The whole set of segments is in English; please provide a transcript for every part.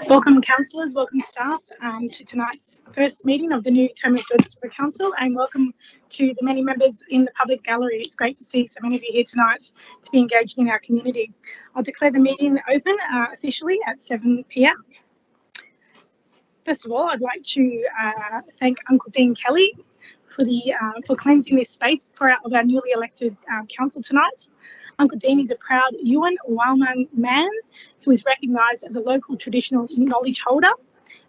Welcome councillors, welcome staff to tonight's first meeting of the new term of Georges Council, and welcome to the many members in the public gallery. It's great to see so many of you here tonight to be engaged in our community. I'll declare the meeting open officially at 7 p.m. First of all, I'd like to thank Uncle Dean Kelly for cleansing this space of our newly elected council tonight. Uncle Dean is a proud Yuin Walman man who is recognised as a local traditional knowledge holder,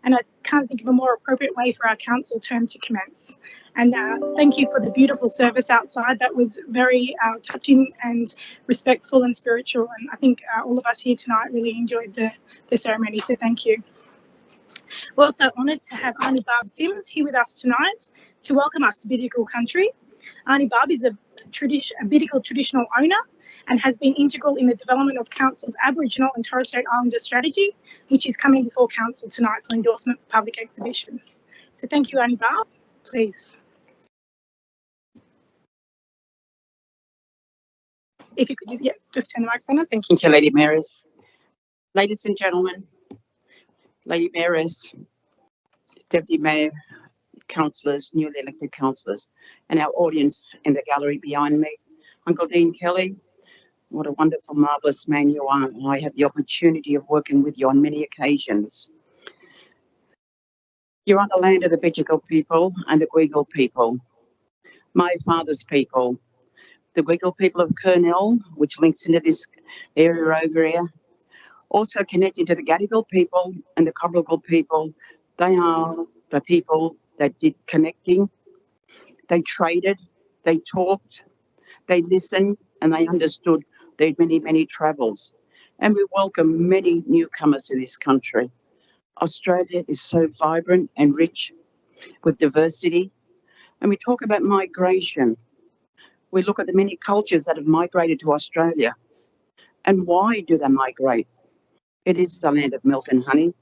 and I can't think of a more appropriate way for our council term to commence. And thank you for the beautiful service outside. That was very touching and respectful and spiritual, and I think all of us here tonight really enjoyed the ceremony, so thank you. We're also honoured to have Arnie Barb Sims here with us tonight to welcome us to Bidjigal Country. Arnie Barb is a Bidjigal traditional owner and has been integral in the development of Council's Aboriginal and Torres Strait Islander strategy, which is coming before Council tonight for endorsement for public exhibition. So thank you, Arnie Barb. Please. If you could just turn the microphone on, thank you. Thank you, Lady Mayoress. Ladies and gentlemen, Lady Mayoress, Deputy Mayor, councillors, newly elected councillors, and our audience in the gallery behind me. Uncle Dean Kelly, what a wonderful, marvellous man you are. I have the opportunity of working with you on many occasions. You're on the land of the Bidjigal people and the Gweagal people, my father's people. The Gweagal people of Kurnell, which links into this area over here, also connecting to the Gadigal people and the Cobble people. They are the people that did connecting. They traded, they talked, they listened, and they understood their many, many travels. And we welcome many newcomers to this country. Australia is so vibrant and rich with diversity. And we talk about migration. We look at the many cultures that have migrated to Australia. And why do they migrate? It is the land of milk and honey.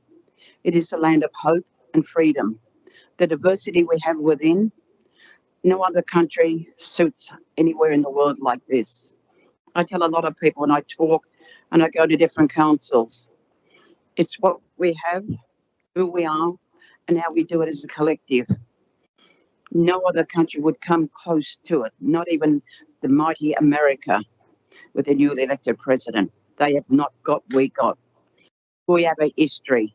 It is the land of hope and freedom. The diversity we have within, no other country suits anywhere in the world like this. I tell a lot of people when I talk and I go to different councils, it's what we have, who we are, and how we do it as a collective. No other country would come close to it, not even the mighty America with a newly elected president. They have not got what we got. We have a history.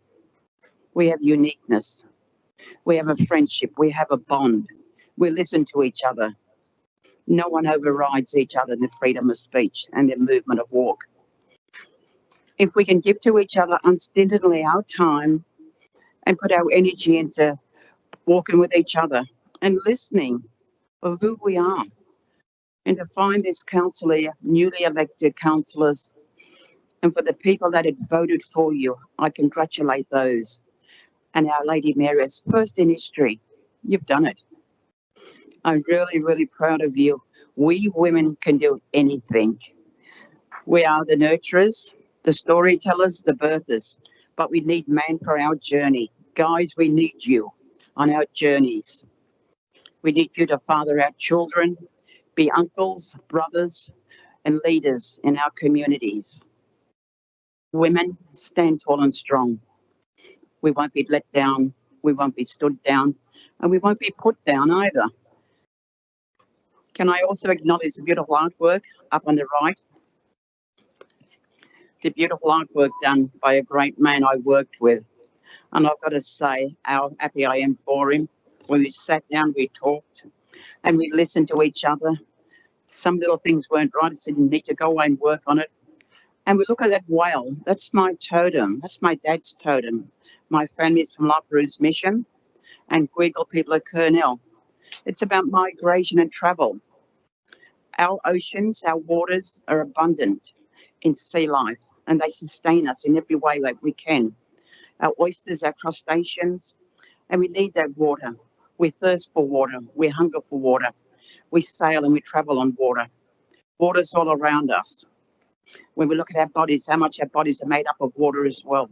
We have uniqueness. We have a friendship. We have a bond. We listen to each other. No one overrides each other in the freedom of speech and the movement of walk. If we can give to each other unstintedly our time and put our energy into walking with each other and listening of who we are, and to find this council here, newly elected councillors, and for the people that had voted for you, I congratulate those. And our Lady Mayoress, first in history, you've done it. I'm really, really proud of you. We women can do anything. We are the nurturers, the storytellers, the birthers, but we need man for our journey. Guys, we need you on our journeys. We need you to father our children, be uncles, brothers, and leaders in our communities. Women, stand tall and strong. We won't be let down, we won't be stood down, and we won't be put down either. Can I also acknowledge the beautiful artwork up on the right? The beautiful artwork done by a great man I worked with. And I've got to say how happy I am for him. When we sat down, we talked and we listened to each other. Some little things weren't right. I said, you need to go away and work on it. And we look at that whale. That's my totem. That's my dad's totem. My family's from La Perouse Mission and Gweagal people of Kurnell. It's about migration and travel. Our oceans, our waters are abundant in sea life, and they sustain us in every way that we can. Our oysters, our crustaceans, and we need that water. We thirst for water. We hunger for water. We sail and we travel on water. Water's all around us. When we look at our bodies, how much our bodies are made up of water as well.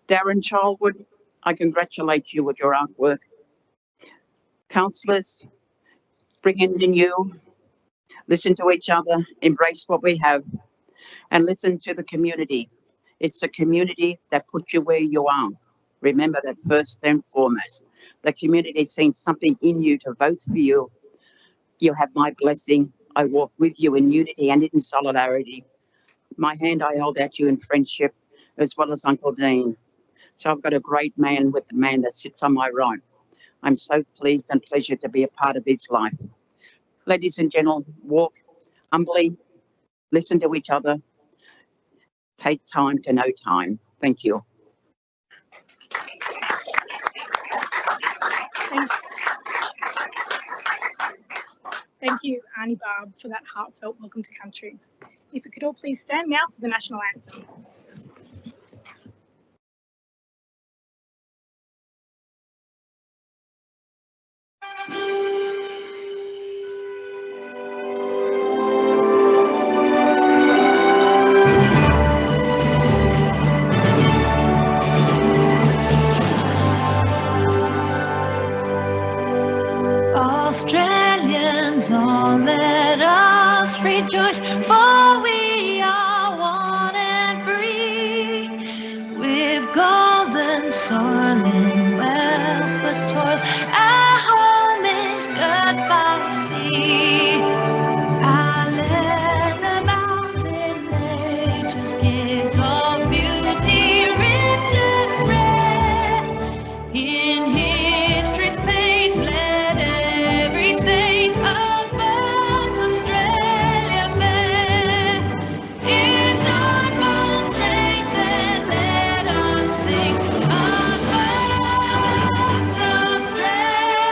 Darren Childwood, I congratulate you with your artwork. Councillors, bring in the new, listen to each other, embrace what we have, and listen to the community. It's the community that put you where you are. Remember that first and foremost. The community seen something in you to vote for you. You have my blessing. I walk with you in unity and in solidarity. My hand I held out you in friendship, as well as Uncle Dean. So I've got a great man with the man that sits on my right. I'm so pleased and pleasured to be a part of his life. Ladies and gentlemen, walk humbly, listen to each other, take time to know time. Thank you. Thank you, Arnie Barb, for that heartfelt welcome to country. If we could all please stand now for the national anthem. Australians, all let us rejoice, for we are one and free, with golden soil and wealth but toil. Our home is good by sea, our land of mountain nature's gifts of beauty rich and rare. In history's page, let every stage advance Australia fair. In joyful strains and let us sing, advance Australia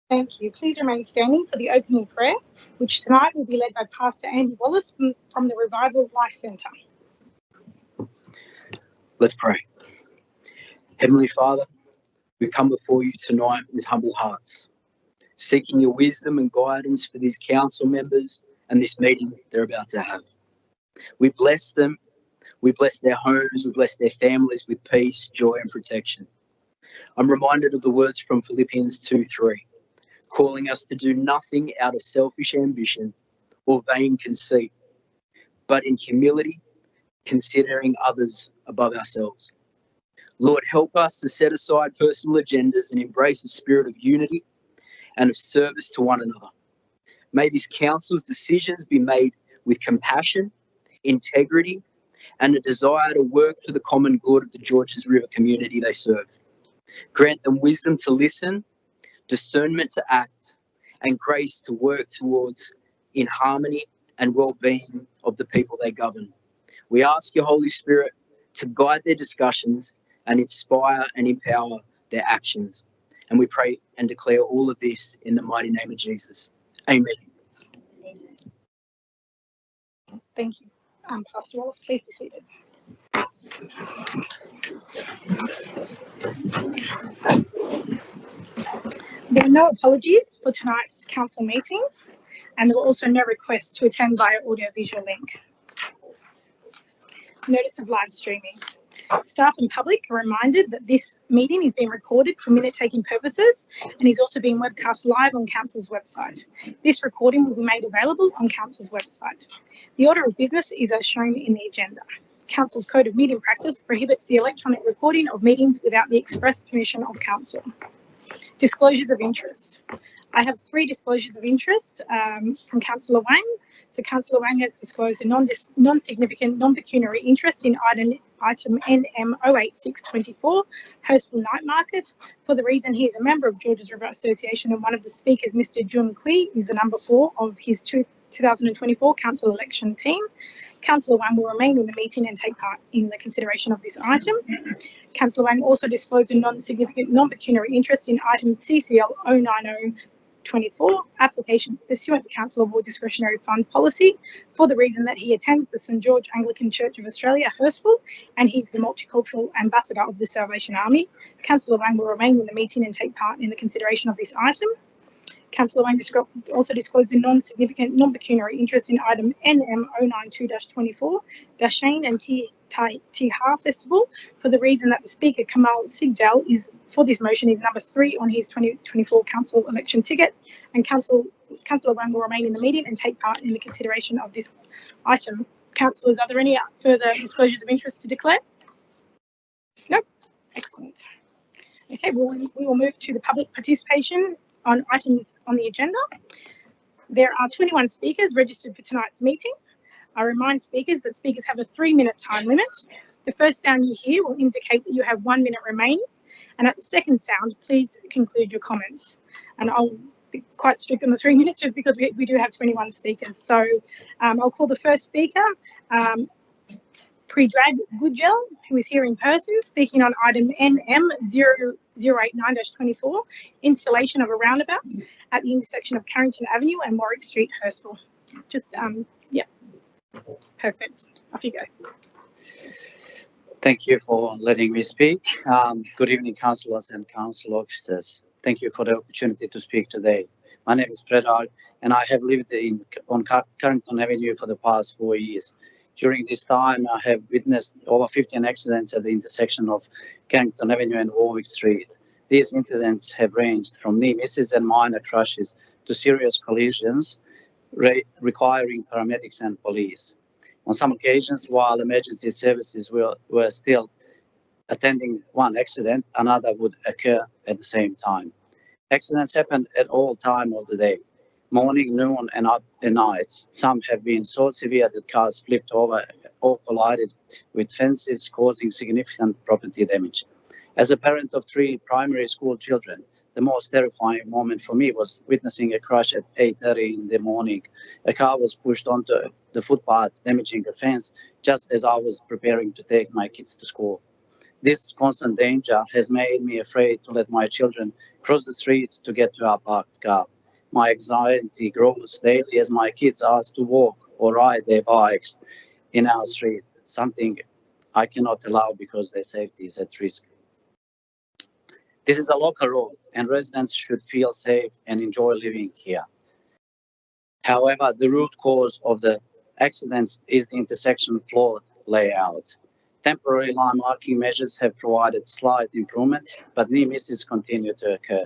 Thank you. Please remain standing for the opening prayer, which tonight will be led by Pastor Andy Wallace from the Revival Life Centre. Let's pray. Heavenly Father, we come before you tonight with humble hearts, seeking your wisdom and guidance for these council members and this meeting they're about to have. We bless them, we bless their homes, we bless their families with peace, joy and protection. I'm reminded of the words from Philippians 2:3, calling us to do nothing out of selfish ambition or vain conceit, but in humility, considering others above ourselves. Lord, help us to set aside personal agendas and embrace a spirit of unity and of service to one another. May this council's decisions be made with compassion, integrity, and a desire to work for the common good of the Georges River community they serve. Grant them wisdom to listen, discernment to act, and grace to work towards in harmony and well-being of the people they govern. We ask your Holy Spirit to guide their discussions and inspire and empower their actions. And we pray and declare all of this in the mighty name of Jesus. Amen. Thank you. Pastor Wallace, please be seated. There are no apologies for tonight's council meeting, and there were also no requests to attend via audio-visual link. Notice of live streaming. Staff and public are reminded that this meeting is being recorded for minute-taking purposes and is also being webcast live on Council's website. This recording will be made available on Council's website. The order of business is as shown in the agenda. Council's Code of Meeting Practice prohibits the electronic recording of meetings without the express permission of Council. Disclosures of interest. I have 3 disclosures of interest from Councillor Wang. So Councillor Wang has disclosed a non-significant, non-pecuniary interest in item NM08624, Hurstville Night Market. For the reason he is a member of Georges River Association and one of the speakers, Mr. Jun Kui, is the number 4 of his 2024 council election team. Councillor Wang will remain in the meeting and take part in the consideration of this item. Councillor Wang also disclosed a non-significant, non-pecuniary interest in item CCL 09024, application pursuant to Council Award Discretionary Fund Policy, for the reason that he attends the St George Anglican Church of Australia, Hurstville, and he's the multicultural ambassador of the Salvation Army. Councillor Wang will remain in the meeting and take part in the consideration of this item. Councillor Wang also disclosed a non-significant, non-pecuniary interest in item NM092-24, Dashane and Tihar Festival, for the reason that the Speaker, Kamal Sigdal, is for this motion is number 3 on his 2024 council election ticket, and Councillor Wang will remain in the meeting and take part in the consideration of this item. Councillors, are there any further disclosures of interest to declare? No? Excellent. Okay, we will move to the public participation on items on the agenda. There are 21 speakers registered for tonight's meeting. I remind speakers that speakers have a 3-minute time limit. The first sound you hear will indicate that you have 1 minute remaining, and at the second sound, please conclude your comments. And I'll be quite strict on the 3 minutes just because we do have 21 speakers. So I'll call the first speaker, Predrag Gujel, who is here in person, speaking on item NM089-24, installation of a roundabout at the intersection of Carrington Avenue and Warwick Street, Hurstville. Just, yeah, perfect. Off you go. Thank you for letting me speak. Good evening, councillors and council officers. Thank you for the opportunity to speak today. My name is Predrag, and I have lived on Carrington Avenue for the past 4 years. During this time, I have witnessed over 15 accidents at the intersection of Carrington Avenue and Warwick Street. These incidents have ranged from near misses and minor crashes to serious collisions, requiring paramedics and police. On some occasions, while emergency services were still attending one accident, another would occur at the same time. Accidents happen at all times of the day, morning, noon, and nights. Some have been so severe that cars flipped over or collided with fences, causing significant property damage. As a parent of 3 primary school children, the most terrifying moment for me was witnessing a crash at 8:30 in the morning. A car was pushed onto the footpath, damaging a fence just as I was preparing to take my kids to school. This constant danger has made me afraid to let my children cross the street to get to our parked car. My anxiety grows daily as my kids ask to walk or ride their bikes in our street, something I cannot allow because their safety is at risk. This is a local road and residents should feel safe and enjoy living here. However, the root cause of the accidents is the intersection flawed layout. Temporary line marking measures have provided slight improvements, but near misses continue to occur.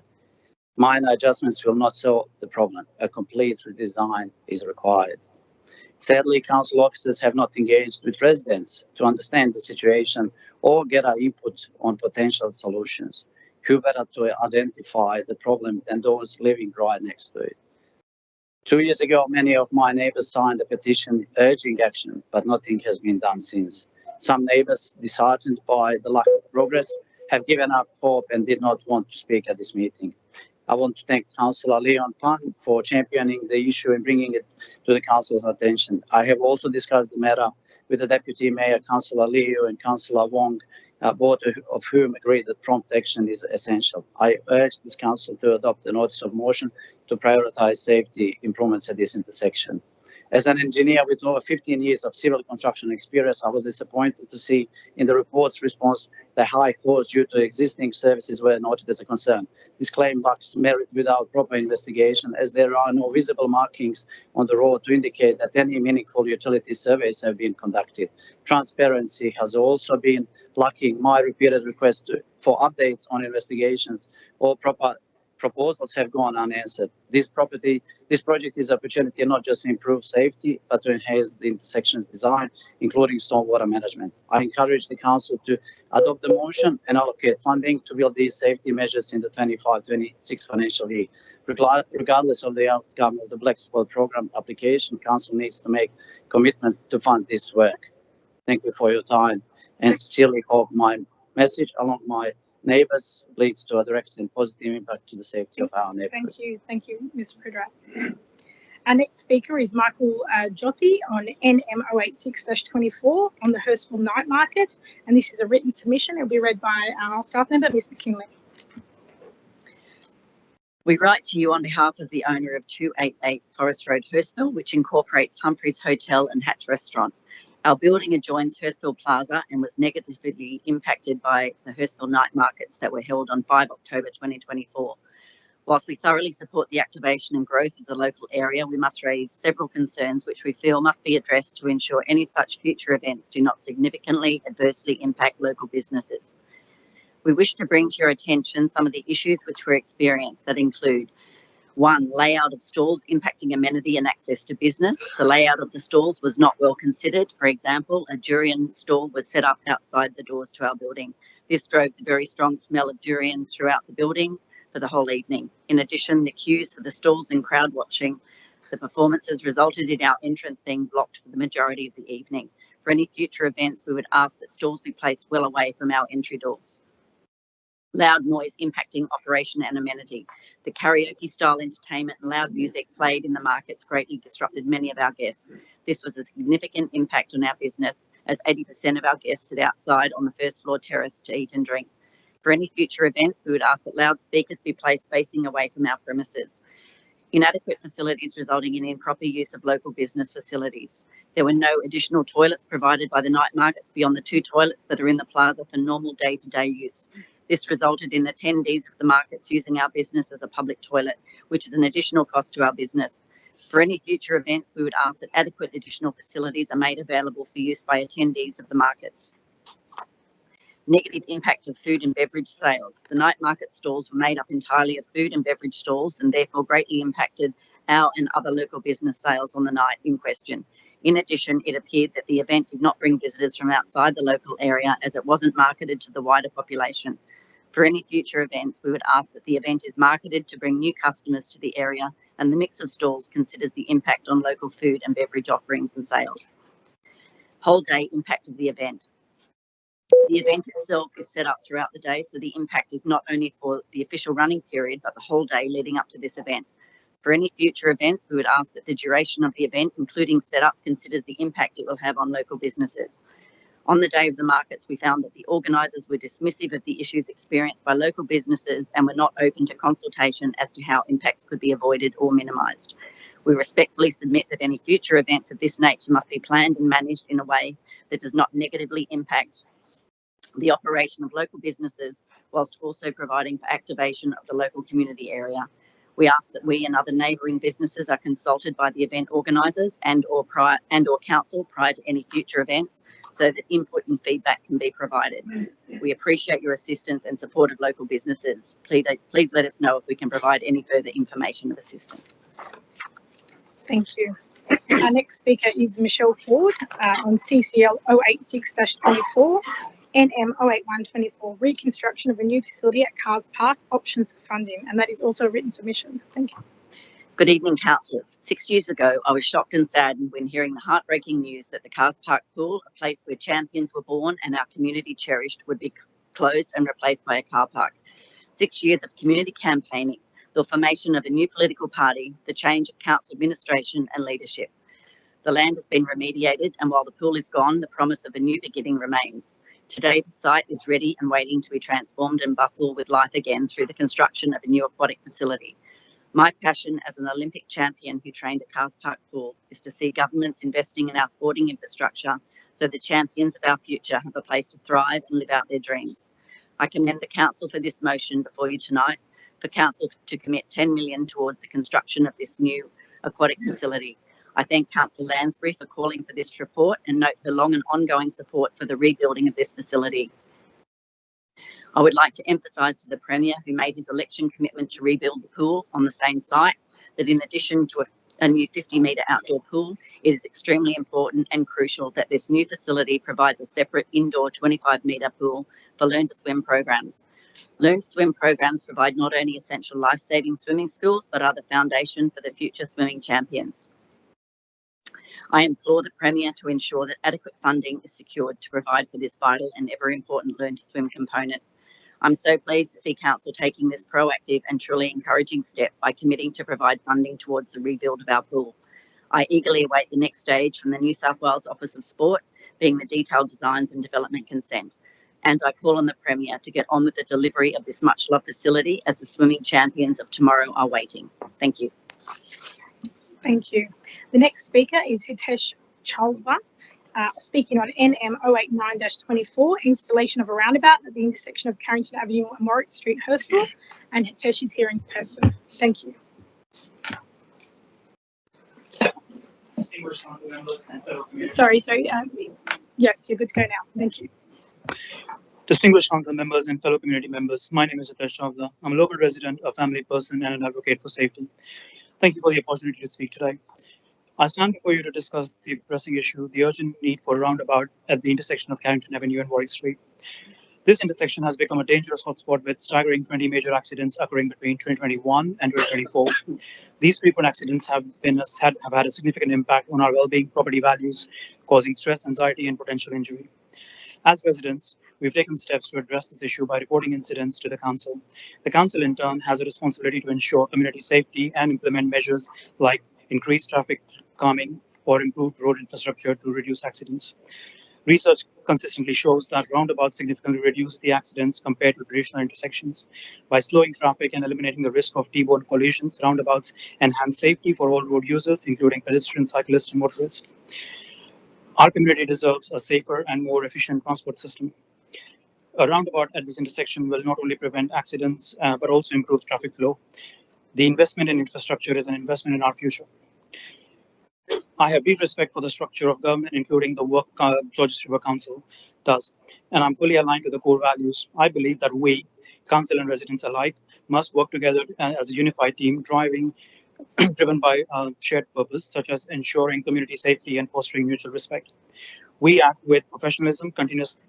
Minor adjustments will not solve the problem. A complete redesign is required. Sadly, council officers have not engaged with residents to understand the situation or get our input on potential solutions. Who better to identify the problem than those living right next to it? 2 years ago, many of my neighbors signed a petition urging action, but nothing has been done since. Some neighbors, disheartened by the lack of progress, have given up hope and did not want to speak at this meeting. I want to thank Councillor Leon Pan for championing the issue and bringing it to the council's attention. I have also discussed the matter with the Deputy Mayor, Councillor Liu, and Councillor Wong, both of whom agreed that prompt action is essential. I urge this council to adopt a notice of motion to prioritise safety improvements at this intersection. As an engineer with over 15 years of civil construction experience, I was disappointed to see in the report's response that high costs due to existing services were noted as a concern. This claim lacks merit without proper investigation, as there are no visible markings on the road to indicate that any meaningful utility surveys have been conducted. Transparency has also been lacking. My repeated requests for updates on investigations or proper proposals have gone unanswered. This project is an opportunity not just to improve safety, but to enhance the intersection's design, including stormwater management. I encourage the council to adopt the motion and allocate funding to build these safety measures in the 25-26 financial year. Regardless of the outcome of the Black Spot program application, council needs to make commitment to fund this work. Thank you for your time, and sincerely hope my message along my neighbours leads to a direct and positive impact to the safety of our neighbourhood. Thank you, Mr. Predrag. Our next speaker is Michael Jyoti on NM086-24 on the Hurstville Night Market, and this is a written submission. It will be read by our staff member, Ms. McKinley. We write to you on behalf of the owner of 288 Forest Road, Hurstville, which incorporates Humphreys Hotel and Hatch Restaurant. Our building adjoins Hurstville Plaza and was negatively impacted by the Hurstville night markets that were held on 5 October 2024. Whilst we thoroughly support the activation and growth of the local area, we must raise several concerns which we feel must be addressed to ensure any such future events do not significantly adversely impact local businesses. We wish to bring to your attention some of the issues which were experienced that include: 1. Layout of stalls impacting amenity and access to business. The layout of the stalls was not well considered. For example, a durian stall was set up outside the doors to our building. This drove the very strong smell of durians throughout the building for the whole evening. In addition, the queues for the stalls and crowd watching the performances resulted in our entrance being blocked for the majority of the evening. For any future events, we would ask that stalls be placed well away from our entry doors. Loud noise impacting operation and amenity. The karaoke style entertainment and loud music played in the markets greatly disrupted many of our guests. This was a significant impact on our business, as 80% of our guests sit outside on the first floor terrace to eat and drink. For any future events, we would ask that loudspeakers be placed facing away from our premises. Inadequate facilities resulting in improper use of local business facilities. There were no additional toilets provided by the night markets beyond the 2 toilets that are in the plaza for normal day-to-day use. This resulted in attendees of the markets using our business as a public toilet, which is an additional cost to our business. For any future events, we would ask that adequate additional facilities are made available for use by attendees of the markets. Negative impact of food and beverage sales. The night market stalls were made up entirely of food and beverage stalls and therefore greatly impacted our and other local business sales on the night in question. In addition, it appeared that the event did not bring visitors from outside the local area as it wasn't marketed to the wider population. For any future events, we would ask that the event is marketed to bring new customers to the area and the mix of stalls considers the impact on local food and beverage offerings and sales. Whole day impact of the event. The event itself is set up throughout the day, so the impact is not only for the official running period, but the whole day leading up to this event. For any future events, we would ask that the duration of the event, including setup, considers the impact it will have on local businesses. On the day of the markets, we found that the organisers were dismissive of the issues experienced by local businesses and were not open to consultation as to how impacts could be avoided or minimised. We respectfully submit that any future events of this nature must be planned and managed in a way that does not negatively impact the operation of local businesses, whilst also providing for activation of the local community area. We ask that we and other neighbouring businesses are consulted by the event organisers and or council prior to any future events, so that input and feedback can be provided. We appreciate your assistance and support of local businesses. Please let us know if we can provide any further information of assistance. Thank you. Our next speaker is Michelle Ford on CCL 086-24. NM 08124, reconstruction of a new facility at Cars Park, options for funding, and that is also a written submission. Thank you. Good evening, councillors. 6 years ago, I was shocked and saddened when hearing the heartbreaking news that the Cars Park pool, a place where champions were born and our community cherished, would be closed and replaced by a car park. 6 years of community campaigning, the formation of a new political party, the change of council administration and leadership. The land has been remediated, and while the pool is gone, the promise of a new beginning remains. Today, the site is ready and waiting to be transformed and bustle with life again through the construction of a new aquatic facility. My passion as an Olympic champion who trained at Cars Park Pool is to see governments investing in our sporting infrastructure so the champions of our future have a place to thrive and live out their dreams. I commend the council for this motion before you tonight, for council to commit $10 million towards the construction of this new aquatic facility. I thank Councillor Lansbury for calling for this report and note her long and ongoing support for the rebuilding of this facility. I would like to emphasise to the Premier, who made his election commitment to rebuild the pool on the same site, that in addition to a new 50-metre outdoor pool, it is extremely important and crucial that this new facility provides a separate indoor 25-metre pool for Learn to Swim programs. Learn to Swim programs provide not only essential life-saving swimming skills, but are the foundation for the future swimming champions. I implore the Premier to ensure that adequate funding is secured to provide for this vital and ever important Learn to Swim component. I'm so pleased to see Council taking this proactive and truly encouraging step by committing to provide funding towards the rebuild of our pool. I eagerly await the next stage from the New South Wales Office of Sport, being the detailed designs and development consent. And I call on the Premier to get on with the delivery of this much-loved facility as the swimming champions of tomorrow are waiting. Thank you. Thank you. The next speaker is Hitesh Chalva speaking on NM 089-24, installation of a roundabout at the intersection of Carrington Avenue and Warwick Street, Hurstville, and Hitoshi's here in person. Thank you. Distinguished council members and fellow community. Sorry, yes, you're good to go now. Thank you. Distinguished council members and fellow community members, my name is Hitesh Chavda. I'm a local resident, a family person, and an advocate for safety. Thank you for the opportunity to speak today. I stand before you to discuss the pressing issue, the urgent need for a roundabout at the intersection of Carrington Avenue and Warwick Street. This intersection has become a dangerous hotspot with staggering 20 major accidents occurring between 2021 and 2024. These frequent accidents have had a significant impact on our well-being, property values, causing stress, anxiety, and potential injury. As residents, we've taken steps to address this issue by reporting incidents to the council. The council, in turn, has a responsibility to ensure community safety and implement measures like increased traffic calming or improved road infrastructure to reduce accidents. Research consistently shows that roundabouts significantly reduce the accidents compared to traditional intersections. By slowing traffic and eliminating the risk of T-bone collisions, roundabouts enhance safety for all road users, including pedestrians, cyclists, and motorists. Our community deserves a safer and more efficient transport system. A roundabout at this intersection will not only prevent accidents, but also improve traffic flow. The investment in infrastructure is an investment in our future. I have deep respect for the structure of government, including the work Georges River Council does, and I'm fully aligned to the core values. I believe that we, council and residents alike, must work together as a unified team, driven by shared purpose, such as ensuring community safety and fostering mutual respect. We act with professionalism, continuously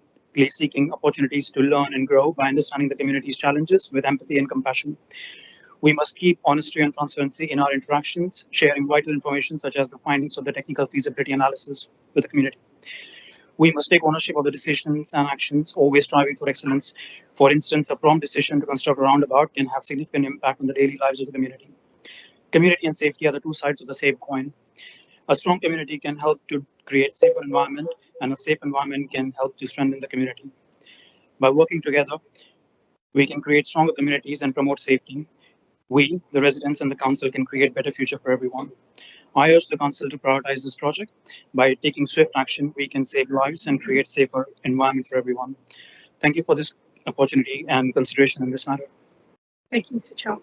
seeking opportunities to learn and grow by understanding the community's challenges with empathy and compassion. We must keep honesty and transparency in our interactions, sharing vital information such as the findings of the technical feasibility analysis with the community. We must take ownership of the decisions and actions, always striving for excellence. For instance, a prompt decision to construct a roundabout can have significant impact on the daily lives of the community. Community and safety are the two sides of the same coin. A strong community can help to create a safer environment, and a safe environment can help to strengthen the community. By working together, we can create stronger communities and promote safety. We, the residents and the council, can create a better future for everyone. I urge the council to prioritize this project. By taking swift action, we can save lives and create a safer environment for everyone. Thank you for this opportunity and consideration in this matter. Thank you, Mr. Chop.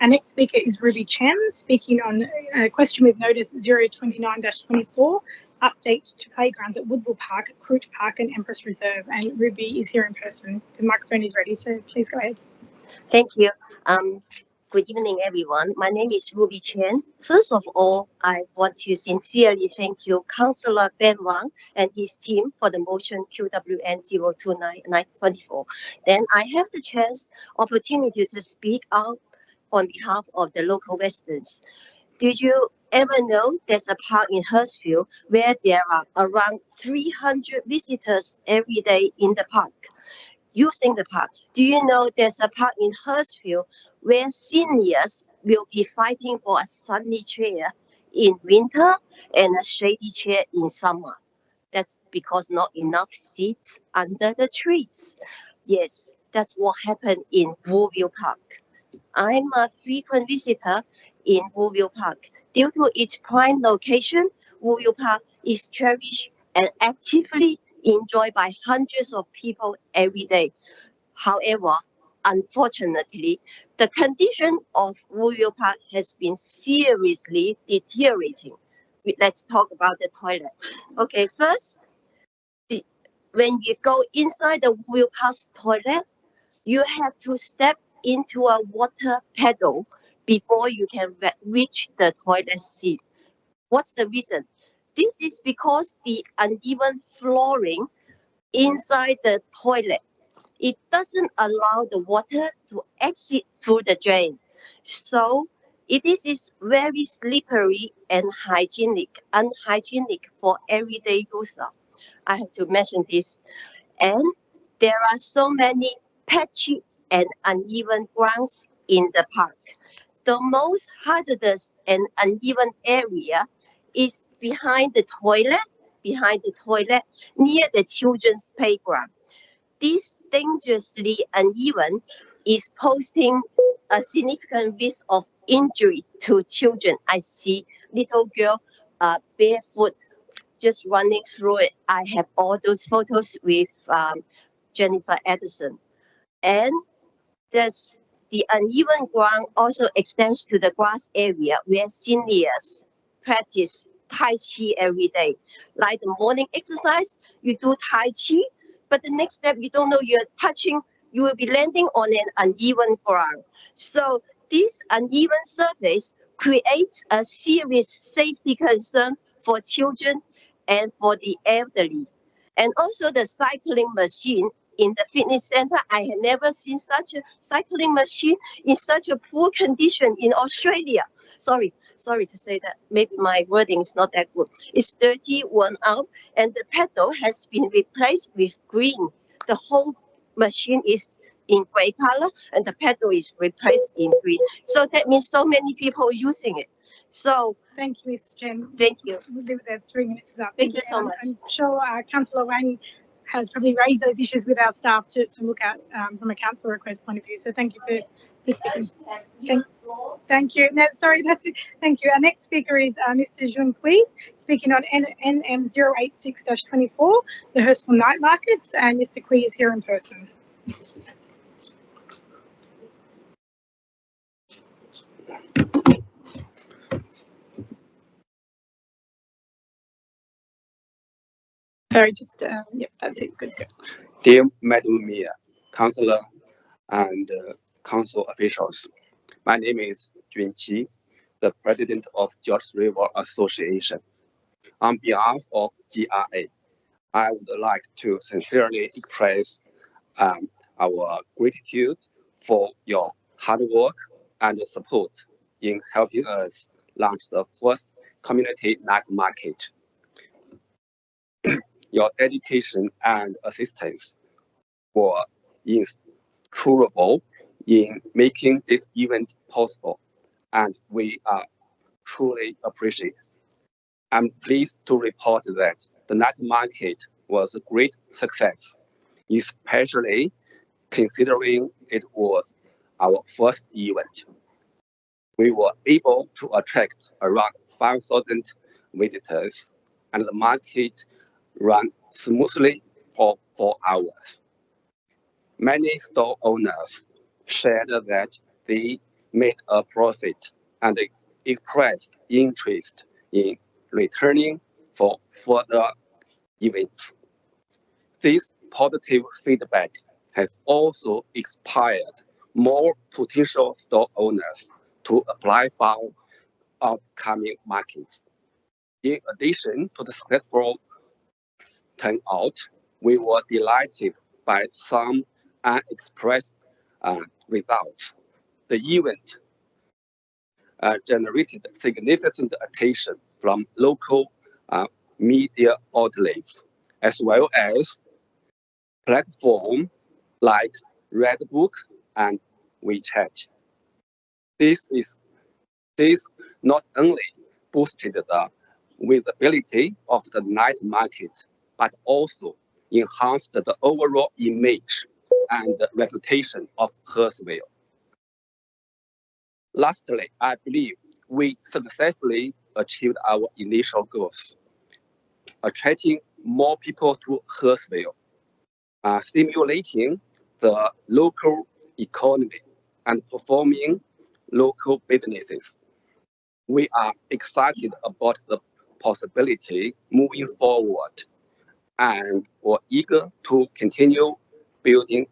Our next speaker is Ruby Chen, speaking on a question with notice 029-24, update to playgrounds at Woodville Park, Croot Park and Empress Reserve. And Ruby is here in person. The microphone is ready, so please go ahead. Thank you. Good evening, everyone. My name is Ruby Chen. First of all, I want to sincerely thank you, Councillor Ben Wang and his team for the motion QWN 029-24. Then I have the opportunity to speak out on behalf of the local residents. Did you ever know there's a park in Hurstville where there are around 300 visitors every day in the park? Using the park. Do you know there's a park in Hurstville where seniors will be fighting for a sunny chair in winter and a shady chair in summer? That's because not enough seats under the trees. Yes, that's what happened in Woodville Park. I'm a frequent visitor in Woodville Park. Due to its prime location, Woodville Park is cherished and actively enjoyed by hundreds of people every day. However, unfortunately, the condition of Woodville Park has been seriously deteriorating. Let's talk about the toilet. Okay, first, when you go inside the Woodville Park's toilet, you have to step into a water puddle before you can reach the toilet seat. What's the reason? This is because the uneven flooring inside the toilet, it doesn't allow the water to exit through the drain. So it is very slippery and unhygienic for everyday user. I have to mention this. And there are so many patchy and uneven grounds in the park. The most hazardous and uneven area is behind the toilet, near the children's playground. This dangerously uneven is posing a significant risk of injury to children. I see little girl barefoot just running through it, I have all those photos with Jennifer Edison. And that's the uneven ground also extends to the grass area where seniors practice Tai Chi every day. Like the morning exercise, you do Tai Chi, but the next step, you don't know you're touching, you will be landing on an uneven ground. So this uneven surface creates a serious safety concern for children and for the elderly. And also the cycling machine in the fitness center, I had never seen such a cycling machine in such a poor condition in Australia. Sorry to say that. Maybe my wording is not that good. It's dirty, worn out, and the pedal has been replaced with green. The whole machine is in gray color, and the pedal is replaced in green. So that means so many people using it. So Thank you, Ms. Chen. thank you. We'll leave it there. 3 minutes is up. Thank you so much. I'm sure Councillor Wang has probably raised those issues with our staff to look at from a council request point of view. So thank you for speaking. Thank you. No, sorry, that's it. Thank you. Our next speaker is Mr. Jun Kui, speaking on NM 086-24, the Hurstville Night Markets, and Mr. Kui is here in person. Sorry, just, yep, that's it. Good to go. Dear Madam Mayor, Councillor, and council officials, my name is Jun Qi, the president of George River Association. On behalf of GRA, I would like to sincerely express our gratitude for your hard work and support in helping us launch the first community night market. Your dedication and assistance were invaluable in making this event possible, and we are truly appreciate. I'm pleased to report that the night market was a great success, especially considering it was our first event. We were able to attract around 5,000 visitors, and the market ran smoothly for 4 hours. Many store owners shared that they made a profit and expressed interest in returning for further events. This positive feedback has also inspired more potential store owners to apply for upcoming markets. In addition to the successful turnout, we were delighted by some unexpressed results. The event generated significant attention from local media outlets, as well as platforms like Redbook and WeChat. This not only boosted the visibility of the night market, but also enhanced the overall image and reputation of Hurstville. Lastly, I believe we successfully achieved our initial goals, attracting more people to Hurstville, stimulating the local economy, and performing local businesses. We are excited about the possibility moving forward, and we're eager to continue building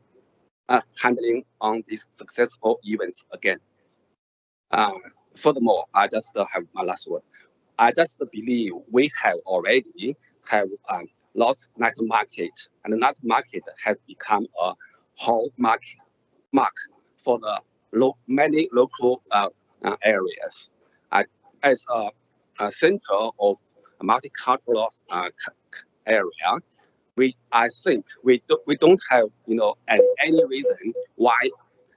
handling on these successful events again. Furthermore, I just have my last word. I just believe we have already lost night market, and the night market has become a hallmark for the many local areas. As a center of a multicultural area, I think we don't have any reason why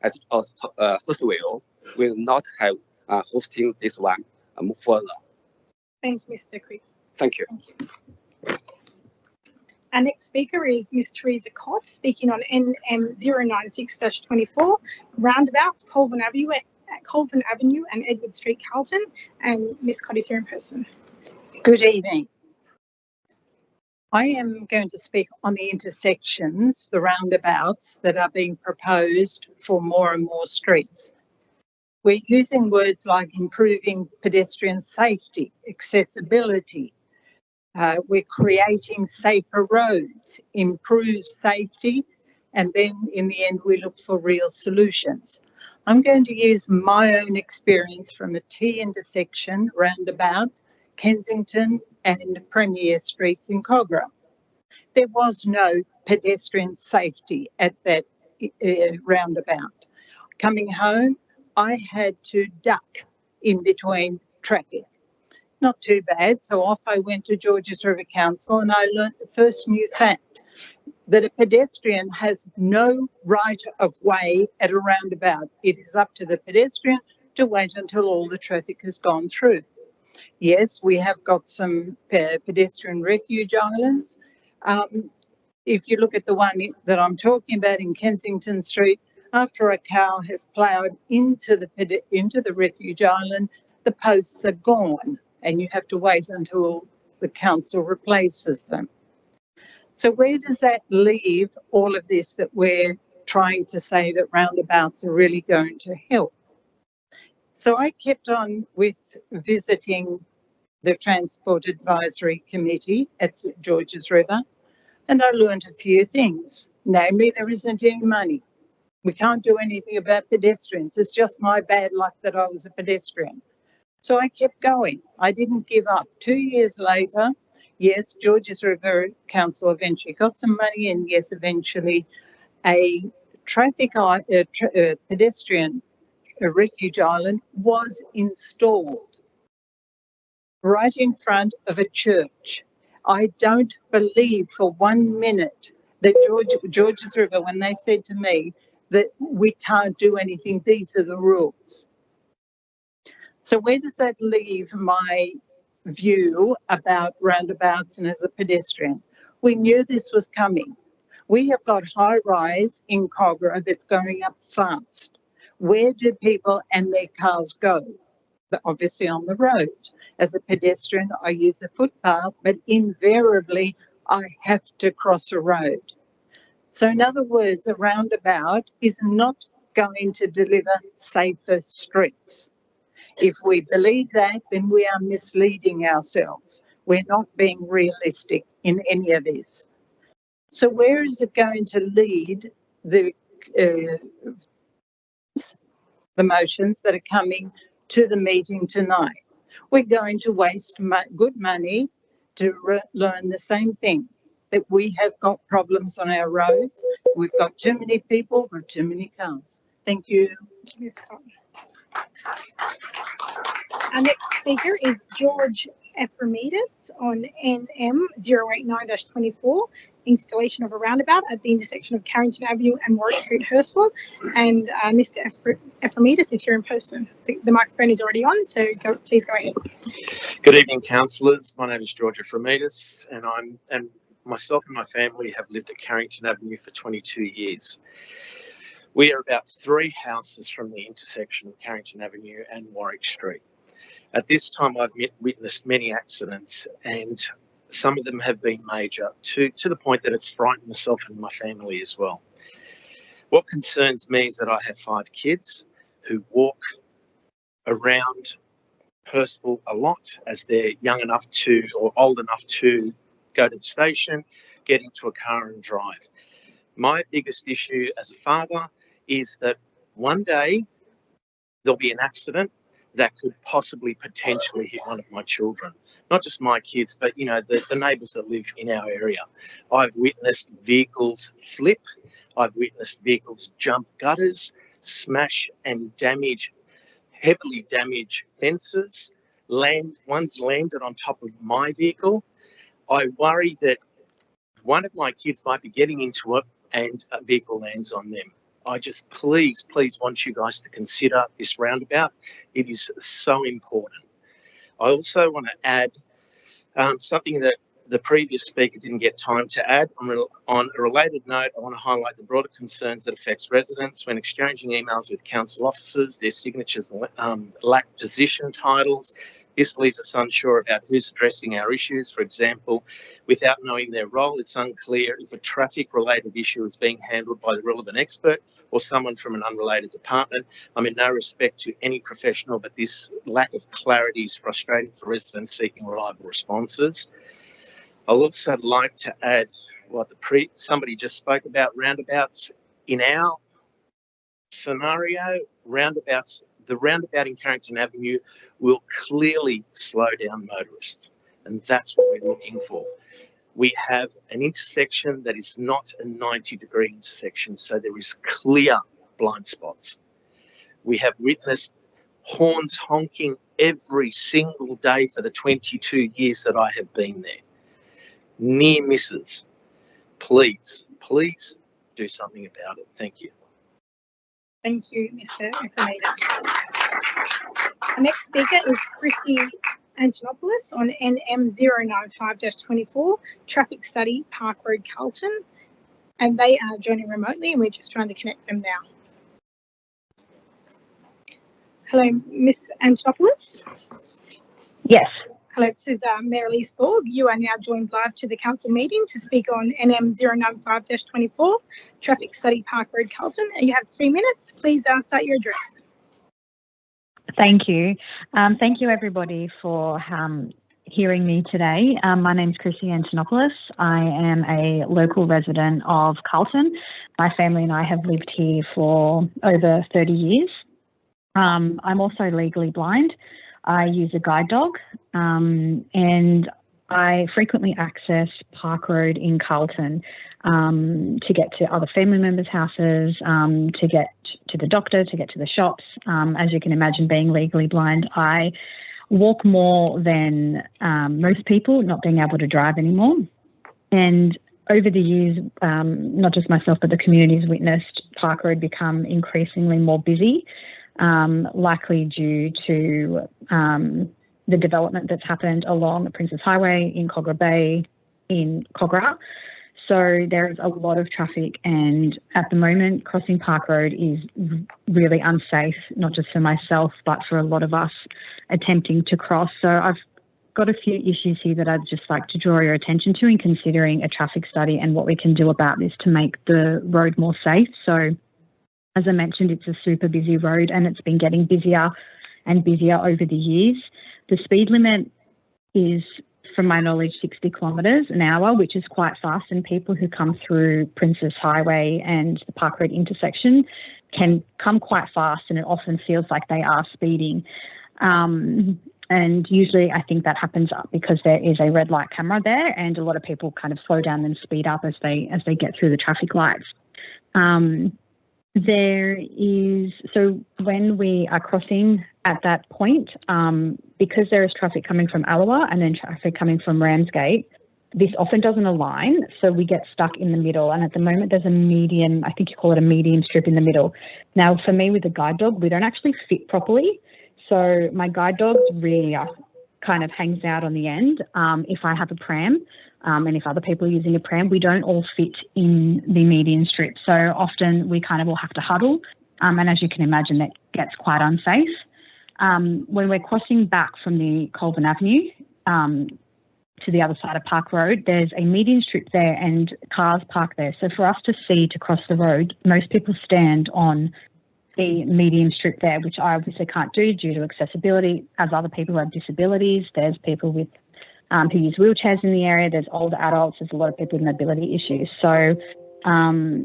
as Hurstville will not have hosting this one move further. Thank you, Mr. Kui. Thank you. Our next speaker is Ms. Teresa Cott, speaking on NM 096-24, roundabout Colvin Avenue and Edward Street, Carlton, and Ms. Cott is here in person. Good evening. I am going to speak on the intersections, the roundabouts that are being proposed for more and more streets. We're using words like improving pedestrian safety, accessibility. We're creating safer roads, improve safety, and then in the end, we look for real solutions. I'm going to use my own experience from a T intersection roundabout, Kensington and Premier Streets in Cogra. There was no pedestrian safety at that roundabout. Coming home, I had to duck in between traffic. Not too bad, so off I went to Georges River Council and I learnt the first new fact, that a pedestrian has no right of way at a roundabout. It is up to the pedestrian to wait until all the traffic has gone through. Yes, we have got some pedestrian refuge islands. If you look at the one that I'm talking about in Kensington Street, after a car has ploughed into the refuge island, the posts are gone and you have to wait until the council replaces them. So where does that leave all of this that we're trying to say that roundabouts are really going to help? So I kept on with visiting the Transport Advisory Committee at St George's River, and I learned a few things. Namely, there isn't any money. We can't do anything about pedestrians. It's just my bad luck that I was a pedestrian. So I kept going. I didn't give up. 2 years later, yes, Georges River Council eventually got some money, and yes, eventually a pedestrian refuge island was installed right in front of a church. I don't believe for 1 minute that Georges River, when they said to me that we can't do anything, these are the rules. So where does that leave my view about roundabouts and as a pedestrian? We knew this was coming. We have got high rise in Cogra that's going up fast. Where do people and their cars go? They're obviously on the road. As a pedestrian, I use a footpath, but invariably I have to cross a road. So in other words, a roundabout is not going to deliver safer streets. If we believe that, then we are misleading ourselves. We're not being realistic in any of this. So where is it going to lead the motions that are coming to the meeting tonight? We're going to waste good money to learn the same thing, that we have got problems on our roads. We've got too many people, we've got too many cars. Thank you. Thank you, Ms. Cotton. Our next speaker is George Ephraimidis on NM 089-24, installation of a roundabout at the intersection of Carrington Avenue and Warwick Street, Hurstville. And Mr. Ephraimidis is here in person. The microphone is already on, so please go ahead. Good evening, councillors. My name is George Ephraimidis, and myself and my family have lived at Carrington Avenue for 22 years. We are about 3 houses from the intersection of Carrington Avenue and Warwick Street. At this time, I've witnessed many accidents, and some of them have been major, to the point that it's frightened myself and my family as well. What concerns me is that I have 5 kids who walk around Hurstville a lot as they're young enough to, or old enough to, go to the station, get into a car and drive. My biggest issue as a father is that one day there'll be an accident that could possibly potentially hit one of my children. Not just my kids, but the neighbours that live in our area. I've witnessed vehicles flip. I've witnessed vehicles jump gutters, smash and heavily damage fences. One's landed on top of my vehicle. I worry that one of my kids might be getting into it and a vehicle lands on them. I just please want you guys to consider this roundabout. It is so important. I also want to add something that the previous speaker didn't get time to add. On a related note, I want to highlight the broader concerns that affects residents when exchanging emails with council officers. Their signatures lack position titles. This leaves us unsure about who's addressing our issues. For example, without knowing their role, it's unclear if a traffic-related issue is being handled by the relevant expert or someone from an unrelated department. I'm in no respect to any professional, but this lack of clarity is frustrating for residents seeking reliable responses. I'd also like to add what somebody just spoke about, roundabouts. In our scenario, the roundabout in Carrington Avenue will clearly slow down motorists, and that's what we're looking for. We have an intersection that is not a 90-degree intersection, so there is clear blind spots. We have witnessed horns honking every single day for the 22 years that I have been there. Near misses. Please, please do something about it. Thank you. Thank you, Mr. Ephemidis. Our next speaker is Chrissy Antonopoulos on NM095-24, Traffic Study, Park Road, Carlton. And they are joining remotely, and we're just trying to connect them now. Hello, Ms. Antonopoulos. Yes. Hello, this is Mary-Lise Borg. You are now joined live to the council meeting to speak on NM095-24, Traffic Study, Park Road, Carlton. You have 3 minutes. Please start your address. Thank you. Thank you, everybody, for hearing me today. My name is Chrissy Antonopoulos. I am a local resident of Carlton. My family and I have lived here for over 30 years. I'm also legally blind. I use a guide dog, and I frequently access Park Road in Carlton to get to other family members' houses, to get to the doctor, to get to the shops. As you can imagine, being legally blind, I walk more than most people, not being able to drive anymore. And over the years, not just myself, but the community has witnessed Park Road become increasingly more busy, likely due to the development that's happened along Princes Highway in Kogarah Bay, in Kogarah. So there is a lot of traffic, and at the moment, crossing Park Road is really unsafe, not just for myself, but for a lot of us attempting to cross. So I've got a few issues here that I'd just like to draw your attention to in considering a traffic study and what we can do about this to make the road more safe. So as I mentioned, it's a super busy road, and it's been getting busier and busier over the years. The speed limit is, from my knowledge, 60 kilometres an hour, which is quite fast, and people who come through Princes Highway and the Park Road intersection can come quite fast, and it often feels like they are speeding. And usually I think that happens because there is a red light camera there, and a lot of people kind of slow down and speed up as they get through the traffic lights. So when we are crossing at that point, because there is traffic coming from Allawa and then traffic coming from Ramsgate, this often doesn't align, so we get stuck in the middle. And at the moment, there's a medium, I think you call it a medium strip in the middle. Now, for me with the guide dog, we don't actually fit properly. So my guide dog really kind of hangs out on the end. If I have a pram, and if other people are using a pram, we don't all fit in the median strip. So often we kind of all have to huddle. And as you can imagine, that gets quite unsafe. When we're crossing back from the Colburn Avenue to the other side of Park Road, there's a median strip there and cars park there. So for us to cross the road, most people stand on the median strip there, which I obviously can't do due to accessibility, as other people who have disabilities. There's people with who use wheelchairs in the area. There's older adults. There's a lot of people with mobility issues. So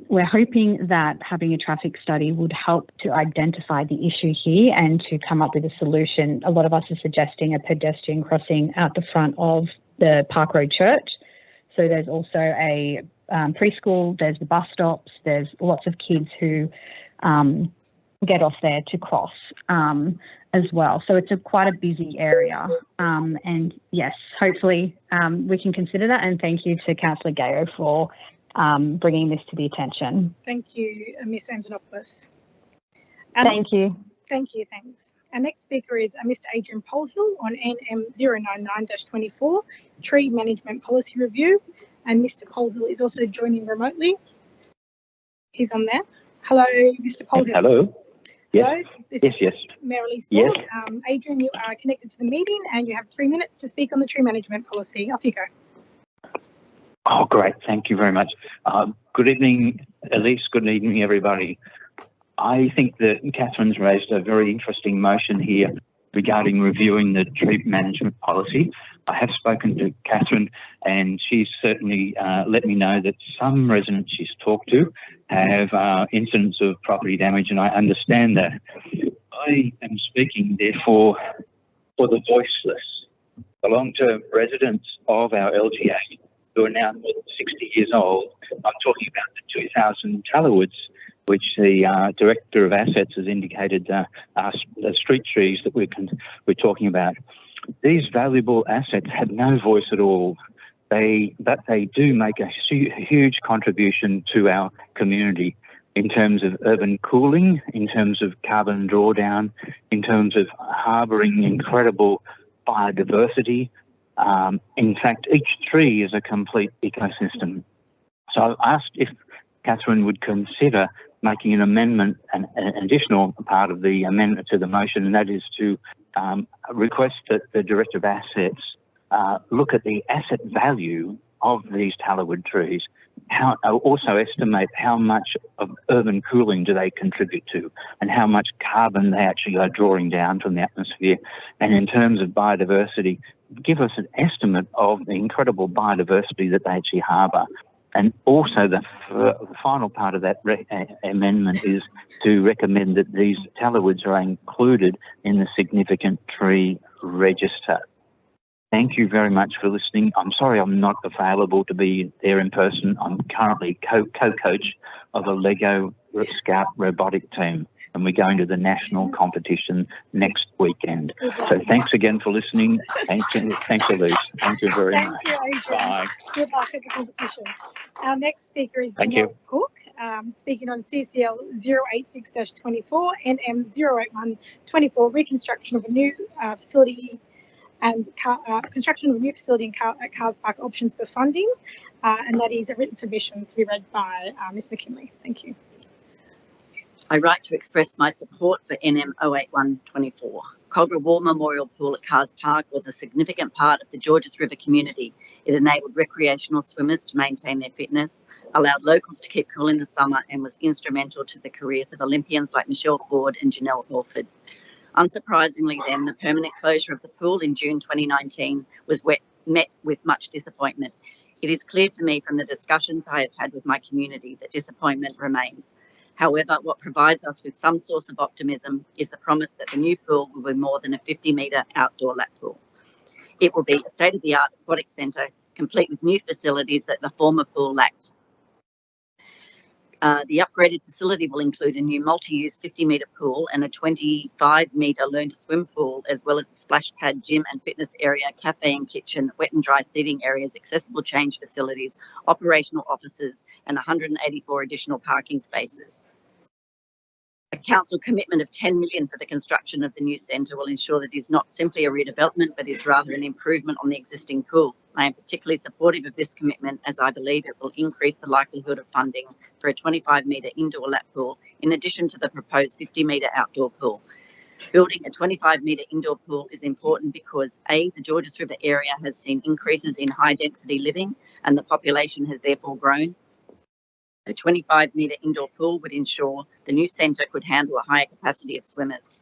we're hoping that having a traffic study would help to identify the issue here and to come up with a solution. A lot of us are suggesting a pedestrian crossing out the front of the Park Road Church. So there's also a preschool, there's the bus stops, there's lots of kids who get off there to cross as well. So it's quite a busy area. And yes, hopefully we can consider that. And thank you to Councillor Gayo for bringing this to the attention. Thank you, Ms. Antonopoulos. Thank you. Thank you, thanks. Our next speaker is Mr. Adrian Polhill on NM099-24, Tree Management Policy Review. And Mr. Polhill is also joining remotely. He's on there. Hello, Mr. Polhill. Hello. Yes. Hello, this Yes, is yes. Merrily Yes. Sport. Adrian, you are connected to the meeting and you have 3 minutes to speak on the tree management policy. Off you go. Oh, great. Thank you very much. Good evening, Elise. Good evening, everybody. I think that Catherine's raised a very interesting motion here regarding reviewing the tree management policy. I have spoken to Catherine and she's certainly let me know that some residents she's talked to have incidents of property damage, and I understand that. I am speaking, therefore, for the voiceless, the long-term residents of our LGA who are now more than 60 years old. I'm talking about the 2000 Tallarwoods, which the Director of Assets has indicated are the street trees that we're talking about. These valuable assets have no voice at all. But they do make a huge contribution to our community in terms of urban cooling, in terms of carbon drawdown, in terms of harbouring incredible biodiversity. In fact, each tree is a complete ecosystem. So I asked if Catherine would consider making an amendment, an additional part of the amendment to the motion, and that is to request that the Director of Assets look at the asset value of these Tallarwood trees, also estimate how much of urban cooling do they contribute to and how much carbon they actually are drawing down from the atmosphere. And in terms of biodiversity, give us an estimate of the incredible biodiversity that they actually harbour. And also the final part of that amendment is to recommend that these Tallarwoods are included in the significant tree register. Thank you very much for listening. I'm sorry I'm not available to be there in person. I'm currently co-coach of a Lego Scout robotic team, and we're going to the national competition next weekend. So thanks again for listening. Thanks, Elise. Thank you very much. Thank you, Adrian. Bye. Good luck at the competition. Our next speaker is Janelle Cook, speaking on CCL 086-24 NM 081-24, reconstruction of a new facility and construction of a new facility at Cars Park, options for funding, and that is a written submission to be read by Ms McKinley. Thank you. I write to express my support for NM 081-24. Colgrove War Memorial Pool at Cars Park was a significant part of the Georges River community. It enabled recreational swimmers to maintain their fitness, allowed locals to keep cool in the summer, and was instrumental to the careers of Olympians like Michelle Ford and Janelle Orford. Unsurprisingly then, the permanent closure of the pool in June 2019 was met with much disappointment. It is clear to me from the discussions I have had with my community that disappointment remains. However, what provides us with some source of optimism is the promise that the new pool will be more than a 50-metre outdoor lap pool. It will be a state-of-the-art aquatic centre, complete with new facilities that the former pool lacked. The upgraded facility will include a new multi-use 50-metre pool and a 25-metre learn-to-swim pool, as well as a splash pad, gym and fitness area, cafe and kitchen, wet and dry seating areas, accessible change facilities, operational offices, and 184 additional parking spaces. A council commitment of $10 million for the construction of the new centre will ensure that it is not simply a redevelopment, but is rather an improvement on the existing pool. I am particularly supportive of this commitment as I believe it will increase the likelihood of funding for a 25-metre indoor lap pool, in addition to the proposed 50-metre outdoor pool. Building a 25-metre indoor pool is important because A, the Georges River area has seen increases in high-density living and the population has therefore grown. A 25-metre indoor pool would ensure the new centre could handle a higher capacity of swimmers.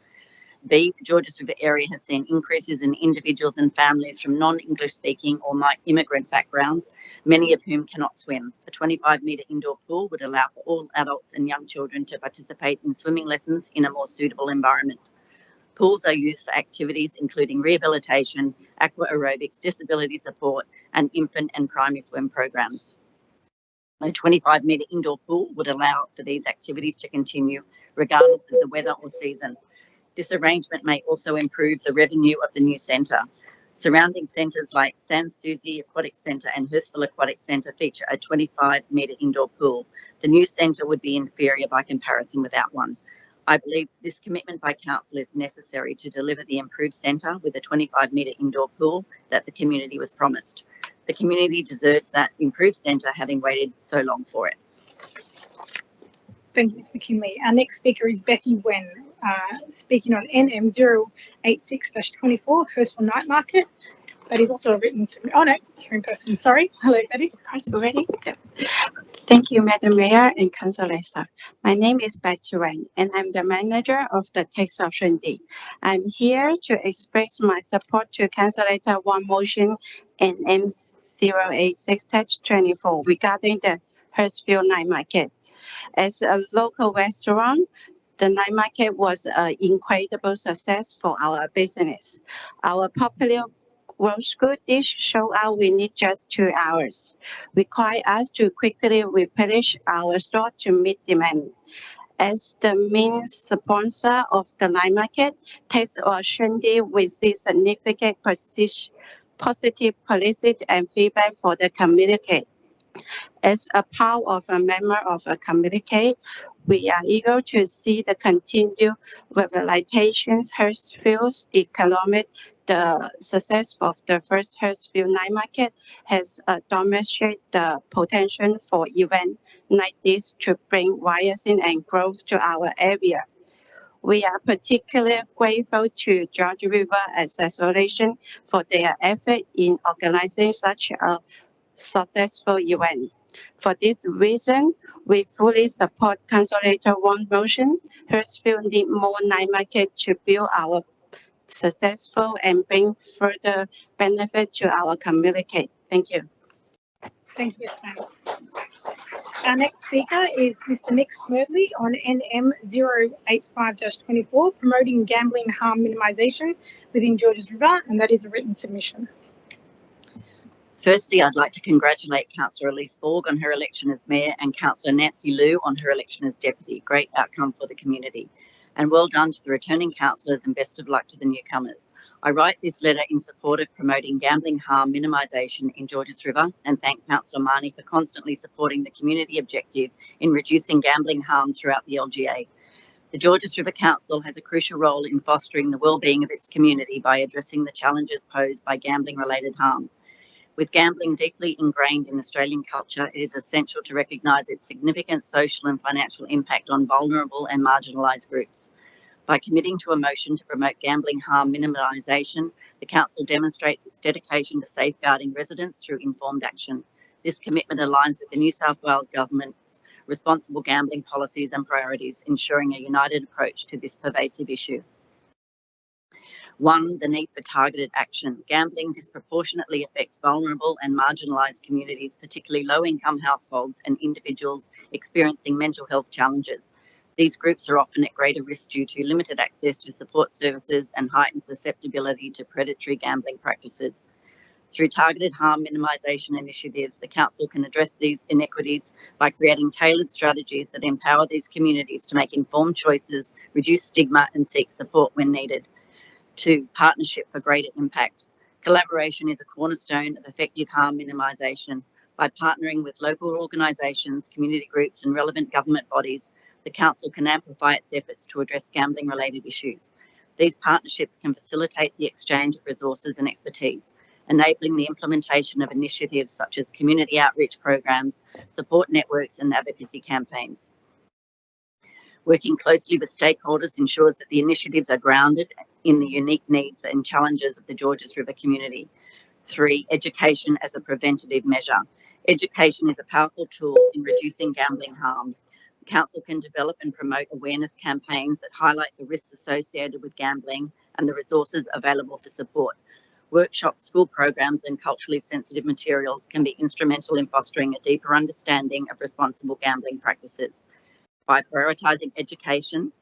B, the Georges River area has seen increases in individuals and families from non-English speaking or immigrant backgrounds, many of whom cannot swim. A 25-metre indoor pool would allow for all adults and young children to participate in swimming lessons in a more suitable environment. Pools are used for activities including rehabilitation, aqua aerobics, disability support, and infant and primary swim programs. A 25-metre indoor pool would allow for these activities to continue regardless of the weather or season. This arrangement may also improve the revenue of the new centre. Surrounding centres like Sans Souci Aquatic Centre and Hurstville Aquatic Centre feature a 25-metre indoor pool. The new centre would be inferior by comparison without one. I believe this commitment by council is necessary to deliver the improved centre with a 25-metre indoor pool that the community was promised. The community deserves that improved centre, having waited so long for it. Thank you, Ms McKinley. Our next speaker is Betty Wen, speaking on NM 086-24, Hurstville Night Market. That is also a written submission. Oh no, hearing person, sorry. Hello, Betty. Ready? Yeah. Thank you, Madam Mayor and Councillor staff. My name is Betty Wen, and I'm the manager of the Tax Option D. I'm here to express my support to Councillor One motion NM 086-24 regarding the Hurstville Night Market. As a local restaurant, the night market was an incredible success for our business. Our popular roast good dish sold out within just 2 hours, required us to quickly replenish our store to meet demand. As the main sponsor of the night market, Tax Option D received significant positive policy and feedback for the community. As a part of a member of a community, we are eager to see the continued revitalization Hurstville's economic. The success of the first Hurstville Night Market has demonstrated the potential for events like this to bring vibrancy and growth to our area. We are particularly grateful to Georges River Association for their effort in organizing such a successful event. For this reason, we fully support Councillor Wong's motion. Hurstville need more night market to build our successful and bring further benefit to our community. Thank you. Thank you, Ms. Mann. Our next speaker is Mr. Nick Smerdley on NM 085-24, promoting gambling harm minimisation within Georges River, and that is a written submission. Firstly, I'd like to congratulate Councillor Elise Borg on her election as Mayor and Councillor Nancy Liu on her election as Deputy. Great outcome for the community. And well done to the returning councillors and best of luck to the newcomers. I write this letter in support of promoting gambling harm minimisation in Georges River and thank Councillor Marnie for constantly supporting the community objective in reducing gambling harm throughout the LGA. The Georges River Council has a crucial role in fostering the well-being of its community by addressing the challenges posed by gambling-related harm. With gambling deeply ingrained in Australian culture, it is essential to recognise its significant social and financial impact on vulnerable and marginalised groups. By committing to a motion to promote gambling harm minimisation, the Council demonstrates its dedication to safeguarding residents through informed action. This commitment aligns with the New South Wales Government's responsible gambling policies and priorities, ensuring a united approach to this pervasive issue. 1. The need for targeted action. Gambling disproportionately affects vulnerable and marginalised communities, particularly low-income households and individuals experiencing mental health challenges. These groups are often at greater risk due to limited access to support services and heightened susceptibility to predatory gambling practices. Through targeted harm minimisation initiatives, the Council can address these inequities by creating tailored strategies that empower these communities to make informed choices, reduce stigma and seek support when needed. 2. Partnership for greater impact. Collaboration is a cornerstone of effective harm minimisation. By partnering with local organisations, community groups and relevant government bodies, the Council can amplify its efforts to address gambling-related issues. These partnerships can facilitate the exchange of resources and expertise, enabling the implementation of initiatives such as community outreach programs, support networks and advocacy campaigns. Working closely with stakeholders ensures that the initiatives are grounded in the unique needs and challenges of the Georges River community. 3. Education as a preventative measure. Education is a powerful tool in reducing gambling harm. The Council can develop and promote awareness campaigns that highlight the risks associated with gambling and the resources available for support. Workshops, school programs and culturally sensitive materials can be instrumental in fostering a deeper understanding of responsible gambling practices. By prioritising education,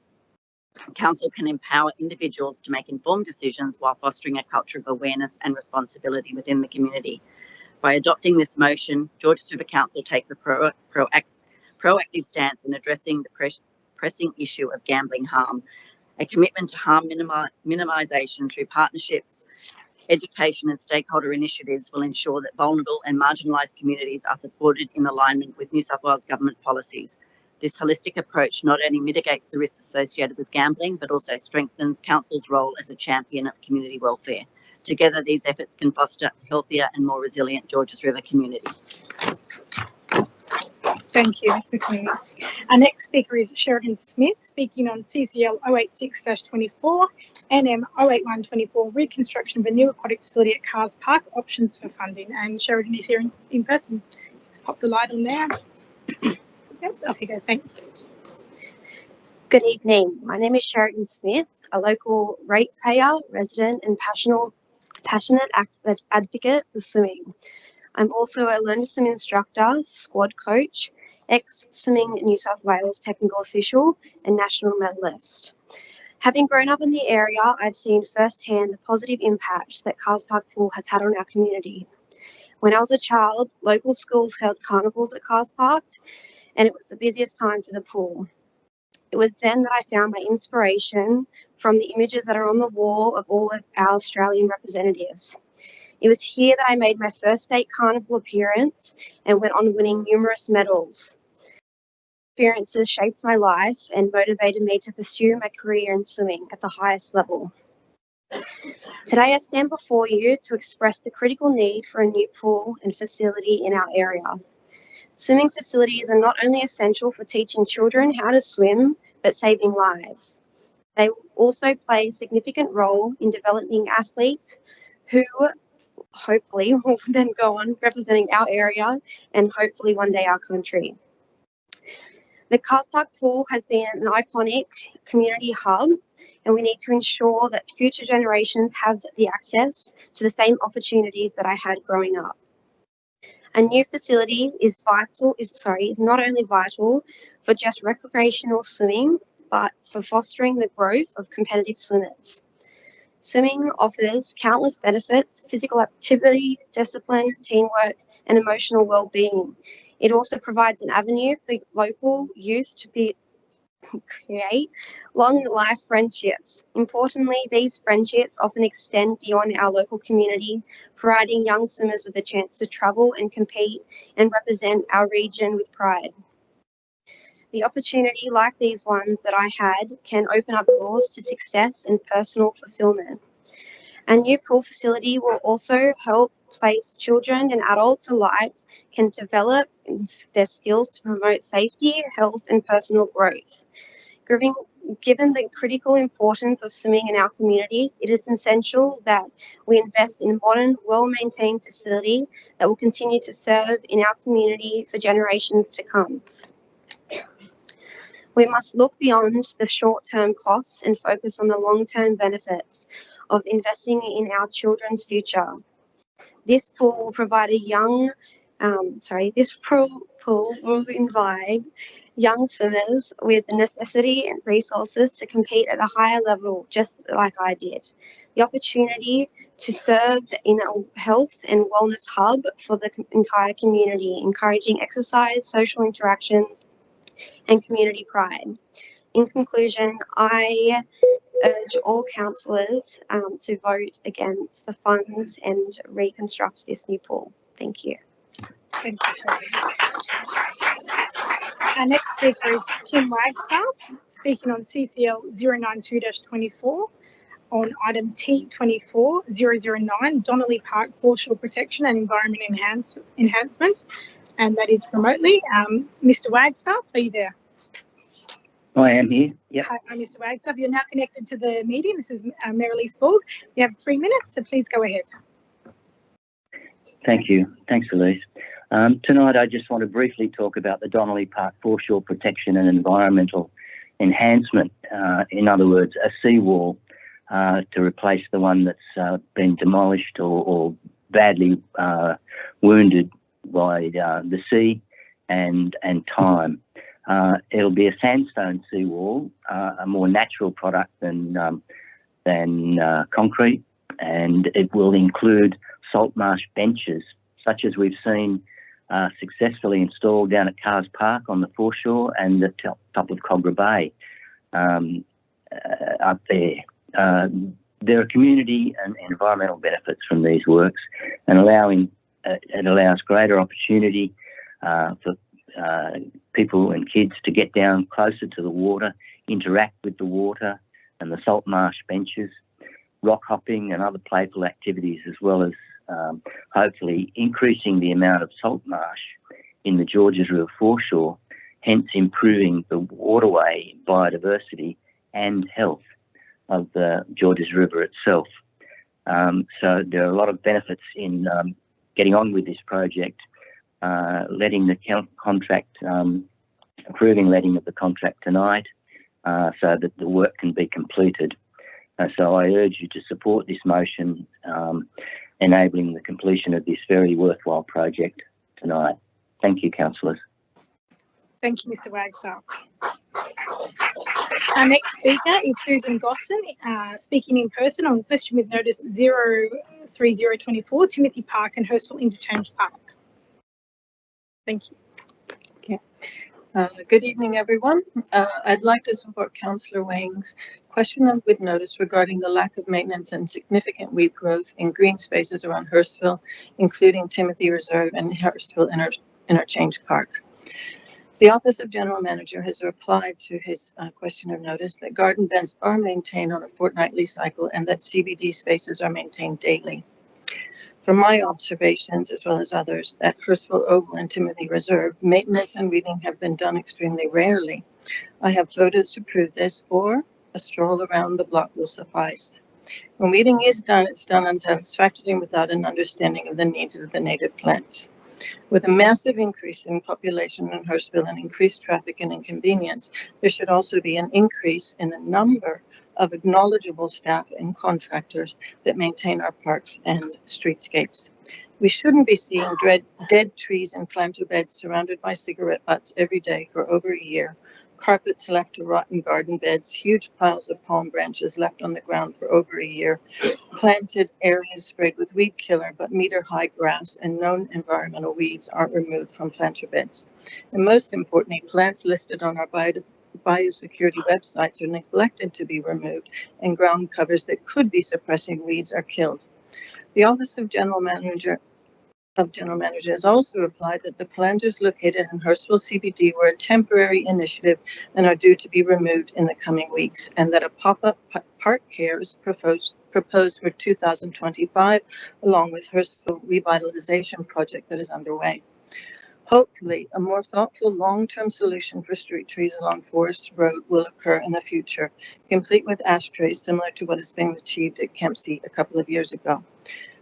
Council can empower individuals to make informed decisions while fostering a culture of awareness and responsibility within the community. By adopting this motion, Georges River Council takes a proactive stance in addressing the pressing issue of gambling harm. A commitment to harm minimisation through partnerships, education and stakeholder initiatives will ensure that vulnerable and marginalised communities are supported in alignment with New South Wales Government policies. This holistic approach not only mitigates the risks associated with gambling, but also strengthens Council's role as a champion of community welfare. Together, these efforts can foster a healthier and more resilient Georges River community. Thank you, Ms McLean. Our next speaker is Sheridan Smith, speaking on CCL 086-24, NM 08124, reconstruction of a new aquatic facility at Cars Park, options for funding. And Sheridan is here in person. Just pop the light on there. Yep, off you go, thanks. Good evening. My name is Sheridan Smith, a local ratepayer, resident and passionate advocate for swimming. I'm also a learner swim instructor, squad coach, ex-Swimming New South Wales technical official and national medalist. Having grown up in the area, I've seen firsthand the positive impact that Cars Park Pool has had on our community. When I was a child, local schools held carnivals at Cars Park, and it was the busiest time for the pool. It was then that I found my inspiration from the images that are on the wall of all of our Australian representatives. It was here that I made my first state carnival appearance and went on winning numerous medals. Experiences shaped my life and motivated me to pursue my career in swimming at the highest level. Today I stand before you to express the critical need for a new pool and facility in our area. Swimming facilities are not only essential for teaching children how to swim, but saving lives. They also play a significant role in developing athletes who hopefully will then go on representing our area and hopefully one day our country. The Cars Park Pool has been an iconic community hub, and we need to ensure that future generations have the access to the same opportunities that I had growing up. A new facility is not only vital for just recreational swimming, but for fostering the growth of competitive swimmers. Swimming offers countless benefits: physical activity, discipline, teamwork, and emotional well-being. It also provides an avenue for local youth to create long-life friendships. Importantly, these friendships often extend beyond our local community, providing young swimmers with a chance to travel and compete and represent our region with pride. The opportunity like these ones that I had can open up doors to success and personal fulfillment. A new pool facility will also help place children and adults alike can develop their skills to promote safety, health, and personal growth. Given the critical importance of swimming in our community, it is essential that we invest in a modern, well-maintained facility that will continue to serve in our community for generations to come. We must look beyond the short-term costs and focus on the long-term benefits of investing in our children's future. This pool will provide will invite young swimmers with the necessity and resources to compete at a higher level, just like I did. The opportunity to serve in a health and wellness hub for the entire community, encouraging exercise, social interactions, and community pride. In conclusion, I urge all councillors to vote against the funds and reconstruct this new pool. Thank you. Thank you, Shirley. Our next speaker is Kim Wagstaff, speaking on CCL 092-24 on item T24009, Donnelly Park Foreshore Protection and Environment Enhancement, and that is remotely. Mr. Wagstaff, are you there? I am here. Yep. Hi, I'm Mr. Wagstaff. You're now connected to the meeting. This is Mary-Lise Borg. You have 3 minutes, so please go ahead. Thank you. Thanks, Elise. Tonight, I just want to briefly talk about the Donnelly Park Foreshore Protection and Environmental Enhancement. In other words, a seawall to replace the one that's been demolished or badly wounded by the sea and time. It'll be a sandstone seawall, a more natural product than concrete, and it will include salt marsh benches, such as we've seen successfully installed down at Cars Park on the foreshore and the top of Cogra Bay up there. There are community and environmental benefits from these works, and it allows greater opportunity for people and kids to get down closer to the water, interact with the water and the salt marsh benches, rock hopping and other playful activities, as well as hopefully increasing the amount of salt marsh in the Georges River foreshore, hence improving the waterway biodiversity and health of the Georges River itself. So there are a lot of benefits in getting on with this project, letting the contract, approving letting of the contract tonight, so that the work can be completed. So I urge you to support this motion, enabling the completion of this very worthwhile project tonight. Thank you, councillors. Thank you, Mr. Wagstaff. Our next speaker is Susan Gosson, speaking in person on question with notice 03024, Timothy Park and Hurstville Interchange Park. Thank you. Okay. Good evening, everyone. I'd like to support Councillor Wang's question with notice regarding the lack of maintenance and significant weed growth in green spaces around Hurstville, including Timothy Reserve and Hurstville Interchange Park. The Office of General Manager has replied to his question of notice that garden beds are maintained on a fortnightly cycle and that CBD spaces are maintained daily. From my observations, as well as others, at Hurstville Oval and Timothy Reserve, maintenance and weeding have been done extremely rarely. I have photos to prove this, or a stroll around the block will suffice. When weeding is done, it's done unsatisfactorily and without an understanding of the needs of the native plants. With a massive increase in population in Hurstville and increased traffic and inconvenience, there should also be an increase in the number of knowledgeable staff and contractors that maintain our parks and streetscapes. We shouldn't be seeing dead trees and planter beds surrounded by cigarette butts every day for over a year, carpets left to rot in garden beds, huge piles of palm branches left on the ground for over a year, planted areas sprayed with weed killer but meter-high grass and known environmental weeds aren't removed from planter beds. And most importantly, plants listed on our biosecurity websites are neglected to be removed, and ground covers that could be suppressing weeds are killed. The Office of General Manager has also replied that the planters located in Hurstville CBD were a temporary initiative and are due to be removed in the coming weeks, and that a pop-up park care is proposed for 2025, along with Hurstville revitalization project that is underway. Hopefully, a more thoughtful long-term solution for street trees along Forest Road will occur in the future, complete with ashtrays similar to what has been achieved at Kempsey a couple of years ago.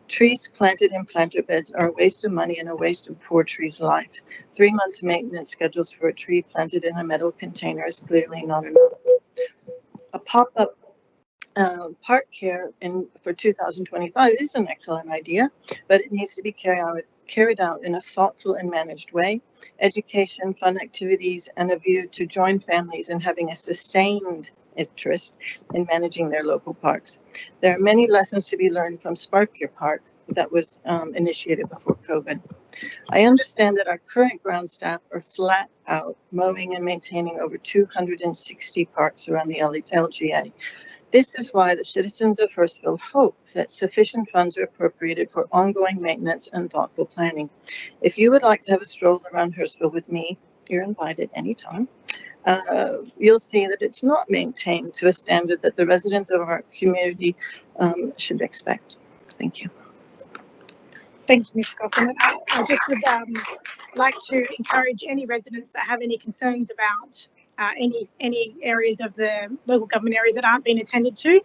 Trees planted in planter beds are a waste of money and a waste of poor trees' life. 3 months maintenance schedules for a tree planted in a metal container is clearly not enough. A pop-up park care for 2025 is an excellent idea, but it needs to be carried out in a thoughtful and managed way. Education, fun activities, and a view to join families in having a sustained interest in managing their local parks. There are many lessons to be learned from Spark Your Park that was initiated before COVID. I understand that our current ground staff are flat out mowing and maintaining over 260 parks around the LGA. This is why the citizens of Hurstville hope that sufficient funds are appropriated for ongoing maintenance and thoughtful planning. If you would like to have a stroll around Hurstville with me, you're invited anytime. You'll see that it's not maintained to a standard that the residents of our community should expect. Thank you. Thank you, Ms. Gosson. I just would like to encourage any residents that have any concerns about any areas of the local government area that aren't being attended to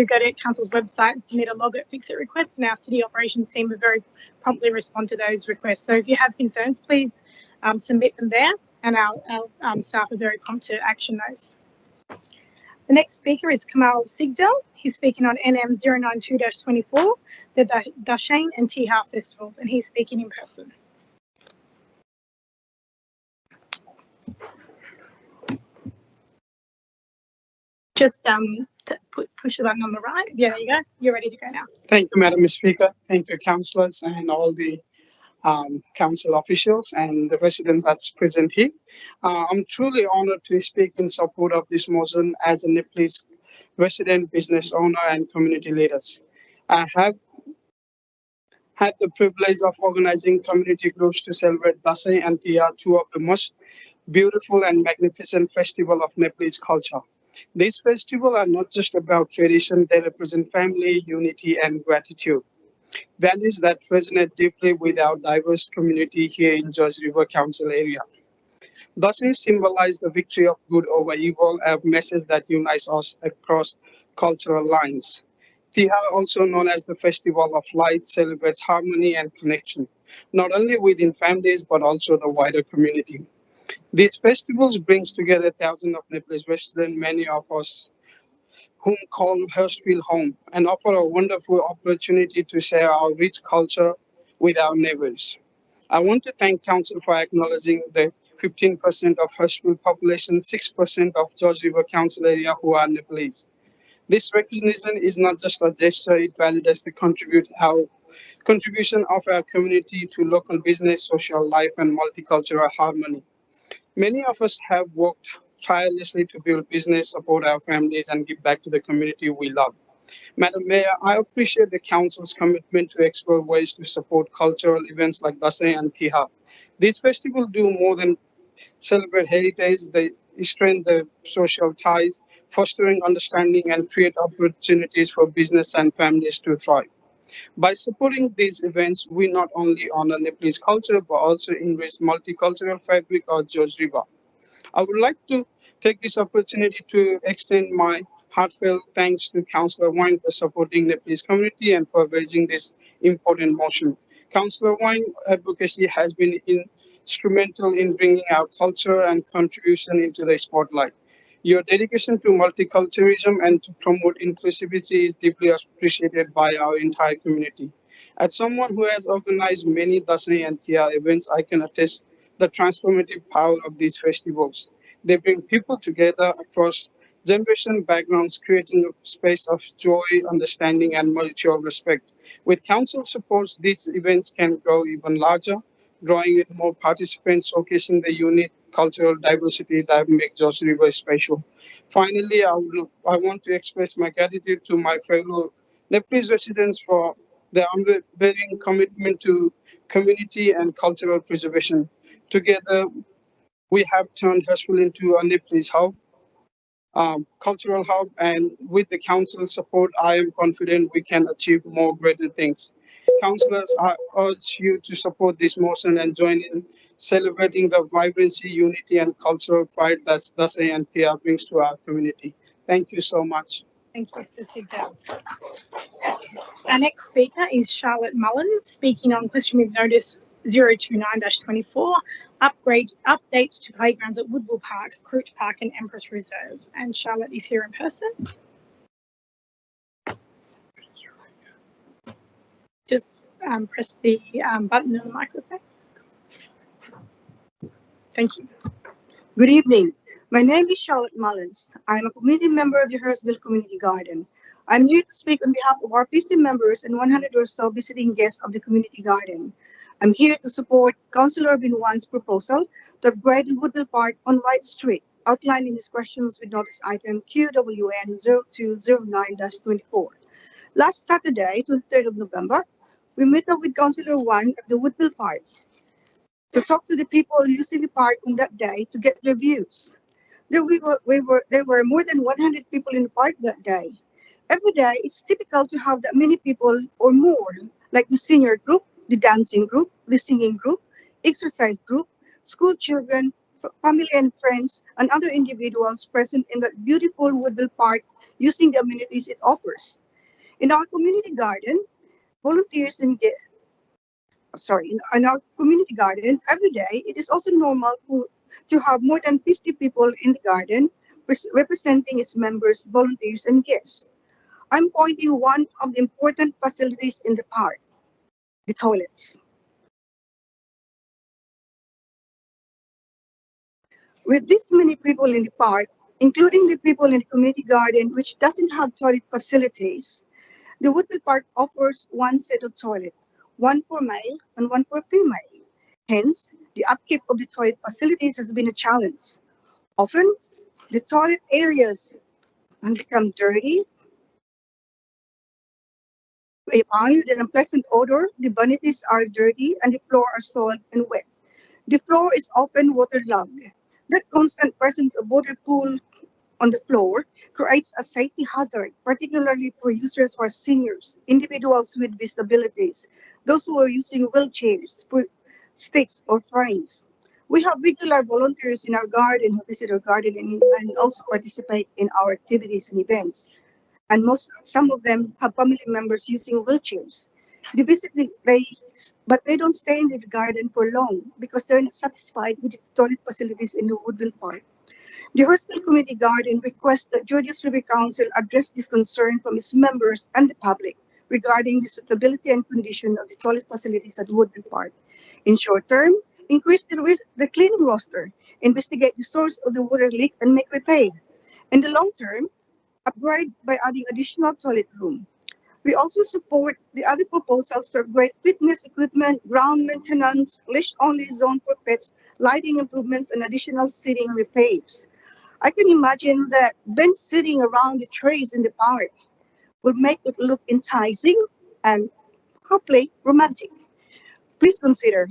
go to Council's website and submit a log at Fix It request, and our city operations team will very promptly respond to those requests. So if you have concerns, please submit them there, and our staff are very prompt to action those. The next speaker is Kamal Sigdal. He's speaking on NM 092-24, the Dashane and Tiha festivals, and he's speaking in person. Just push the button on the right. Yeah, there you go. You're ready to go now. Thank you, Madam Speaker. Thank you, councillors and all the council officials and the residents that's present here. I'm truly honored to speak in support of this motion as a Nepalese resident, business owner, and community leaders. I have had the privilege of organizing community groups to celebrate Dasai and Tiya, two of the most beautiful and magnificent festival of Nepalese culture. These festivals are not just about tradition, they represent family, unity, and gratitude. values that resonate deeply with our diverse community here in George River Council area. Dasai symbolize the victory of good over evil, a message that unites us across cultural lines. Tiha, also known as the Festival of Light, celebrates harmony and connection, not only within families but also the wider community. These festivals brings together thousands of Nepalese residents, many of us whom call Hurstville home, and offer a wonderful opportunity to share our rich culture with our neighbors. I want to thank Council for acknowledging the 15% of Hurstville population, 6% of George River Council area who are Nepalese. This recognition is not just a gesture, it validates the contribution of our community to local business, social life, and multicultural harmony. Many of us have worked tirelessly to build business, support our families, and give back to the community we love. Madam Mayor, I appreciate the Council's commitment to explore ways to support cultural events like Dasai and Tiha. These festivals do more than celebrate heritage, they strengthen the social ties, fostering understanding and create opportunities for business and families to thrive. By supporting these events, we not only honor Nepalese culture, but also enrich multicultural fabric of George River. I would like to take this opportunity to extend my heartfelt thanks to Councillor Wang for supporting the Nepalese community and for raising this important motion. Councillor Wang advocacy has been instrumental in bringing our culture and contribution into the spotlight. Your dedication to multiculturalism and to promote inclusivity is deeply appreciated by our entire community. As someone who has organized many Dasai and Tiha events, I can attest the transformative power of these festivals. They bring people together across generation backgrounds, creating a space of joy, understanding, and mutual respect. With council support, these events can grow even larger, drawing in more participants, showcasing the unique cultural diversity that make George River special. Finally, I want to express my gratitude to my fellow Nepalese residents for their unwavering commitment to community and cultural preservation. Together, we have turned Hurstville into a Nepalese hub, cultural hub, and with the council's support, I am confident we can achieve more greater things. Councillors, I urge you to support this motion and join in celebrating the vibrancy, unity, and cultural pride that Dasai and Tiha brings to our community. Thank you so much. Thank you, Mr. Sigdale. Our next speaker is Charlotte Mullins, speaking on question with notice 029-24, updates to playgrounds at Woodville Park, Croot Park, and Empress Reserve. And Charlotte is here in person. Just press the button on the microphone. Thank you. Good evening. My name is Charlotte Mullins. I am a community member of the Hurstville Community Garden. I'm here to speak on behalf of our 50 members and 100 or so visiting guests of the Community Garden. I'm here to support Councillor Binwan's proposal to upgrade Woodville Park on White Street, outlined in his questions with notice item QWN 0209-24. Last Saturday, 23rd of November, we met up with Councillor Wang at the Woodville Park to talk to the people using the park on that day to get their views. There were more than 100 people in the park that day. Every day, it's typical to have that many people or more, like the senior group, the dancing group, the singing group, exercise group, school children, family and friends, and other individuals present in that beautiful Woodville Park using the amenities it offers. In our community garden, volunteers in our community garden, every day, it is also normal to have more than 50 people in the garden representing its members, volunteers, and guests. I'm pointing one of the important facilities in the park, the toilets. With this many people in the park, including the people in the community garden, which doesn't have toilet facilities, the Woodville Park offers one set of toilet, one for male and one for female. Hence, the upkeep of the toilet facilities has been a challenge. Often, the toilet areas become dirty, a pungent and unpleasant odor, the vanities are dirty, and the floor are soiled and wet. The floor is often waterlogged. That constant presence of water pool on the floor creates a safety hazard, particularly for users who are seniors, individuals with disabilities, those who are using wheelchairs, sticks, or frames. We have regular volunteers in our garden who visit our garden and also participate in our activities and events. And some of them have family members using wheelchairs. But they don't stay in the garden for long because they're not satisfied with the toilet facilities in the Woodville Park. The Hurstville Community Garden requests that Georges River Council address this concern from its members and the public regarding the suitability and condition of the toilet facilities at Woodville Park. In short term, increase the cleaning roster, investigate the source of the water leak and make repair. In the long term, upgrade by adding additional toilet room. We also support the other proposals to upgrade fitness equipment, ground maintenance, leash-only zone for pets, lighting improvements, and additional seating repairs. I can imagine that bench sitting around the trees in the park will make it look enticing and hopefully romantic. Please consider.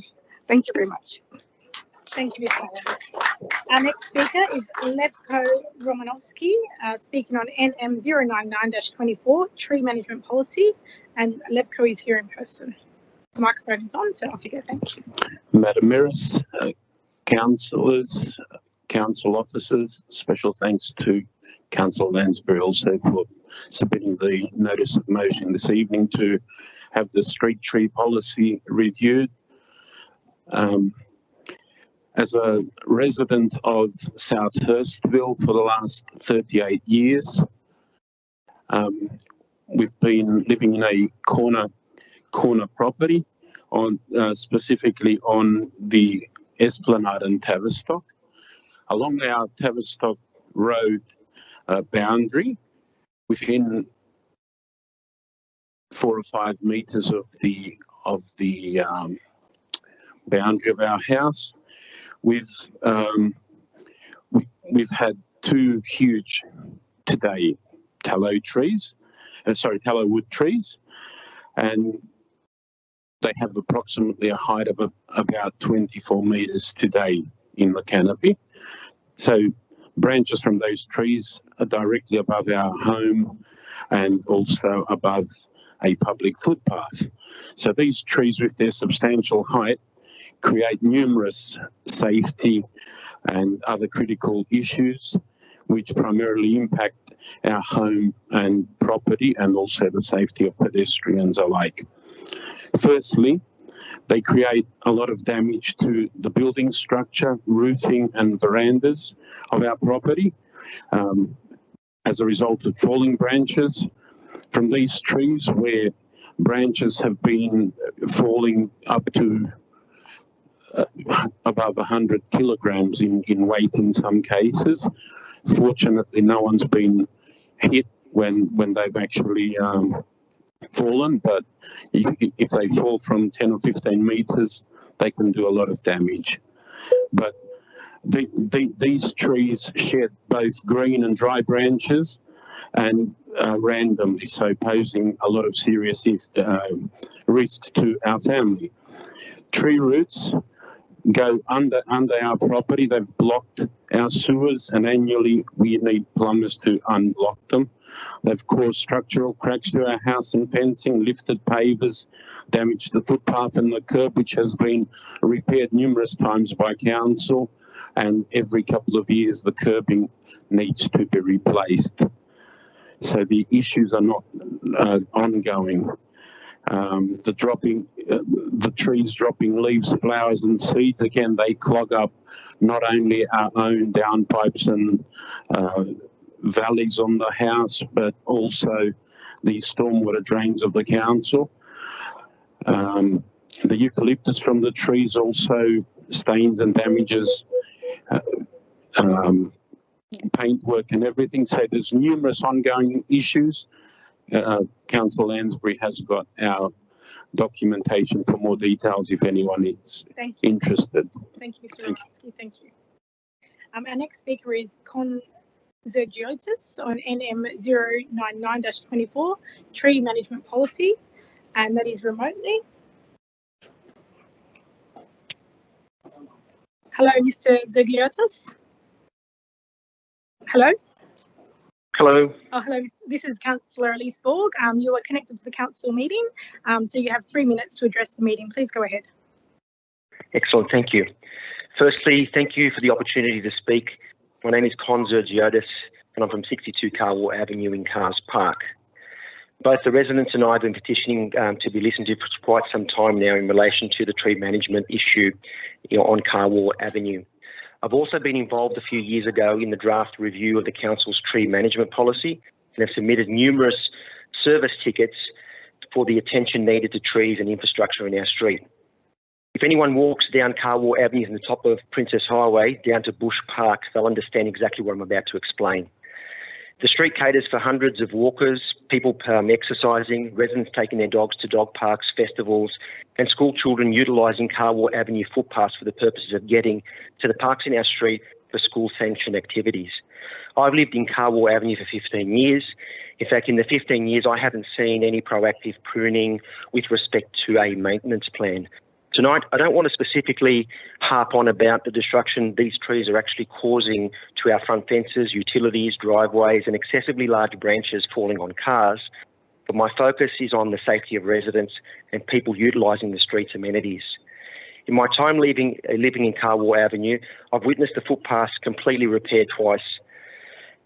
Thank you very much. Thank you, Ms. Mullins. Our next speaker is Levko Romanovsky, speaking on NM 099-24, Tree Management Policy, and Levko is here in person. The microphone is on, so off you go. Thank you. Madam Miris, councillors, council officers, special thanks to Councillor Lansbury also for submitting the notice of motion this evening to have the street tree policy reviewed. As a resident of South Hurstville for the last 38 years, we've been living in a corner property on specifically on the Esplanade and Tavistock. Along our Tavistock Road boundary, within 4 or 5 meters of the boundary of our house, we've had 2 huge today tallow wood trees, and they have approximately a height of about 24 meters today in the canopy. So branches from those trees are directly above our home and also above a public footpath. So these trees, with their substantial height, create numerous safety and other critical issues which primarily impact our home and property and also the safety of pedestrians alike. Firstly, they create a lot of damage to the building structure, roofing and verandas of our property as a result of falling branches from these trees, where branches have been falling up to above 100 kilograms in weight in some cases. Fortunately, no one's been hit when they've actually fallen, but if they fall from 10 or 15 meters, they can do a lot of damage. But these trees shed both green and dry branches and randomly, so posing a lot of serious risk to our family. Tree roots go under our property. They've blocked our sewers, and annually we need plumbers to unblock them. They've caused structural cracks to our house and fencing, lifted pavers, damaged the footpath and the curb, which has been repaired numerous times by council, and every couple of years the curbing needs to be replaced. So the issues are not ongoing. The trees dropping leaves, flowers and seeds, again, they clog up not only our own downpipes and valleys on the house, but also the stormwater drains of the council. The eucalyptus from the trees also stains and damages paintwork and everything. So there's numerous ongoing issues. Councillor Lansbury has got our documentation for more details if anyone is interested. Thank you, Mr. Romanovsky. Thank you. Our next speaker is Con Zergiotis on NM 099-24, Tree Management Policy, and that is remotely. Hello, Mr. Zergiotis. Hello? Hello. Oh, hello. This is Councillor Elise Borg. You are connected to the council meeting, so you have 3 minutes to address the meeting. Please go ahead. Excellent. Thank you. Firstly, thank you for the opportunity to speak. My name is Con Zergiotis, and I'm from 62 Carwell Avenue in Cars Park. Both the residents and I have been petitioning to be listened to for quite some time now in relation to the tree management issue on Carwell Avenue. I've also been involved a few years ago in the draft review of the council's tree management policy and have submitted numerous service tickets for the attention needed to trees and infrastructure in our street. If anyone walks down Carwell Avenue from the top of Princess Highway down to Bush Park, they'll understand exactly what I'm about to explain. The street caters for hundreds of walkers, people exercising, residents taking their dogs to dog parks, festivals, and school children utilising Carwell Avenue footpaths for the purposes of getting to the parks in our street for school-sanctioned activities. I've lived in Carwell Avenue for 15 years. In fact, in the 15 years, I haven't seen any proactive pruning with respect to a maintenance plan. Tonight, I don't want to specifically harp on about the destruction these trees are actually causing to our front fences, utilities, driveways, and excessively large branches falling on cars, but my focus is on the safety of residents and people utilising the street's amenities. In my time living in Carwell Avenue, I've witnessed the footpaths completely repaired twice.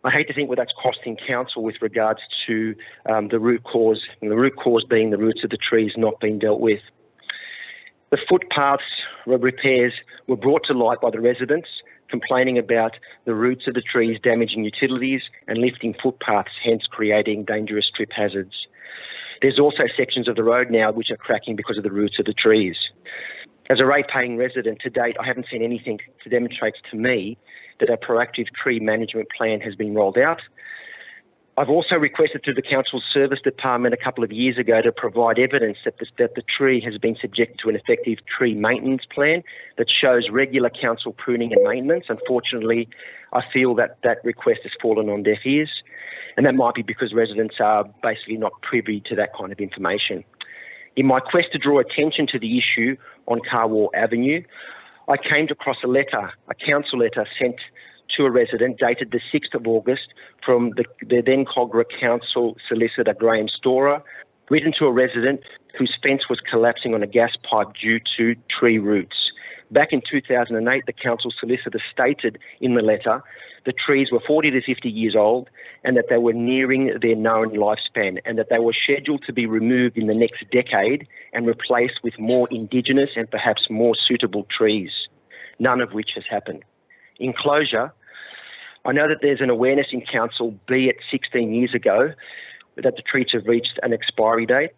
I hate to think what that's costing council with regards to the root cause, and the root cause being the roots of the trees not being dealt with. The footpaths repairs were brought to light by the residents complaining about the roots of the trees damaging utilities and lifting footpaths, hence creating dangerous trip hazards. There's also sections of the road now which are cracking because of the roots of the trees. As a rate-paying resident to date, I haven't seen anything that demonstrates to me that a proactive tree management plan has been rolled out. I've also requested to the council's service department a couple of years ago to provide evidence that the tree has been subjected to an effective tree maintenance plan that shows regular council pruning and maintenance. Unfortunately, I feel that that request has fallen on deaf ears, and that might be because residents are basically not privy to that kind of information. In my quest to draw attention to the issue on Carwell Avenue, I came across a council letter sent to a resident dated the 6th of August from the then Cogra Council solicitor Graham Storer, written to a resident whose fence was collapsing on a gas pipe due to tree roots. Back in 2008, the council solicitor stated in the letter the trees were 40 to 50 years old and that they were nearing their known lifespan and that they were scheduled to be removed in the next decade and replaced with more indigenous and perhaps more suitable trees, none of which has happened. In closure, I know that there's an awareness in council, be it 16 years ago, that the trees have reached an expiry date.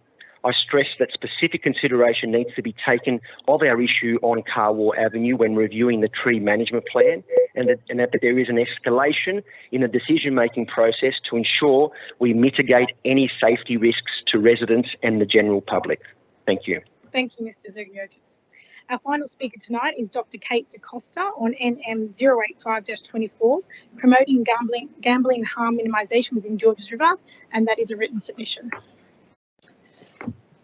I stress that specific consideration needs to be taken of our issue on Carwell Avenue when reviewing the tree management plan, and that there is an escalation in the decision-making process to ensure we mitigate any safety risks to residents and the general public. Thank you. Thank you, Mr. Zergiotis. Our final speaker tonight is Dr. Kate DaCosta on NM 085-24, promoting gambling harm minimisation within Georges River, and that is a written submission.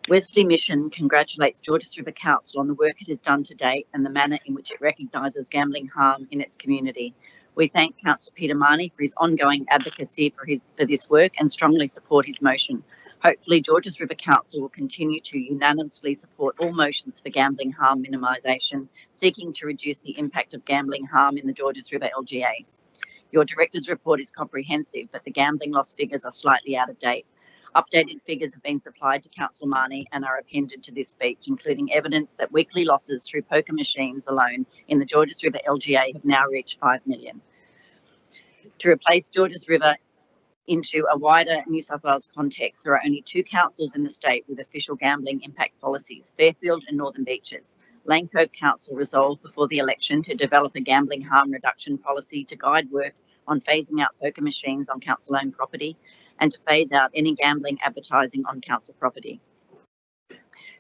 Wesley Mission congratulates Georges River Council on the work it has done to date and the manner in which it recognises gambling harm in its community. We thank Councillor Peter Marnie for his ongoing advocacy for this work and strongly support his motion. Hopefully, Georges River Council will continue to unanimously support all motions for gambling harm minimisation, seeking to reduce the impact of gambling harm in the Georges River LGA. Your Director's report is comprehensive, but the gambling loss figures are slightly out of date. Updated figures have been supplied to Councillor Marnie and are appended to this speech, including evidence that weekly losses through poker machines alone in the Georges River LGA have now reached 5 million. To replace Georges River into a wider New South Wales context, there are only 2 councils in the state with official gambling impact policies, Fairfield and Northern Beaches. Lane Cove Council resolved before the election to develop a gambling harm reduction policy to guide work on phasing out poker machines on council-owned property and to phase out any gambling advertising on council property.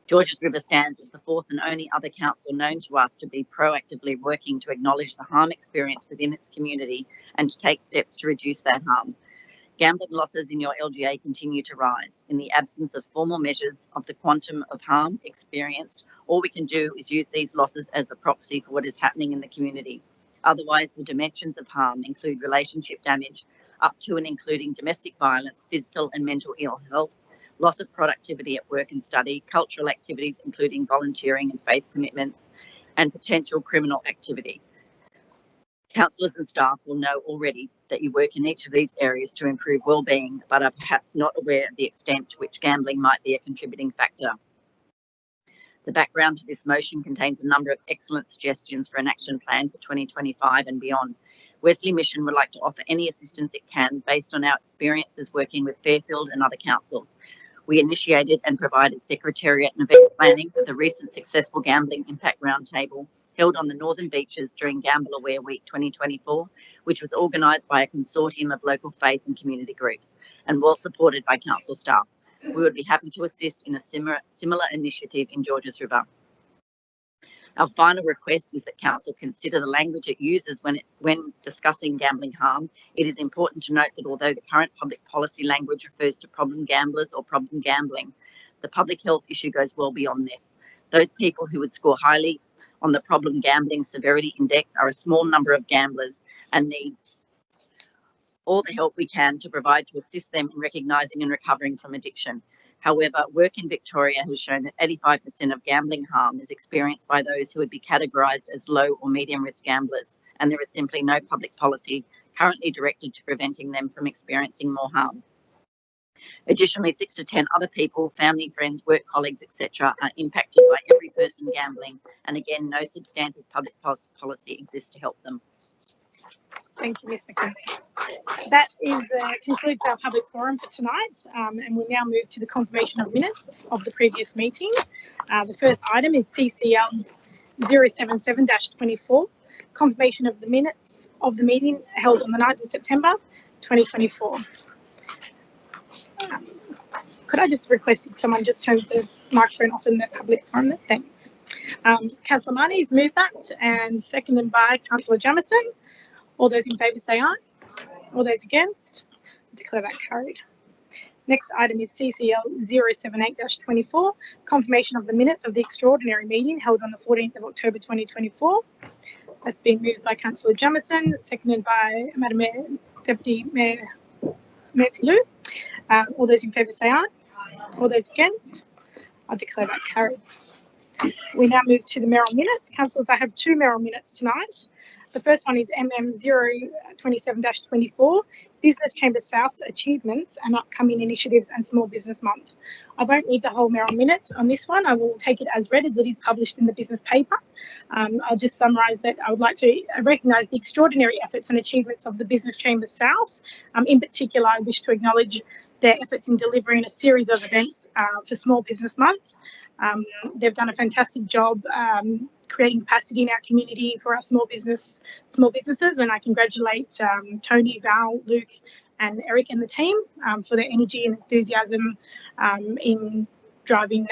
Georges River stands as the 4th and only other council known to us to be proactively working to acknowledge the harm experienced within its community and to take steps to reduce that harm. Gambling losses in your LGA continue to rise. In the absence of formal measures of the quantum of harm experienced, all we can do is use these losses as a proxy for what is happening in the community. Otherwise, the dimensions of harm include relationship damage, up to and including domestic violence, physical and mental ill health, loss of productivity at work and study, cultural activities including volunteering and faith commitments, and potential criminal activity. Councillors and staff will know already that you work in each of these areas to improve wellbeing, but are perhaps not aware of the extent to which gambling might be a contributing factor. The background to this motion contains a number of excellent suggestions for an action plan for 2025 and beyond. Wesley Mission would like to offer any assistance it can based on our experiences working with Fairfield and other councils. We initiated and provided secretariat and event planning for the recent successful Gambling Impact Roundtable held on the Northern Beaches during Gamble Aware Week 2024, which was organised by a consortium of local faith and community groups and well supported by council staff. We would be happy to assist in a similar initiative in Georges River. Our final request is that Council consider the language it uses when discussing gambling harm. It is important to note that although the current public policy language refers to problem gamblers or problem gambling, the public health issue goes well beyond this. Those people who would score highly on the problem gambling severity index are a small number of gamblers and need all the help we can to provide to assist them in recognising and recovering from addiction. However, work in Victoria has shown that 85% of gambling harm is experienced by those who would be categorised as low or medium risk gamblers, and there is simply no public policy currently directed to preventing them from experiencing more harm. Additionally, 6 to 10 other people, family, friends, work colleagues, etc., are impacted by every person gambling, and again, no substantive public policy exists to help them. Thank you, Ms. McKinley. That concludes our public forum for tonight, and we'll now move to the confirmation of minutes of the previous meeting. The first item is CCL 077-24, confirmation of the minutes of the meeting held on the 9th of September 2024. Could I just request if someone just turns the microphone off in the public forum? Thanks. Councillor Marnie has moved that, and seconded by Councillor Jamieson. All those in favour say aye. All those against? I declare that carried. Next item is CCL 078-24, confirmation of the minutes of the extraordinary meeting held on the 14th of October 2024. That's been moved by Councillor Jamieson, seconded by Madam Mayor, Deputy Mayor Nancy Liu. All those in favour say aye. All those against? I declare that carried. We now move to the mayoral minutes. Councillors, I have 2 mayoral minutes tonight. The first one is MM 027-24, Business Chamber South's achievements and upcoming initiatives and Small Business Month. I won't read the whole mayoral minute on this one. I will take it as read as it is published in the business paper. I'll just summarise that I would like to recognise the extraordinary efforts and achievements of the Business Chamber South. In particular, I wish to acknowledge their efforts in delivering a series of events for Small Business Month. They've done a fantastic job creating capacity in our community for our small businesses, and I congratulate Tony, Val, Luke and Eric and the team for their energy and enthusiasm in driving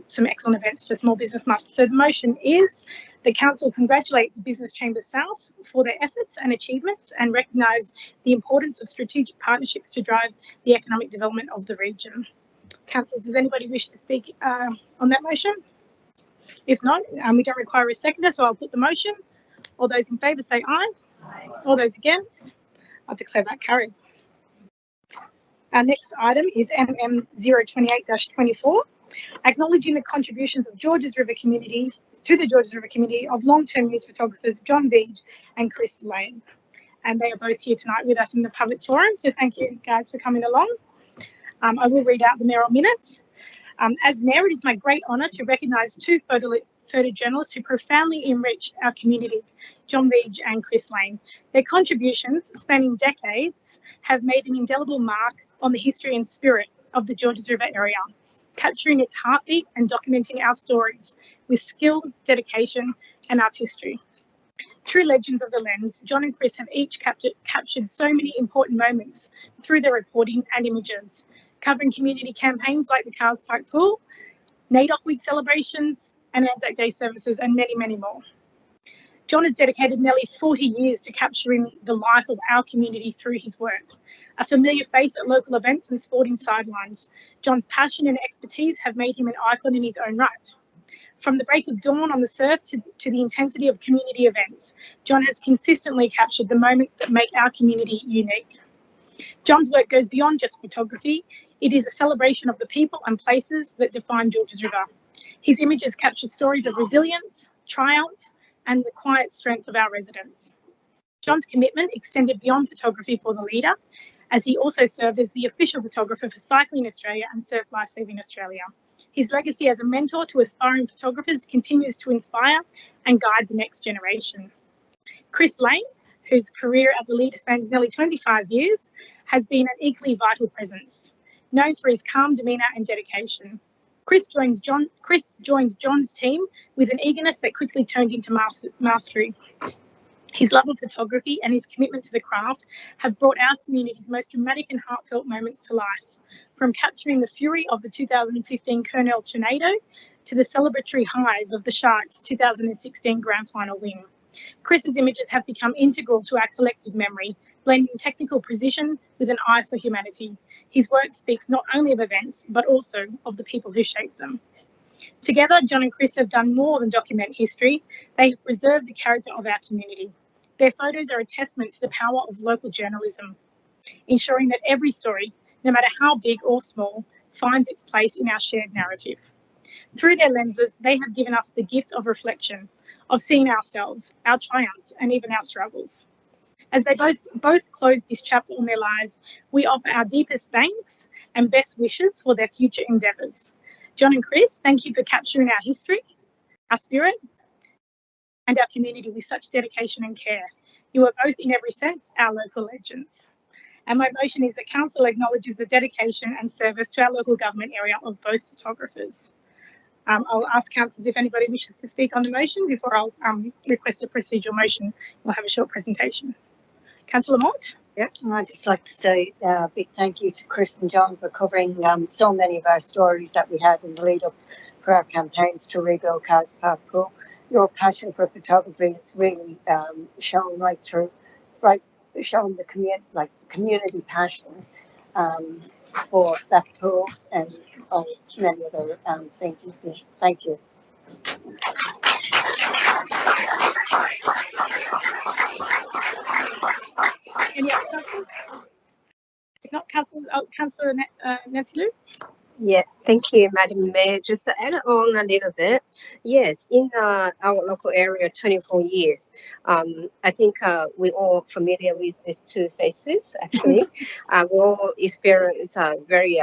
some excellent events for Small Business Month. So the motion is the council congratulate the Business Chamber South for their efforts and achievements and recognise the importance of strategic partnerships to drive the economic development of the region. Councillors, does anybody wish to speak on that motion? If not, we don't require a seconder, so I'll put the motion. All those in favour say aye. Aye. All those against? I'll declare that carried. Our next item is MM 028-24, acknowledging the contributions of Georges River community to the Georges River community of long-term news photographers John Beach and Chris Lane. And they are both here tonight with us in the public forum, so thank you guys for coming along. I will read out the mayoral minute. As Mayor, it is my great honour to recognise 2 photojournalists who profoundly enriched our community, John Beach and Chris Lane. Their contributions, spanning decades, have made an indelible mark on the history and spirit of the Georges River area, capturing its heartbeat and documenting our stories with skill, dedication and artistry. True legends of the lens, John and Chris have each captured so many important moments through their reporting and images, covering community campaigns like the Cars Park Pool, NAIDOC Week celebrations and Anzac Day services and many, many more. John has dedicated nearly 40 years to capturing the life of our community through his work. A familiar face at local events and sporting sidelines, John's passion and expertise have made him an icon in his own right. From the break of dawn on the surf to the intensity of community events, John has consistently captured the moments that make our community unique. John's work goes beyond just photography. It is a celebration of the people and places that define Georges River. His images capture stories of resilience, triumph, and the quiet strength of our residents. John's commitment extended beyond photography for the leader, as he also served as the official photographer for Cycling Australia and Surf Lifesaving Australia. His legacy as a mentor to aspiring photographers continues to inspire and guide the next generation. Chris Lane, whose career at the leader spans nearly 25 years, has been an equally vital presence, known for his calm demeanour and dedication. Chris joined John's team with an eagerness that quickly turned into mastery. His love of photography and his commitment to the craft have brought our community's most dramatic and heartfelt moments to life, from capturing the fury of the 2015 Kurnell tornado to the celebratory highs of the Sharks' 2016 grand final win. Chris's images have become integral to our collective memory, blending technical precision with an eye for humanity. His work speaks not only of events, but also of the people who shaped them. Together, John and Chris have done more than document history. They have preserved the character of our community. Their photos are a testament to the power of local journalism, ensuring that every story, no matter how big or small, finds its place in our shared narrative. Through their lenses, they have given us the gift of reflection, of seeing ourselves, our triumphs, and even our struggles. As they both close this chapter on their lives, we offer our deepest thanks and best wishes for their future endeavours. John and Chris, thank you for capturing our history, our spirit, and our community with such dedication and care. You are both, in every sense, our local legends. And my motion is that Council acknowledges the dedication and service to our local government area of both photographers. I'll ask councillors if anybody wishes to speak on the motion before I'll request a procedural motion. We'll have a short presentation. Councillor Mort. Yeah, and I'd just like to say a big thank you to Chris and John for covering so many of our stories that we had in the lead up for our campaigns to rebuild Cars Park Pool. Your passion for photography is really shown right through, showing the community passion for that pool and many other things. Thank you. Any other councillors? If not, Councillor Nancy Lou. Yeah, thank you, Madam Mayor. Just to add on a little bit, yes, in our local area, 24 years, I think we're all familiar with these two faces, actually. We all experience very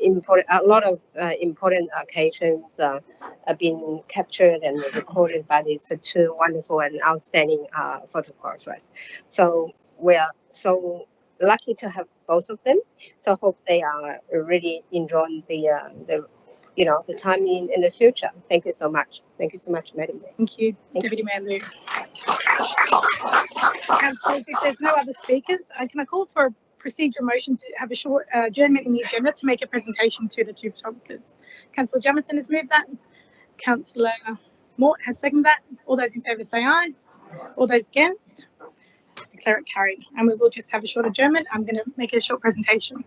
important, a lot of important occasions have been captured and recorded by these two wonderful and outstanding photographers. So we are so lucky to have both of them. So hope they are really enjoying the time in the future. Thank you so much. Thank you so much, Madam Mayor. Thank you, Deputy Mayor Lou. Councillors, if there's no other speakers, can I call for a procedural motion to have a short adjournment in the agenda to make a presentation to the two photographers? Councillor Jamieson has moved that. Councillor Mort has seconded that. All those in favour say aye. All those against? Declare it carried. And we will just have a short adjournment. I'm going to make a short presentation.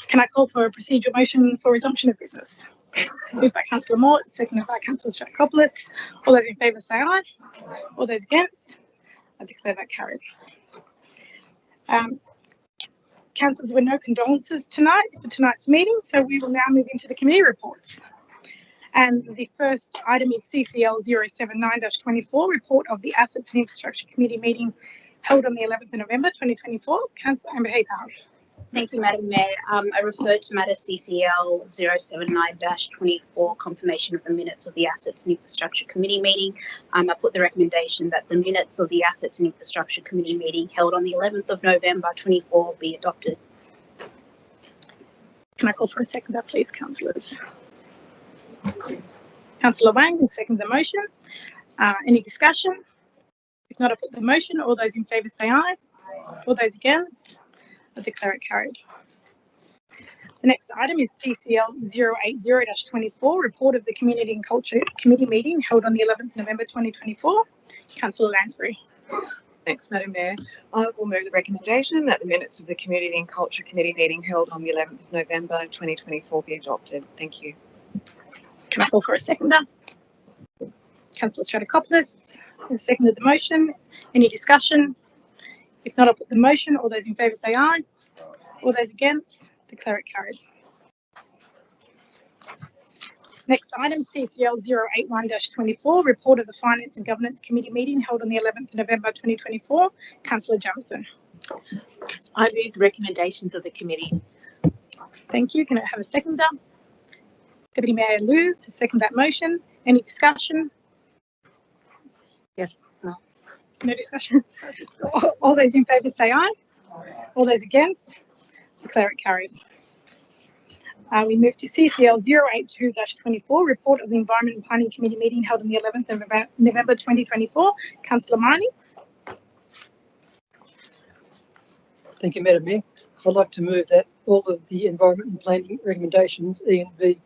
Can I call for a procedural motion for resumption of business? Moved by Councillor Mort, seconded by Councillor Stratopoulos. All those in favour say aye. All those against? I declare that carried. Councillors, there were no condolences tonight for tonight's meeting, so we will now move into the committee reports. And the first item is CCL 079-24, report of the Assets and Infrastructure Committee meeting held on the 11th of November 2024. Councillor Amber Haytham. Thank you, Madam Mayor. I refer to matter CCL 079-24, confirmation of the minutes of the Assets and Infrastructure Committee meeting. I put the recommendation that the minutes of the Assets and Infrastructure Committee meeting held on the 11th of November 24 be adopted. Can I call for a seconder, please, councillors? Councillor Wang will second the motion. Any discussion? If not, I'll put the motion. All those in favour say aye. All those against? I declare it carried. The next item is CCL 080-24, report of the Community and Culture Committee meeting held on the 11th of November 2024. Councillor Lansbury. Thanks, Madam Mayor. I will move the recommendation that the minutes of the Community and Culture Committee meeting held on the 11th of November 2024 be adopted. Thank you. Can I call for a seconder? Councillor Stratikopoulos has seconded the motion. Any discussion? If not, I'll put the motion. All those in favour say aye. All those against? Declare it carried. Next item, CCL 081-24, report of the Finance and Governance Committee meeting held on the 11th of November 2024. Councillor Jamieson. I move the recommendations of the committee. Thank you. Can I have a seconder? Deputy Mayor Liu has seconded that motion. Any discussion? Yes. No. No discussion. All those in favour say aye. All those against? Declare it carried. We move to CCL 082-24, report of the Environment and Planning Committee meeting held on the 11th of November 2024. Councillor Marnie. Thank you, Madam Mayor. I'd like to move that all of the Environment and Planning recommendations, ENV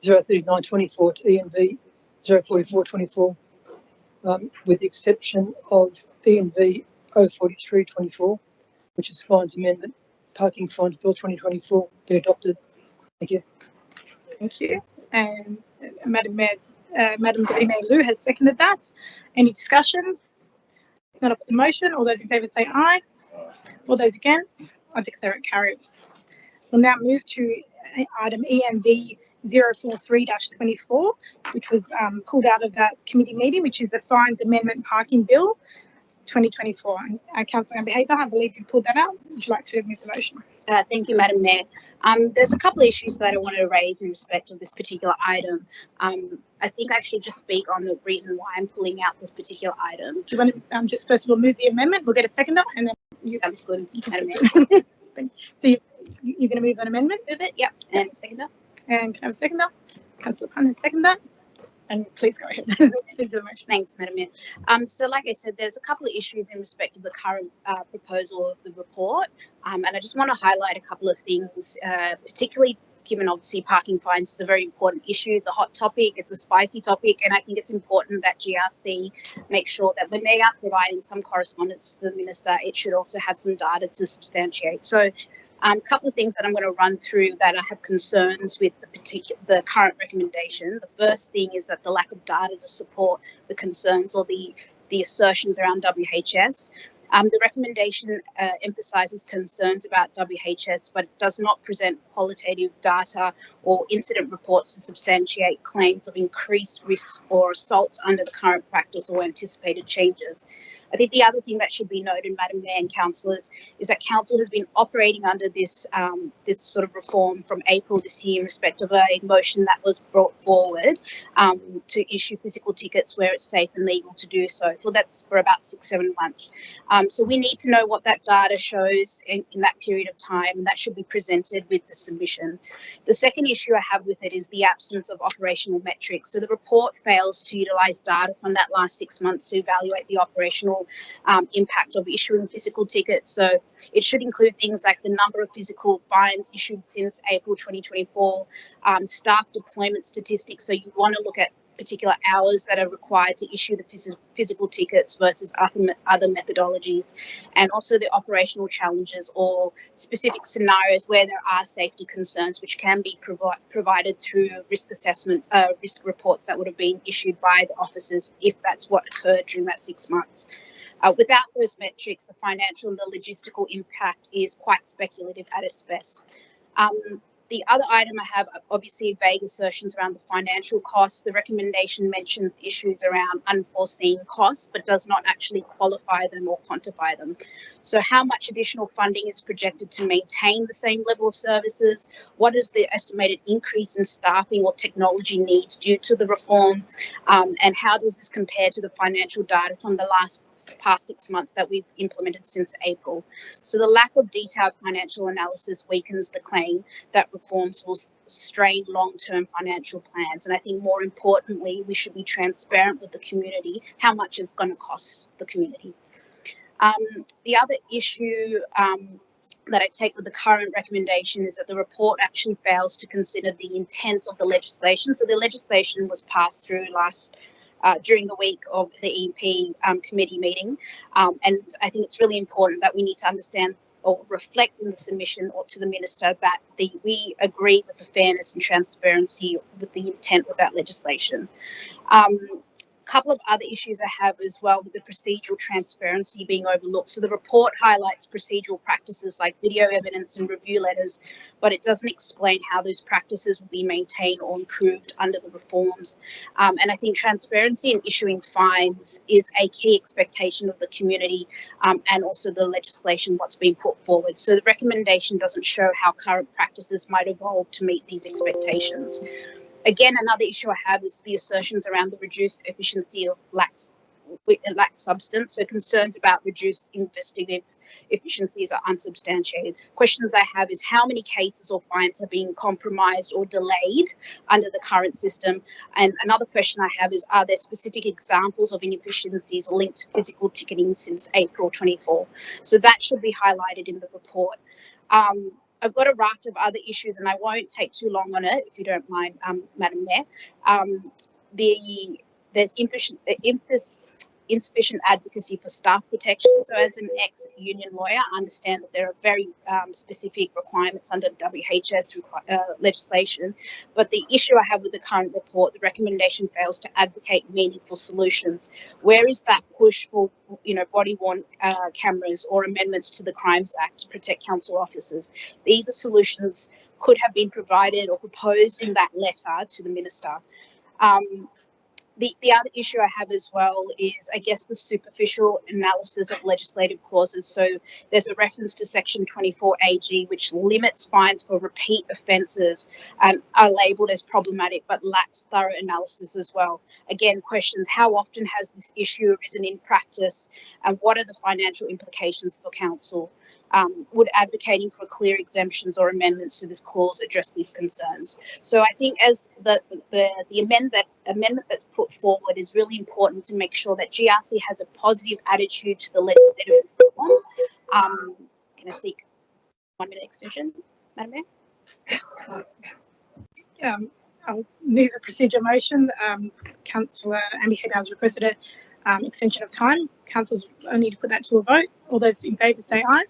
039-24 to ENV 044-24, with the exception of ENV 043-24, which is Fines Amendment, Parking Fines Bill 2024, be adopted. Thank you. Thank you. And Madam Deputy Mayor Liu has seconded that. Any discussion? If not, I'll put the motion. All those in favour say aye. All those against? I declare it carried. We'll now move to item ENV 043-24, which was pulled out of that committee meeting, which is the Fines Amendment Parking Bill 2024. Councillor Amber Haytham, I believe you've pulled that out. Would you like to move the motion? Thank you, Madam Mayor. There's a couple of issues that I want to raise in respect of this particular item. I think I should just speak on the reason why I'm pulling out this particular item. Do you want to just first of all move the amendment? We'll get a seconder and then you. Sounds good, Madam Mayor. So you're going to move an amendment? Move it, yep, and seconder. And can I have a seconder? Councillor Pan has seconded that. And please go ahead. Speak to the motion. Thanks, Madam Mayor. So like I said, there's a couple of issues in respect of the current proposal of the report. And I just want to highlight a couple of things, particularly given obviously parking fines is a very important issue. It's a hot topic, it's a spicy topic, and I think it's important that GRC make sure that when they are providing some correspondence to the Minister, it should also have some data to substantiate. So a couple of things that I'm going to run through that I have concerns with the current recommendation. The first thing is that the lack of data to support the concerns or the assertions around WHS. The recommendation emphasises concerns about WHS, but it does not present qualitative data or incident reports to substantiate claims of increased risk or assaults under the current practice or anticipated changes. I think the other thing that should be noted, Madam Mayor and councillors, is that council has been operating under this this sort of reform from April this year in respect of a motion that was brought forward to issue physical tickets where it's safe and legal to do so. Well, that's for about 6-7 months. So we need to know what that data shows in that period of time, and that should be presented with the submission. The second issue I have with it is the absence of operational metrics. So the report fails to utilise data from that last 6 months to evaluate the operational impact of issuing physical tickets. So it should include things like the number of physical fines issued since April 2024, staff deployment statistics. So you want to look at particular hours that are required to issue the physical tickets versus other methodologies, and also the operational challenges or specific scenarios where there are safety concerns, which can be provided through risk assessment, risk reports that would have been issued by the officers if that's what occurred during that 6 months. Without those metrics, the financial and the logistical impact is quite speculative at its best. The other item I have, obviously vague assertions around the financial costs. The recommendation mentions issues around unforeseen costs, but does not actually qualify them or quantify them. So how much additional funding is projected to maintain the same level of services? What is the estimated increase in staffing or technology needs due to the reform? And how does this compare to the financial data from the past 6 months that we've implemented since April? So the lack of detailed financial analysis weakens the claim that reforms will strain long-term financial plans. And I think more importantly, we should be transparent with the community how much it's going to cost the community. The other issue that I take with the current recommendation is that the report actually fails to consider the intent of the legislation. So the legislation was passed through during the week of the EP committee meeting. And I think it's really important that we need to understand or reflect in the submission or to the minister that we agree with the fairness and transparency with the intent with that legislation. Couple of other issues I have as well with the procedural transparency being overlooked. So the report highlights procedural practices like video evidence and review letters, but it doesn't explain how those practices will be maintained or improved under the reforms. And I think transparency in issuing fines is a key expectation of the community and also the legislation what's being put forward. So the recommendation doesn't show how current practices might evolve to meet these expectations. Again, another issue I have is the assertions around the reduced efficiency of lax substance. So concerns about reduced investigative efficiencies are unsubstantiated. Questions I have is how many cases or fines are being compromised or delayed under the current system? And another question I have is, are there specific examples of inefficiencies linked to physical ticketing since April 24? So that should be highlighted in the report. I've got a raft of other issues and I won't take too long on it, if you don't mind, Madam Mayor. There's insufficient advocacy for staff protection. So as an ex-union lawyer, I understand that there are very specific requirements under WHS legislation. But the issue I have with the current report, the recommendation fails to advocate meaningful solutions. Where is that push for, body-worn cameras or amendments to the Crimes Act to protect council officers? These are solutions could have been provided or proposed in that letter to the minister. The other issue I have as well is, I guess, the superficial analysis of legislative clauses. So there's a reference to Section 24AG, which limits fines for repeat offences and are labelled as problematic, but lacks thorough analysis as well. Again, questions, how often has this issue arisen in practice and what are the financial implications for council? Would advocating for clear exemptions or amendments to this clause address these concerns? So I think as the amendment that's put forward is really important to make sure that GRC has a positive attitude to the legislative reform. Can I seek 1 minute extension, Madam Mayor? I'll move a procedure motion. Councillor Ambi Haber has requested an extension of time. Councillors, I need to put that to a vote. All those in favour say aye.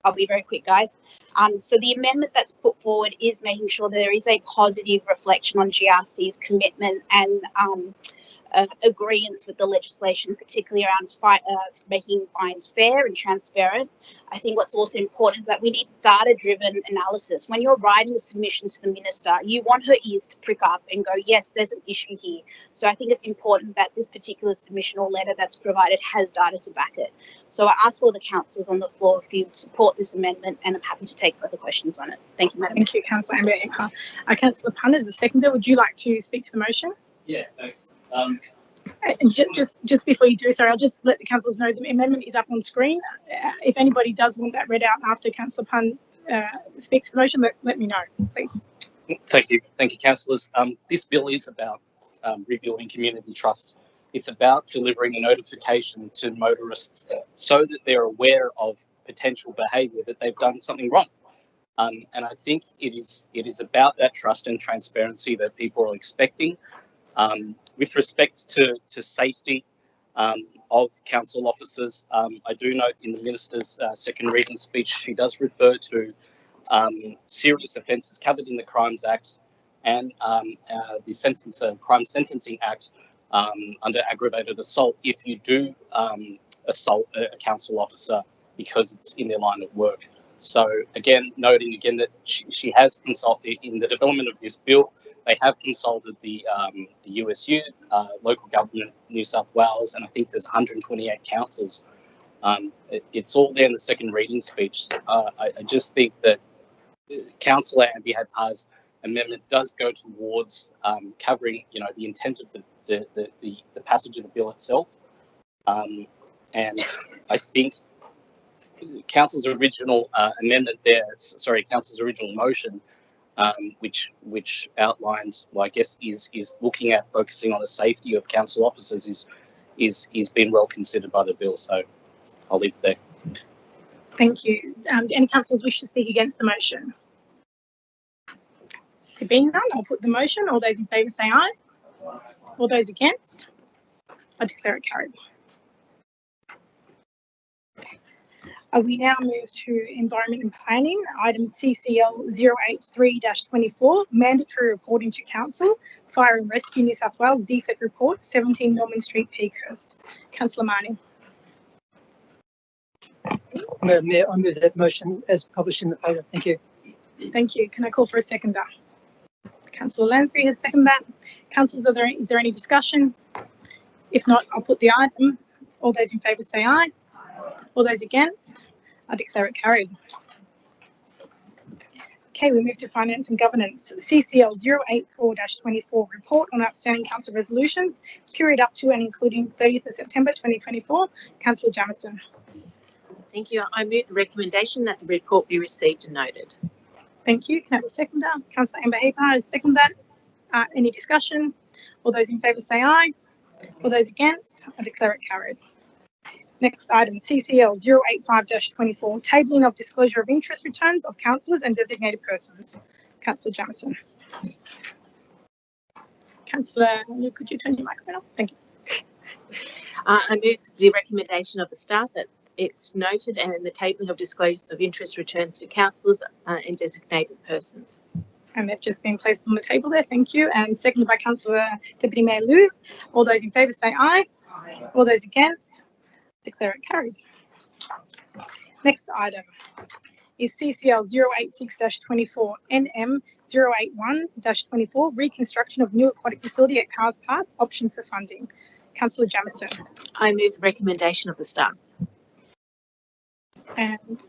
I'll be very quick, guys. So the amendment that's put forward is making sure that there is a positive reflection on GRC's commitment and agreements with the legislation, particularly around making fines fair and transparent. I think what's also important is that we need data-driven analysis. When you're writing a submission to the minister, you want her ears to prick up and go, yes, there's an issue here. So I think it's important that this particular submission or letter that's provided has data to back it. So I ask all the councillors on the floor if you support this amendment, and I'm happy to take further questions on it. Thank you, Madam. Thank you, Councillor Amber Ecker. Councillor Punn is the seconder. Would you like to speak to the motion? Yes, thanks. Just before you do, sorry, I'll just let the councillors know the amendment is up on screen. If anybody does want that read out after Councillor Punn speaks to the motion, let me know, please. Thank you, councillors. This bill is about rebuilding community trust. It's about delivering a notification to motorists so that they're aware of potential behaviour, that they've done something wrong. And I think it is about that trust and transparency that people are expecting. With respect to safety of council officers, I do note in the Minister's second reading speech, she does refer to serious offences covered in the Crimes Act and the Crime Sentencing Act under aggravated assault if you do assault a council officer because it's in their line of work. So again, noting again that she has consulted in the development of this bill. They have consulted the USU, local government, New South Wales, and I think there's 128 councils. It's all there in the second reading speech. I just think that Councillor Ambi Hadpar's amendment does go towards covering, the intent of the passage of the bill itself, and I think Council's original amendment there, Council's original motion, which outlines, well, I guess is looking at focusing on the safety of council officers is being well considered by the bill. So I'll leave it there. Thank you. Do any councillors wish to speak against the motion? There being none, I'll put the motion. All those in favour say aye. All those against, I declare it carried. We now move to Environment and Planning, item CCL 083-24, mandatory reporting to Council, Fire and Rescue New South Wales, defect report, 17 Norman Street, Peakhurst. Councillor Marnie. Madam Mayor, I move that motion as published in the paper. Thank you. Thank you. Can I call for a seconder? Councillor Lansbury has seconded that. Councillors, is there any discussion? If not, I'll put the item. All those in favour say aye. All those against, I declare it carried. Okay, we move to Finance and Governance. CCL 084-24, report on outstanding council resolutions, period up to and including 30th of September 2024. Councillor Jamieson. Thank you. I move the recommendation that the report be received and noted. Thank you. Can I have a seconder? Councillor Amber Hadpar has seconded that. Any discussion? All those in favour say aye. All those against, I declare it carried. Next item, CCL 085-24, tabling of disclosure of interest returns of councillors and designated persons. Councillor Jamieson. Councillor, could you turn your microphone on? Thank you. I move the recommendation of the staff that it's noted and the tabling of disclosures of interest returns to councillors and designated persons. And they've just been placed on the table there. Thank you. And seconded by Councillor Deputy Mayor Liu. All those in favour say aye. Aye. All those against, declare it carried. Next item is CCL 086-24, NM 081-24, reconstruction of new aquatic facility at Cars Park, option for funding. Councillor Jamieson. I move the recommendation of the staff. And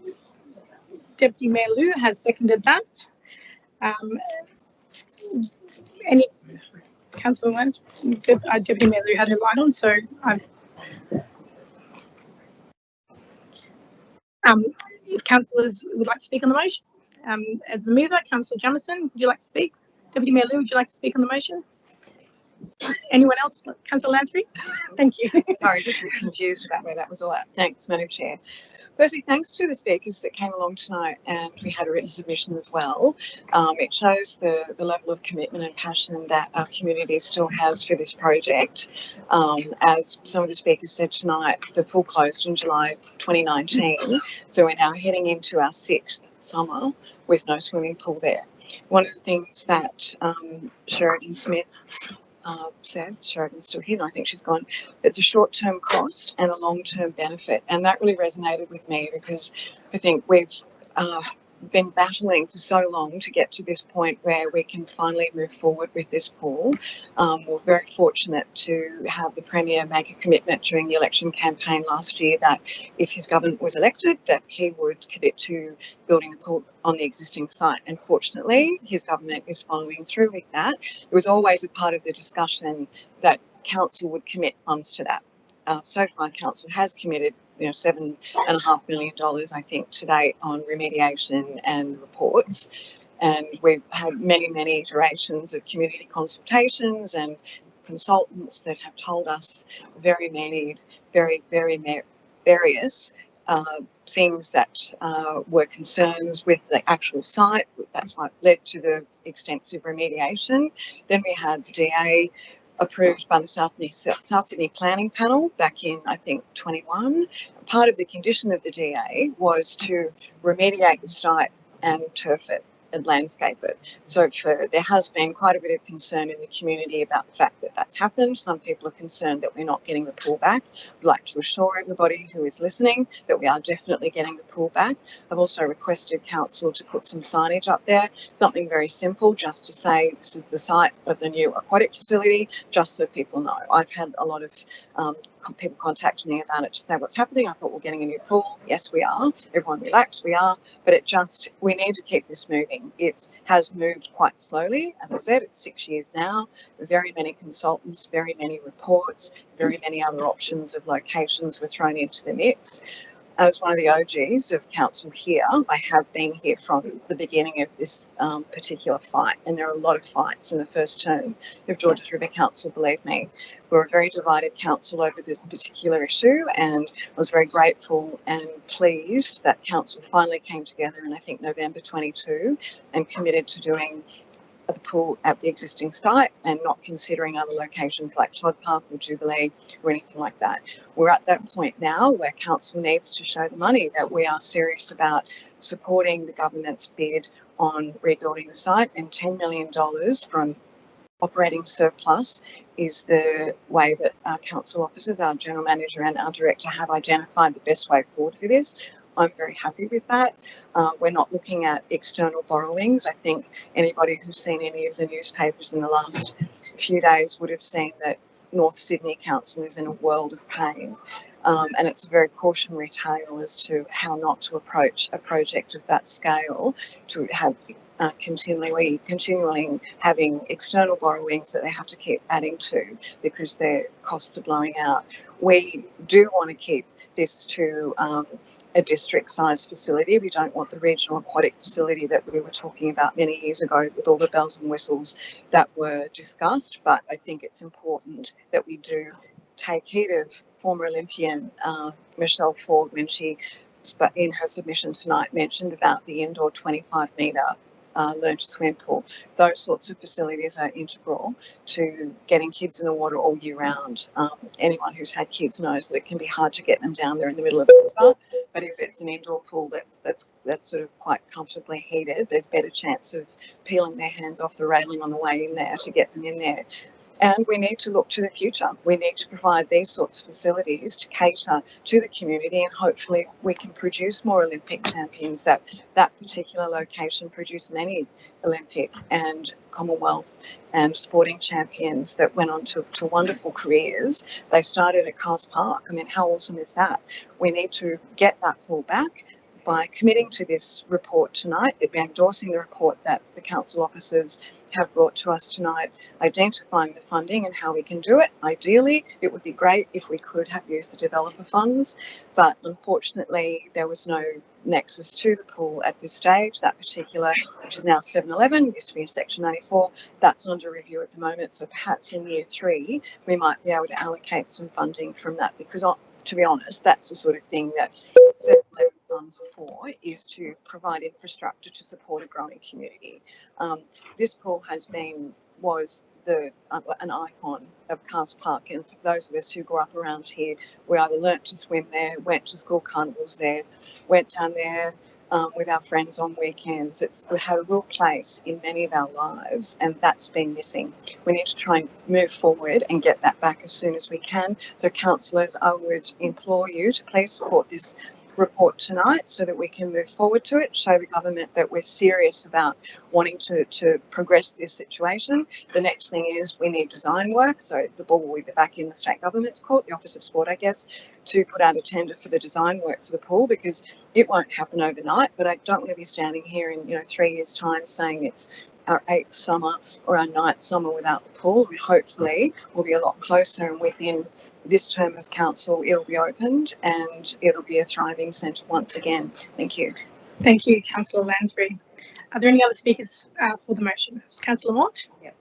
Deputy Mayor Liu has seconded that. Any Councillor Lance, Deputy Mayor Liu had her light on, so if councillors would like to speak on the motion, as the mover, Councillor Jamieson, would you like to speak? Deputy Mayor Liu, would you like to speak on the motion? Anyone else? Councillor Lansbury? Thank you. Sorry, just a bit confused about where that was all at. Thanks, Madam Chair. Firstly, thanks to the speakers that came along tonight, and we had a written submission as well. It shows the level of commitment and passion that our community still has for this project. As some of the speakers said tonight, the pool closed in July 2019, so we're now heading into our 6th summer with no swimming pool there. One of the things that Sheridan Smith said, Sheridan's still here, I think she's gone, it's a short-term cost and a long-term benefit, and that really resonated with me because I think we've been battling for so long to get to this point where we can finally move forward with this pool. We're very fortunate to have the Premier make a commitment during the election campaign last year that if his government was elected, that he would commit to building a pool on the existing site. And fortunately, his government is following through with that. It was always a part of the discussion that council would commit funds to that. So far, council has committed $7.5 million, I think, to date on remediation and reports. And we've had many iterations of community consultations and consultants that have told us very various things that were concerns with the actual site. That's what led to the extensive remediation. Then we had the DA approved by the South Sydney Planning Panel back in, I think, 21. Part of the condition of the DA was to remediate the site and turf it. and landscape it. So there has been quite a bit of concern in the community about the fact that that's happened. Some people are concerned that we're not getting the pool back. I'd like to assure everybody who is listening that we are definitely getting the pool back. I've also requested council to put some signage up there, something very simple, just to say this is the site of the new aquatic facility, just so people know. I've had a lot of people contact me about it to say what's happening. I thought we're getting a new pool. Yes, we are. Everyone relax, we are. But we need to keep this moving. It has moved quite slowly. As I said, it's 6 years now. Very many consultants, very many reports, very many other options of locations were thrown into the mix. As one of the OGs of council here, I have been here from the beginning of this particular fight, and there are a lot of fights in the first term of Georges River Council, believe me. We're a very divided council over this particular issue, and I was very grateful and pleased that council finally came together in, I think, November 22 and committed to doing the pool at the existing site and not considering other locations like Todd Park or Jubilee or anything like that. We're at that point now where council needs to show the money that we are serious about supporting the government's bid on rebuilding the site, and $10 million from operating surplus is the way that our council officers, our general manager and our director have identified the best way forward for this. I'm very happy with that. We're not looking at external borrowings. I think anybody who's seen any of the newspapers in the last few days would have seen that North Sydney Council is in a world of pain. And it's a very cautionary tale as to how not to approach a project of that scale, to have continually having external borrowings that they have to keep adding to because their costs are blowing out. We do want to keep this to a district-sized facility. We don't want the regional aquatic facility that we were talking about many years ago with all the bells and whistles that were discussed, but I think it's important that we do take heed of former Olympian Michelle Ford when she, in her submission tonight, mentioned about the indoor 25-metre learn to swim pool. Those sorts of facilities are integral to getting kids in the water all year round. Anyone who's had kids knows that it can be hard to get them down there in the middle of winter, but if it's an indoor pool that's sort of quite comfortably heated, there's better chance of peeling their hands off the railing on the way in there to get them in there. And we need to look to the future. We need to provide these sorts of facilities to cater to the community, and hopefully we can produce more Olympic champions. That particular location produced many Olympic and Commonwealth and sporting champions that went on to wonderful careers. They started at Cars Park. I mean, how awesome is that? We need to get that pool back by committing to this report tonight, by endorsing the report that the council officers have brought to us tonight, identifying the funding and how we can do it. Ideally, it would be great if we could have used the developer funds, but unfortunately there was no nexus to the pool at this stage. That particular, which is now 711, used to be in section 94, that's under review at the moment. So perhaps in year 3, we might be able to allocate some funding from that, because to be honest, that's the sort of thing that 711 funds for, is to provide infrastructure to support a growing community. This pool was an icon of Cars Park, and for those of us who grew up around here, we either learnt to swim there, went to school carnivals there, went down there with our friends on weekends. It had a real place in many of our lives, and that's been missing. We need to try and move forward and get that back as soon as we can. So councillors, I would implore you to please support this report tonight so that we can move forward to it, show the government that we're serious about wanting to progress this situation. The next thing is we need design work, so the ball will be back in the state government's court, the Office of Sport, I guess, to put out a tender for the design work for the pool, because it won't happen overnight. But I don't want to be standing here in 3 years' time saying it's our 8th summer or our 9th summer without the pool. We hopefully will be a lot closer, and within this term of council it'll be opened and it'll be a thriving centre once again. Thank you. Thank you, Councillor Lansbury. Are there any other speakers for the motion? Councillor Mort? Yep,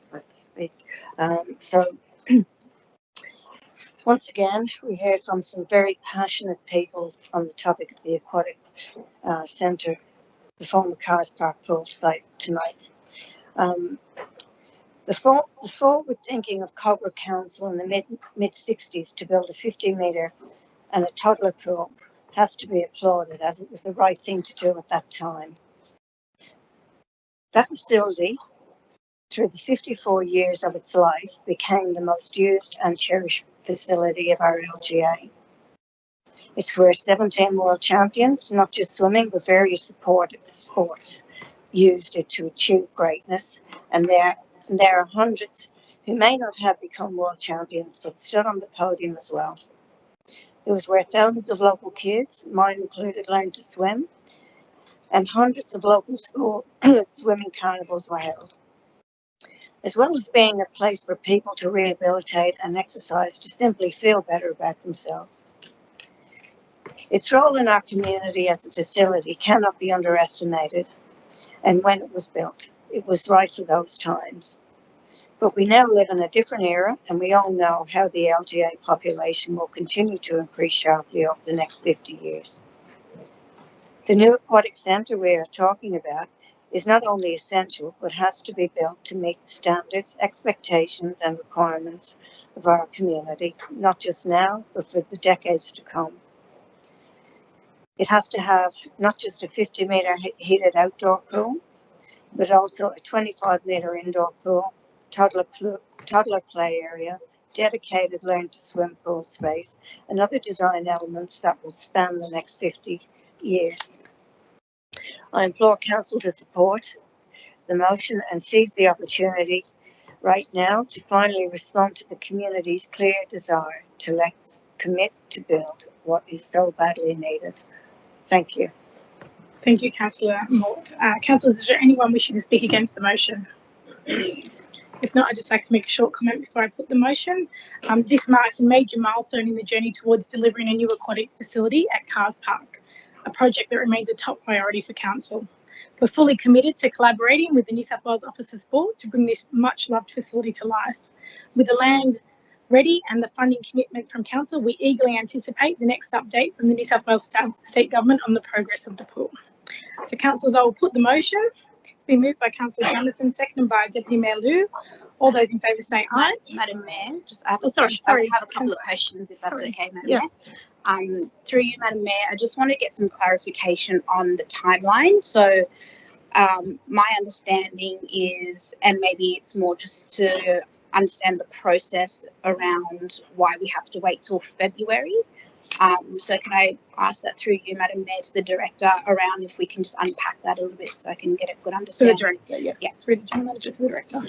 I'd like to speak. Once again, we heard from some very passionate people on the topic of the aquatic centre, the former Cars Park pool site tonight. The forward thinking of Cobra Council in the mid-60s to build a 50-metre and a toddler pool has to be applauded, as it was the right thing to do at that time. That facility, through the 54 years of its life, became the most used and cherished facility of our LGA. It's where 17 world champions, not just swimming, but various supported sports, used it to achieve greatness. And there are hundreds who may not have become world champions, but stood on the podium as well. It was where thousands of local kids, mine included, learned to swim, and hundreds of local school swimming carnivals were held. As well as being a place for people to rehabilitate and exercise to simply feel better about themselves. Its role in our community as a facility cannot be underestimated, and when it was built, it was right for those times. But we now live in a different era, and we all know how the LGA population will continue to increase sharply over the next 50 years. The new aquatic centre we are talking about is not only essential, but has to be built to meet the standards, expectations and requirements of our community, not just now, but for the decades to come. It has to have not just a 50-metre heated outdoor pool, but also a 25-metre indoor pool, toddler play area, dedicated learn to swim pool space, and other design elements that will span the next 50 years. I implore Council to support the motion and seize the opportunity right now to finally respond to the community's clear desire to let's commit to build what is so badly needed. Thank you. Thank you, Councillor Mort. Councillors, is there anyone wishing to speak against the motion? If not, I'd just like to make a short comment before I put the motion. This marks a major milestone in the journey towards delivering a new aquatic facility at Cars Park, a project that remains a top priority for Council. We're fully committed to collaborating with the New South Wales Office of Sport to bring this much-loved facility to life. With the land ready and the funding commitment from Council, we eagerly anticipate the next update from the New South Wales State Government on the progress of the pool. So, Councillors, I will put the motion. It's been moved by Councillor Jamieson, seconded by Deputy Mayor Liu. All those in favour say aye. Madam Mayor, I have a couple of questions, if that's okay, Madam Mayor. Through you, Madam Mayor, I just want to get some clarification on the timeline. So my understanding is, and maybe it's more just to understand the process around why we have to wait till February. So can I ask that through you, Madam Mayor, to the Director around if we can just unpack that a little bit so I can get a good understanding? To the Director, yes. Yeah. Through the General Manager to the Director.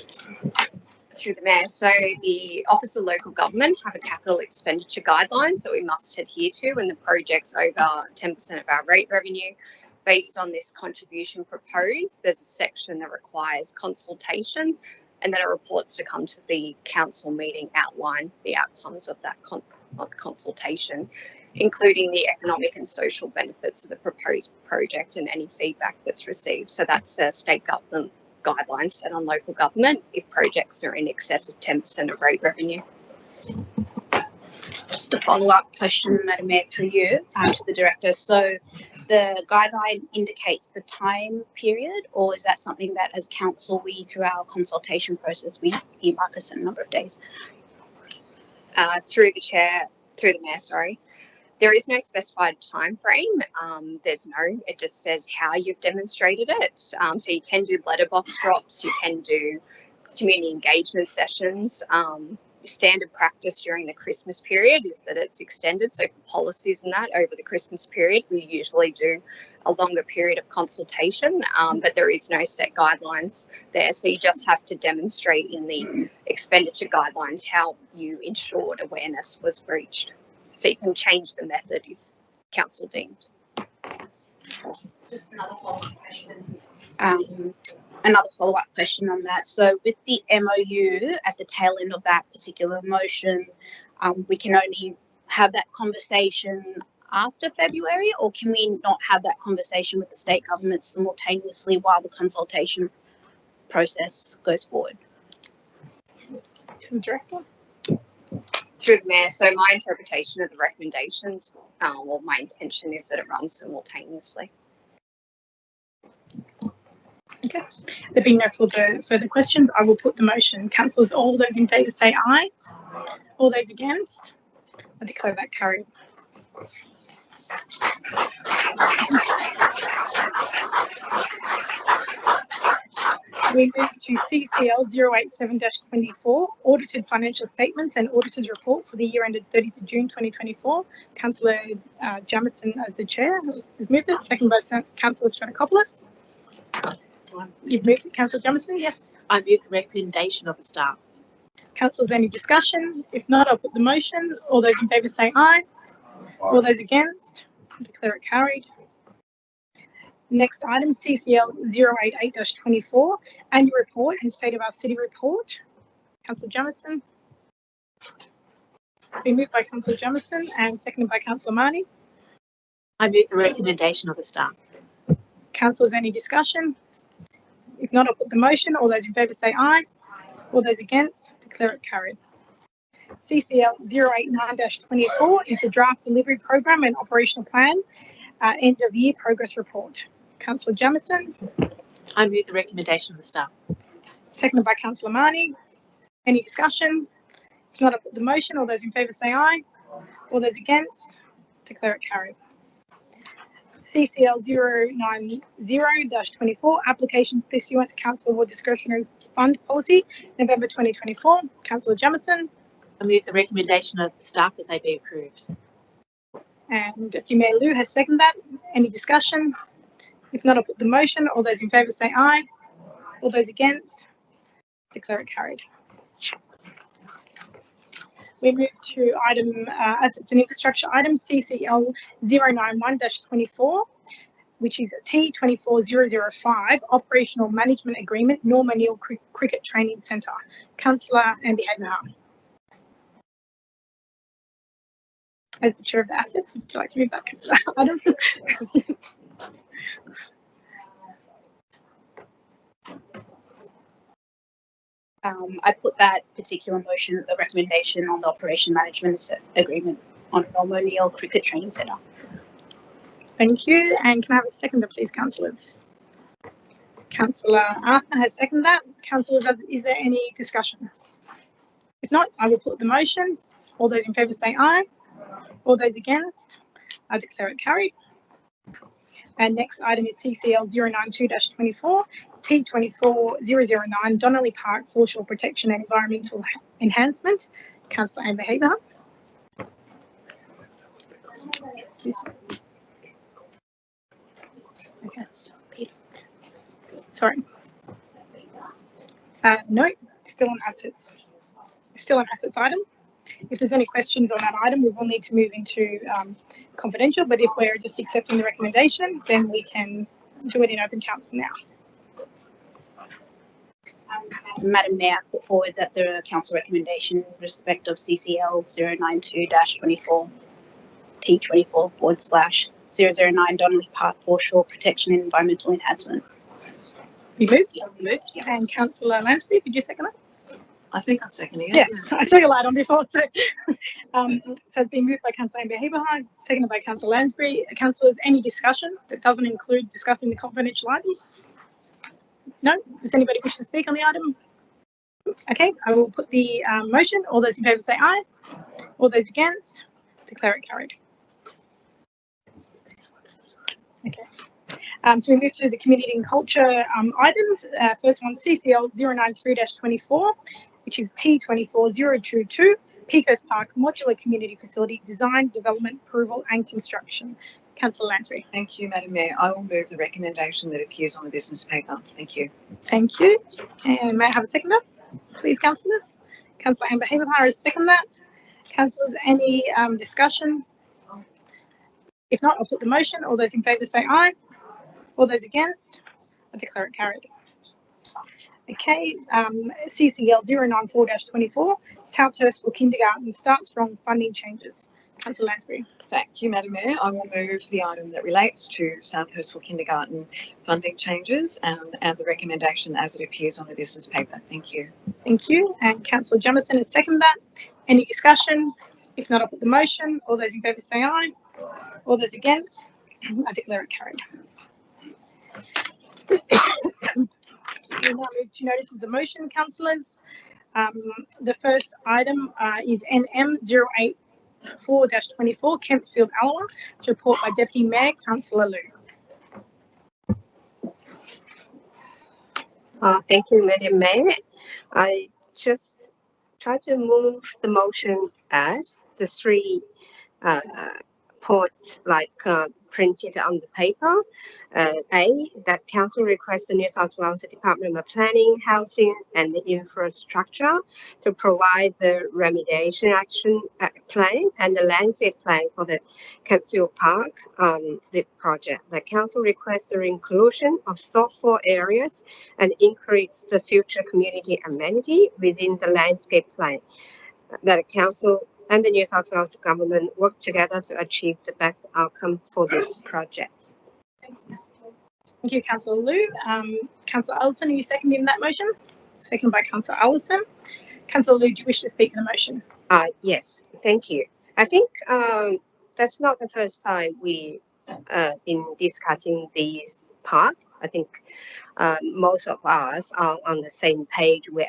Through the Mayor. So the Office of Local Government have a capital expenditure guidelines that we must adhere to, and the project's over 10% of our rate revenue. Based on this contribution proposed, there's a section that requires consultation, and then it reports to come to the Council meeting outline the outcomes of that consultation, including the economic and social benefits of the proposed project and any feedback that's received. So that's a state government guidelines set on local government if projects are in excess of 10% of rate revenue. Just a follow-up question, Madam Mayor, through you to the Director. So the guideline indicates the time period, or is that something that as Council, through our consultation process, we earmark a certain number of days? Through the Mayor, sorry. There is no specified time frame. It just says how you've demonstrated it. So you can do letterbox drops, you can do community engagement sessions. Standard practice during the Christmas period is that it's extended. So for policies and that over the Christmas period, we usually do a longer period of consultation, but there is no set guidelines there. So you just have to demonstrate in the expenditure guidelines how you ensured awareness was breached. So you can change the method if Council deemed. Just another follow-up question. Another follow-up question on that. So with the MOU at the tail end of that particular motion, we can only have that conversation after February, or can we not have that conversation with the state government simultaneously while the consultation process goes forward? Director? Through the Mayor, so my interpretation of the recommendations, or my intention is that it runs simultaneously. Okay. There being no further questions, I will put the motion. Councillors, all those in favour say aye. All those against? I declare that carried. We move to CCL 087-24, audited financial statements and auditor's report for the year ended 30th of June 2024. Councillor Jamieson as the chair has moved it, second by Councillor Stratokopoulos. You've moved it, Councillor Jamieson, yes. I move the recommendation of the staff. Councillors, any discussion? If not, I'll put the motion. All those in favour say aye. All those against, declare it carried. Next item, CCL 088-24, annual report and state of our city report. Councillor Jamieson. It's been moved by Councillor Jamieson and seconded by Councillor Marnie. I move the recommendation of the staff. Councillors, any discussion? If not, I'll put the motion. All those in favour say aye. All those against, declare it carried. CCL 089-24 is the draft delivery program and operational plan, end of year progress report. Councillor Jamieson. I move the recommendation of the staff. Seconded by Councillor Marnie. Any discussion? If not, I'll put the motion. All those in favour say aye. All those against, declare it carried. CCL 090-24, applications pursuant to Council Award Discretionary Fund Policy, November 2024. Councillor Jamieson. I move the recommendation of the staff that they be approved. And Deputy Mayor Liu has seconded that. Any discussion? If not, I'll put the motion. All those in favour say aye. All those against, declare it carried. We move to item assets and infrastructure item CCL 091-24, which is T24005 operational management agreement, Norma Neal Cricket Training Centre. Councillor Amber Haberhart. As the chair of the assets, would you like to move that item? I put that particular motion, a recommendation on the operation management agreement on Norma Neal Cricket Training Centre. Thank you. And can I have a seconder, please, councillors? Councillor Arthur has seconded that. Councillors, is there any discussion? If not, I will put the motion. All those in favour say aye. All those against, I declare it carried. And next item is CCL 092-24, T24009, Donnelly Park Foreshore Protection and Environmental Enhancement. Councillor Amber Haberhart. Okay. Sorry. No, still on assets. Still on assets item. If there's any questions on that item, we will need to move into confidential, but if we're just accepting the recommendation, then we can do it in open council now. Madam Mayor, I put forward that the council recommendation in respect of CCL 092-24 T24/009 Donnelly Park Foreshore Protection and Environmental Enhancement. You moved? Yeah, moved. Yeah. And Councillor Lansbury, did you second it? I think I'm seconding it. Yes, I saw your light on before. So, so it's been moved by Councillor Amber Haberhart, seconded by Councillor Lansbury. Councillors, any discussion that doesn't include discussing the confidential item? No? Does anybody wish to speak on the item? Okay, I will put the motion. All those in favour say aye. All those against, declare it carried. Okay. So we move to the community and culture items. First one, CCL 093-24, which is T24022, Pecos Park Modular Community Facility Design, Development, Approval and Construction. Councillor Lansbury. Thank you, Madam Mayor. I will move the recommendation that appears on the business paper. Thank you. Thank you. And may I have a seconder, please, councillors? Councillor Amber Haberhart has seconded that. Councillors, any discussion? If not, I'll put the motion. All those in favour say aye. All those against, I declare it carried. Okay, CCL 094-24, South Hurstville Kindergarten Start Strong funding changes. Councillor Lansbury. Thank you, Madam Mayor. I will move the item that relates to South Hurstville Kindergarten funding changes and the recommendation as it appears on the business paper. Thank you. Thank you. And Councillor Jamieson has seconded that. Any discussion? If not, I'll put the motion. All those in favour say aye. All those against, I declare it carried. We now move to notices of motion, councillors. The first item is NM 084-24, Kempfield Allawa. It's a report by Deputy Mayor, Councillor Liu. Thank you, Madam Mayor. I just try to move the motion as the three uh, points printed on the paper. A, that council requests the New South Wales Department of Planning, Housing and Infrastructure to provide the remediation action plan and the landscape plan for the Campfield Park, this project. The council requests the inclusion of softball areas and increase the future community amenity within the landscape plan. That the council and the New South Wales government work together to achieve the best outcome for this project. Thank you, Councillor Liu. Councillor Ellison, are you seconding that motion? Seconded by Councillor Ellison. Councillor Liu, do you wish to speak to the motion? Yes, thank you. I think that's not the first time we been discussing these park. I think most of us are on the same page. We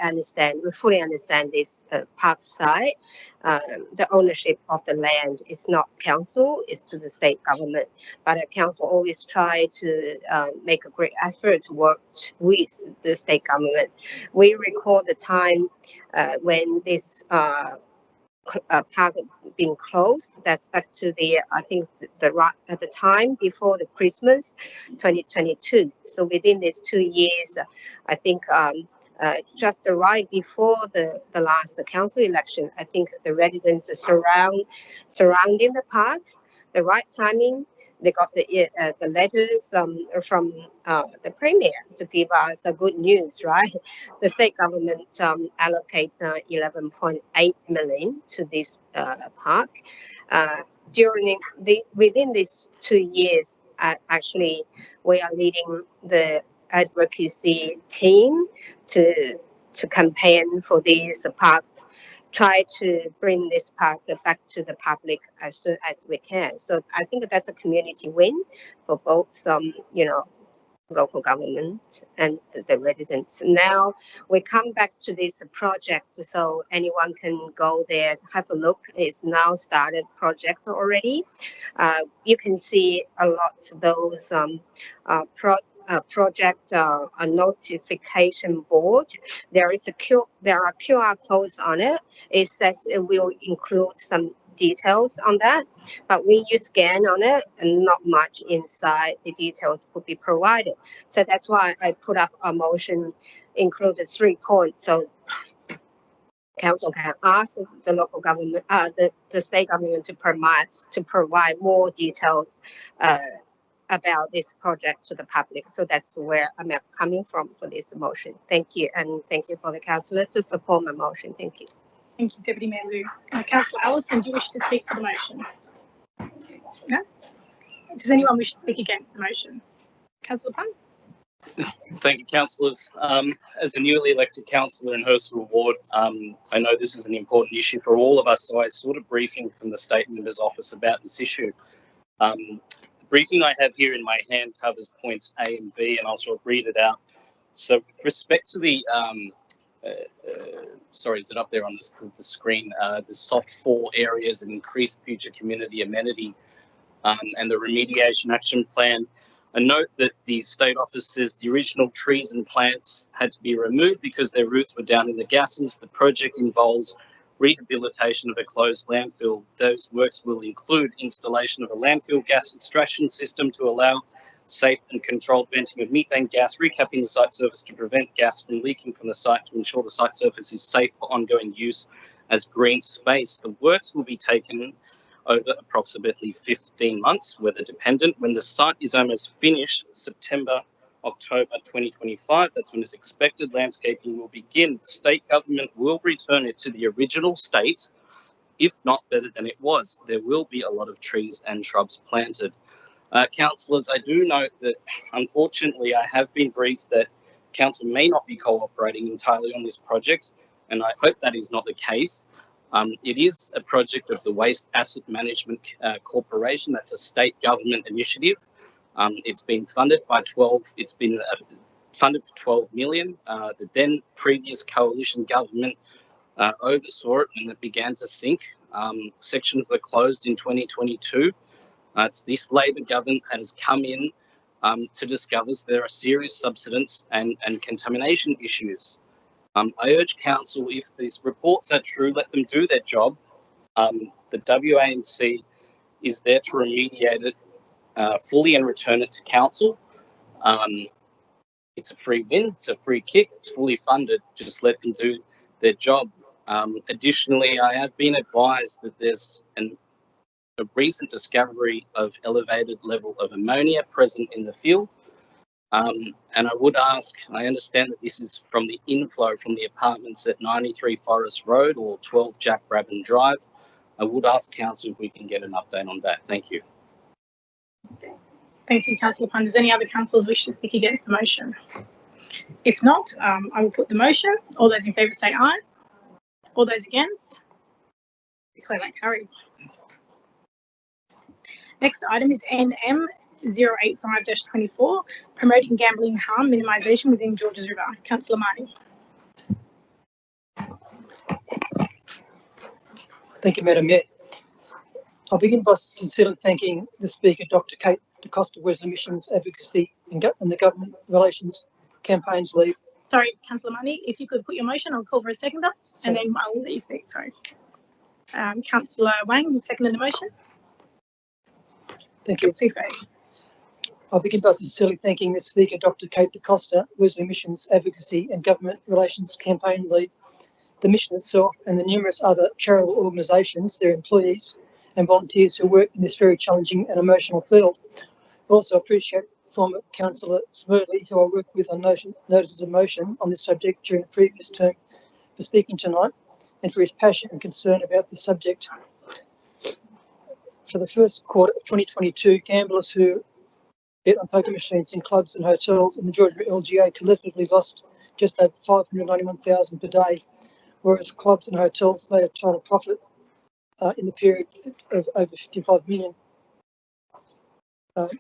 fully understand this park side. The ownership of the land is not council, it's to the state government. But the council always try to make a great effort to work with the state government. We recall the time when this park being closed. That's back to the at the time before the Christmas 2022. So within these 2 years, I think just right before the last council election, I think the residents surrounding the park, the right timing. They got the letters from the Premier to give us good news, right? The state government allocates 11.8 million to this park. Within these 2 years, actually, we are leading the advocacy team to campaign for this park. Try to bring this park back to the public as soon as we can. So I think that's a community win for both local government and the residents. Now we come back to this project, so anyone can go there, have a look. It's now started project already. You can see a lot of those project a notification board. There are QR codes on it. It says it will include some details on that, but when you scan on it and not much inside the details could be provided. So that's why I put up a motion included 3 points. So council can ask the local government, the state government to provide more details about this project to the public. So that's where I'm coming from for this motion. Thank you, and thank you for the councillor to support my motion. Thank you. Thank you, Deputy Mayor Liu. Councillor Ellison, do you wish to speak for the motion? No? Does anyone wish to speak against the motion? Councillor Pun? Thank you, councillors. As a newly elected councillor in Hurstville Ward, I know this is an important issue for all of us, so I sought a briefing from the State Member's Office about this issue. The briefing I have here in my hand covers points A and B, and I'll sort of read it out. So with respect to the, sorry, is it up there on the screen? The soft 4 areas and increased future community amenity and the remediation action plan. I note that the state office says the original trees and plants had to be removed because their roots were down in the gases. The project involves rehabilitation of a closed landfill. Those works will include installation of a landfill gas extraction system to allow safe and controlled venting of methane gas, recapping the site surface to prevent gas from leaking from the site to ensure the site surface is safe for ongoing use as green space. The works will be taken over approximately 15 months, weather dependent. When the site is almost finished, September, October 2025, that's when it's expected landscaping will begin. The state government will return it to the original state, if not better than it was. There will be a lot of trees and shrubs planted. Councillors, I do note that unfortunately I have been briefed that council may not be cooperating entirely on this project, and I hope that is not the case. It is a project of the Waste Asset Management Corporation. That's a state government initiative. It's been funded by funded for 12 million. The then previous coalition government oversaw it and it began to sink. Sections were closed in 2022. It's this Labor government that has come in to discover there are serious subsidence and contamination issues. I urge council, if these reports are true, let them do their job. The WAMC is there to remediate it fully and return it to council. It's a free win, it's a free kick, it's fully funded. Just let them do their job. Additionally, I have been advised that there's a recent discovery of elevated level of ammonia present in the field. And I would ask, I understand that this is from the inflow from the apartments at 93 Forest Road or 12 Jack Brabham Drive. I would ask council if we can get an update on that. Thank you. Thank you, Councillor Pond. Does any other councillors wish to speak against the motion? If not, I will put the motion. All those in favour say aye. All those against? Declare that carried. Next item is NM 085-24, promoting gambling harm minimisation within Georges River. Councillor Marnie. Thank you, Madam Mayor. I'll begin by sincerely thanking the Speaker, Dr. Kate Da Costa, Wesley Missions Advocacy and the Government Relations Campaigns Lead. Sorry, Councillor Marnie, if you could put your motion, I'll call for a seconder, and then I'll let you speak. Sorry. Councillor Wang, you seconded the motion. Thank you. Please go ahead. I'll begin by sincerely thanking the Speaker, Dr. Kate Da Costa, Wesley Missions Advocacy and Government Relations Campaign Lead, the mission itself, and the numerous other charitable organisations, their employees and volunteers who work in this very challenging and emotional field. I also appreciate former Councillor Smerdley, who I worked with on notices of motion on this subject during the previous term, for speaking tonight and for his passion and concern about this subject. For the first quarter of 2022, gamblers who bet on poker machines in clubs and hotels in the Georges River LGA collectively lost just over $591,000 per day, whereas clubs and hotels made a total profit in the period of over $55 million.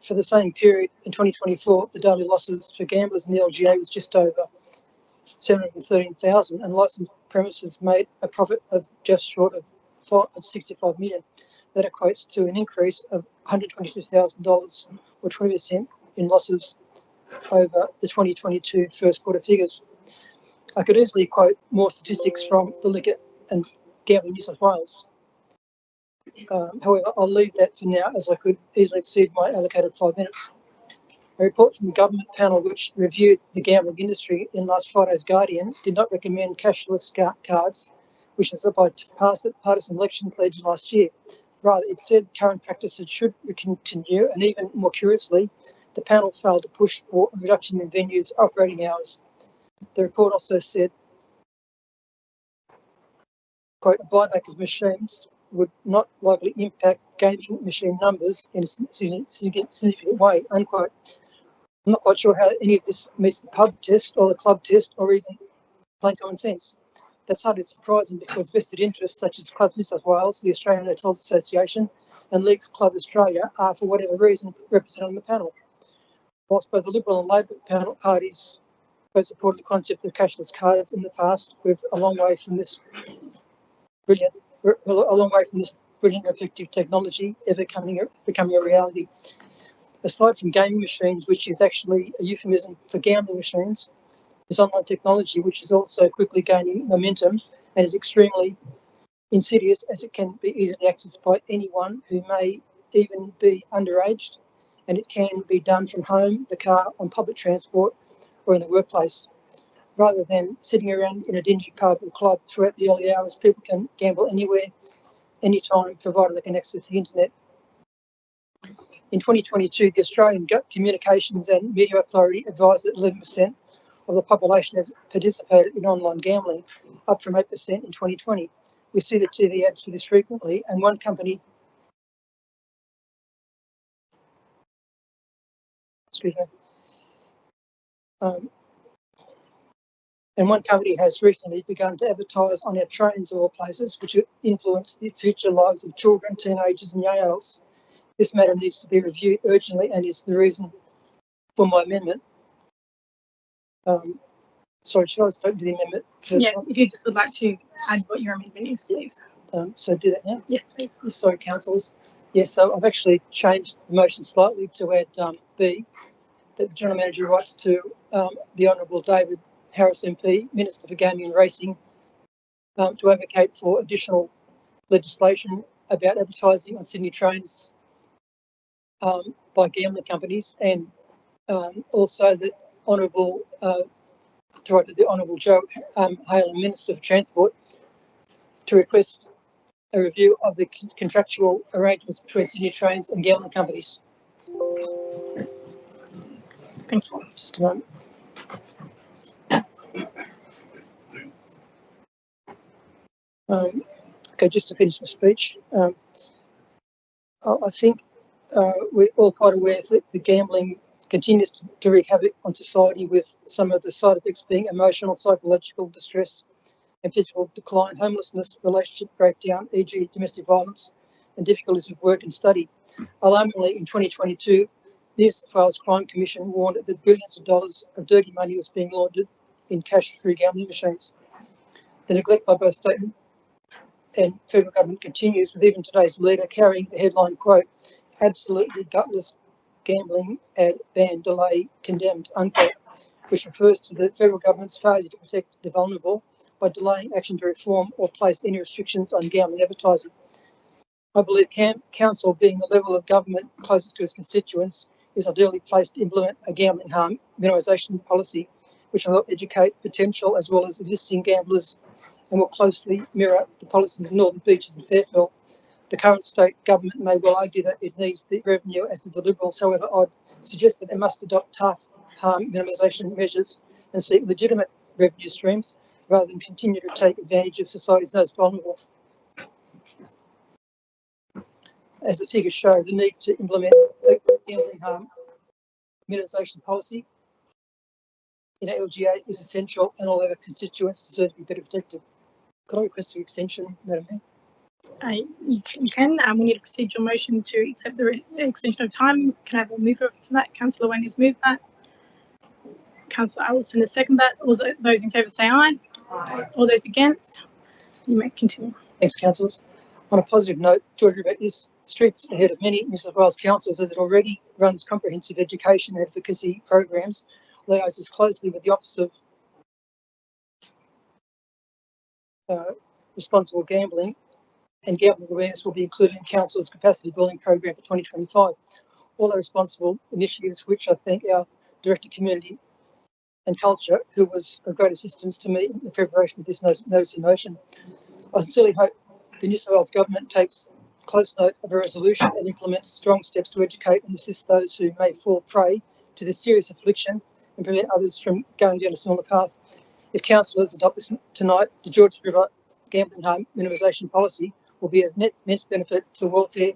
For the same period in 2024, the daily losses for gamblers in the LGA was just over $713,000, and licensed premises made a profit of just short of $65 million. That equates to an increase of $122,000 or 20% in losses over the 2022 first quarter figures. I could easily quote more statistics from the Liquor and Gambling New South Wales. However, I'll leave that for now, as I could easily exceed my allocated 5 minutes. A report from the government panel which reviewed the gambling industry in last Friday's Guardian did not recommend cashless cards, which is a bipartisan election pledge last year. Rather, it said current practices should continue, and even more curiously, the panel failed to push for a reduction in venues' operating hours. The report also said, quote, a buyback of machines would not likely impact gaming machine numbers in a significant way, unquote. I'm not quite sure how any of this meets the pub test or the club test or even plain common sense. That's hardly surprising because vested interests such as Clubs New South Wales, the Australian Hotels Association and Leagues Club Australia are, for whatever reason, represented on the panel. Whilst both the Liberal and Labor panel parties both supported the concept of cashless cards in the past, we're a long way from this brilliant effective technology ever becoming a reality. Aside from gaming machines, which is actually a euphemism for gambling machines, is online technology, which is also quickly gaining momentum and is extremely insidious, as it can be easily accessed by anyone who may even be underage, and it can be done from home, the car, on public transport or in the workplace. Rather than sitting around in a dingy pub or club throughout the early hours, people can gamble anywhere, anytime, provided they can access the internet. In 2022, the Australian Communications and Media Authority advised that 11% of the population has participated in online gambling, up from 8% in 2020. We see the TV ads for this frequently, and one company, has recently begun to advertise on our trains of all places, which influence the future lives of children, teenagers and young adults. This matter needs to be reviewed urgently and is the reason for my amendment. Sorry, should I speak to the amendment first? Yeah, if you just would like to add what your amendment is, please. So do that now? Yes, please. Sorry, councillors. Yes, so I've actually changed the motion slightly to add B, that the General Manager writes to the Honourable David Harris MP, Minister for Gaming and Racing, to advocate for additional legislation about advertising on Sydney trains by gambling companies, and also the Honourable to write to the Honourable Joe Hale, Minister for Transport, to request a review of the contractual arrangements between Sydney Trains and gambling companies. Thank you. Just a moment. Okay, just to finish my speech, I think we're all quite aware that the gambling continues to wreak havoc on society, with some of the side effects being emotional, psychological distress and physical decline, homelessness, relationship breakdown, e.g. domestic violence, and difficulties with work and study. Alarmingly, in 2022, the New South Wales Crime Commission warned that billions of dollars of dirty money was being laundered in cash through gambling machines. The neglect by both state and federal government continues, with even today's leader carrying the headline quote, "Absolutely gutless gambling ad ban delay condemned," unquote, which refers to the federal government's failure to protect the vulnerable by delaying action to reform or place any restrictions on gambling advertising. I believe Council, being the level of government closest to its constituents, is ideally placed to implement a gambling harm minimisation policy, which will help educate potential as well as existing gamblers and will closely mirror the policies of Northern Beaches and Fairfield. The current state government may well argue that it needs the revenue, as do the Liberals. However, I'd suggest that it must adopt tough harm minimisation measures and seek legitimate revenue streams rather than continue to take advantage of society's most vulnerable. As the figures show, the need to implement a gambling harm minimisation policy in LGA is essential, and all of our constituents deserve to be better protected. Could I request an extension, Madam Mayor? You can. We need a procedural motion to accept the extension of time. Can I have a mover for that? Councillor Wang has moved that. Councillor Allison has seconded that. All those in favour say aye. Aye. All those against? You may continue. Thanks, councillors. On a positive note, George River is streets ahead of many New South Wales councils, as it already runs comprehensive education and advocacy programs, liaises closely with the Office of Responsible Gambling, and gambling awareness will be included in Council's capacity building program for 2025. All are responsible initiatives which I thank our Director Community and Culture, who was of great assistance to me in the preparation of this notice of motion. I sincerely hope the New South Wales Government takes close note of a resolution and implements strong steps to educate and assist those who may fall prey to this serious affliction and prevent others from going down a similar path. If councillors adopt this tonight, the George River gambling harm minimisation policy will be of immense benefit to the welfare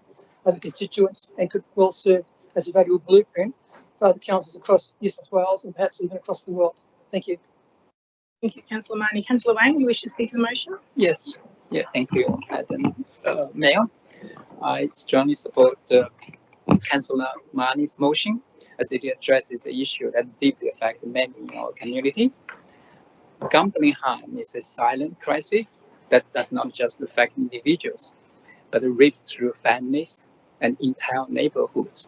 of the constituents and could well serve as a valuable blueprint for other councils across New South Wales and perhaps even across the world. Thank you. Thank you, Councillor Marnie. Councillor Wang, you wish to speak to the motion? Yes. Yeah, thank you, Madam Mayor. I strongly support Councillor Marnie's motion, as it addresses the issue that deeply affects many in our community. Gambling harm is a silent crisis that does not just affect individuals, but it rips through families and entire neighborhoods.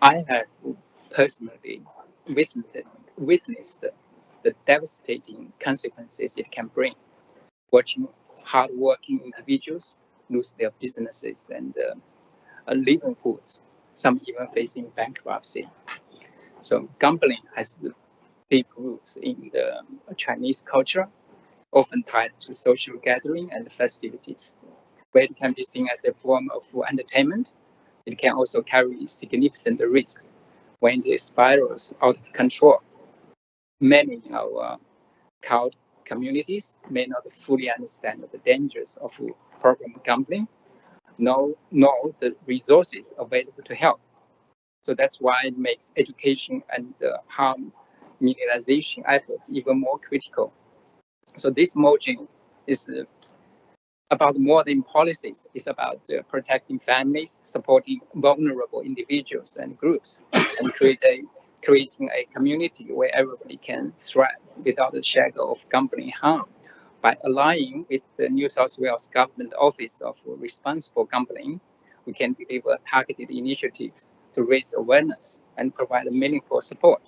I have personally witnessed the devastating consequences it can bring, watching hardworking individuals lose their businesses and livelihoods, some even facing bankruptcy. So gambling has deep roots in the Chinese culture, often tied to social gathering and festivities. Where it can be seen as a form of entertainment, it can also carry significant risk when it spirals out of control. Many in our cult communities may not fully understand the dangers of problem gambling, nor the resources available to help. So that's why it makes education and harm minimization efforts even more critical. So this motion is about more than policies. It's about protecting families, supporting vulnerable individuals and groups, and creating a community where everybody can thrive without a shadow of gambling harm. By aligning with the New South Wales Government Office of Responsible Gambling, we can deliver targeted initiatives to raise awareness and provide meaningful support.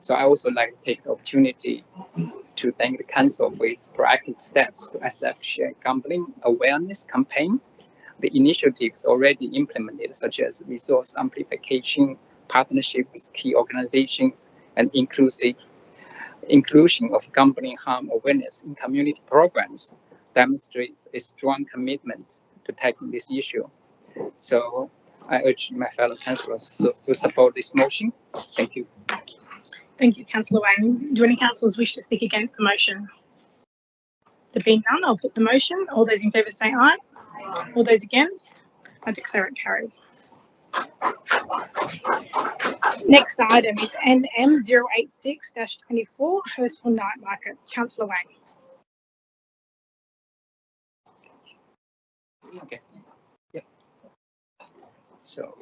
So I also like to take the opportunity to thank the Council for its proactive steps to establish a gambling awareness campaign. The initiatives already implemented, such as resource amplification, partnership with key organizations, and inclusion of gambling harm awareness in community programs, demonstrates a strong commitment to tackle this issue. So I urge my fellow councillors to support this motion. Thank you. Thank you, Councillor Wang. Do any councillors wish to speak against the motion? There being none, I'll put the motion. All those in favour say aye. All those against? I declare it carried. Next item is NM 086-24, Hurstville Night Market. Councillor Wang. Okay. Yep. So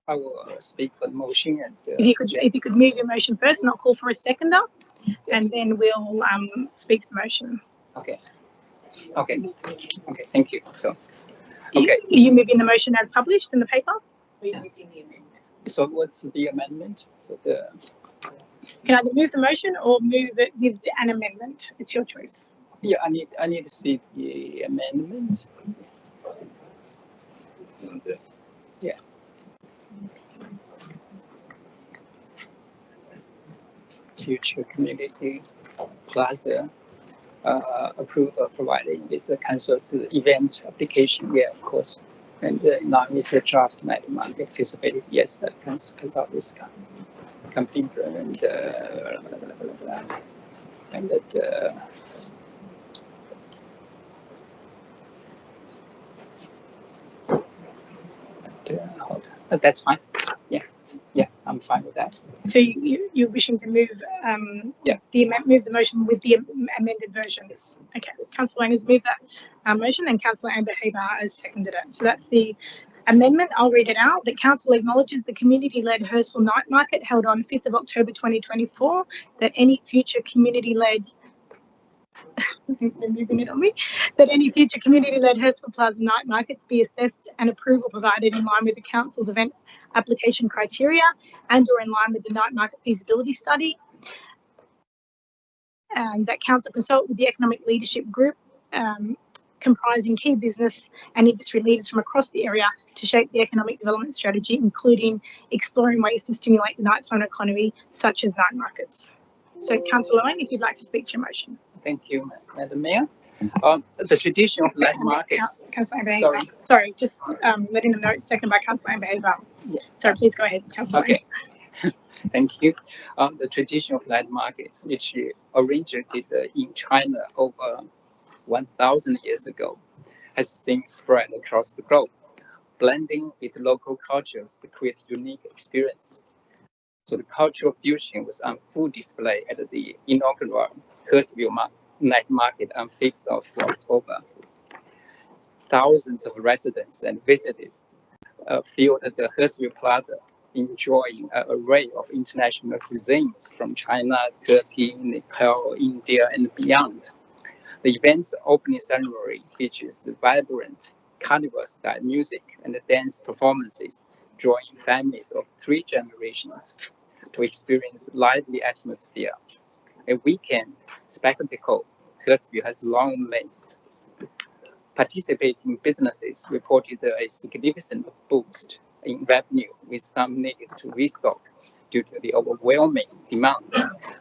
I will speak for the motion. And if you could move your motion first, and I'll call for a seconder, and then we'll speak to the motion. Okay. Okay. Okay. Thank you. So. Okay. Are you moving the motion as published in the paper? So what's the amendment? So the. You can either move the motion or move it with an amendment. It's your choice. Yeah, I need to see the amendment. Yeah. Future Community Plaza providing with the council's event application. Yeah, of course. And now it's a draft night market feasibility. Yes, that comes out this complete and that. That's fine. Yeah, I'm fine with that. So you're wishing to move move the motion with the amended version. Yes. Okay. Councillor Wang has moved that motion, and Councillor Amber Haber has seconded it. So that's the amendment. I'll read it out. The council acknowledges the community-led Hurstville Night Market held on 5th of October 2024. That any future community-led that any future community-led Hurstville Plaza night markets be assessed and approval provided in line with the council's event application criteria and or in line with the night market feasibility study. And that council consult with the economic leadership group comprising key business and industry leaders from across the area to shape the economic development strategy, including exploring ways to stimulate the nighttime economy, such as night markets. So, Councillor Wang, if you'd like to speak to your motion. Thank you, Madam Mayor. The tradition of night markets. Sorry, just letting them know it's seconded by Councillor Amber Haber. Yes. Sorry, please go ahead, Councillor. Okay. Thank you. The tradition of night markets, which originated in China over 1,000 years ago, has since spread across the globe, blending with local cultures to create unique experience. So the cultural fusion was on full display at the inaugural Hurstville Night Market on 5th of October. Thousands of residents and visitors filled the Hurstville Plaza, enjoying an array of international cuisines from China, Turkey, Nepal, India, and beyond. The event's opening ceremony features vibrant carnival-style music and dance performances, drawing families of 3 generations to experience lively atmosphere. A weekend spectacle Hurstville has long missed. Participating businesses reported a significant boost in revenue, with some needed to restock due to the overwhelming demand,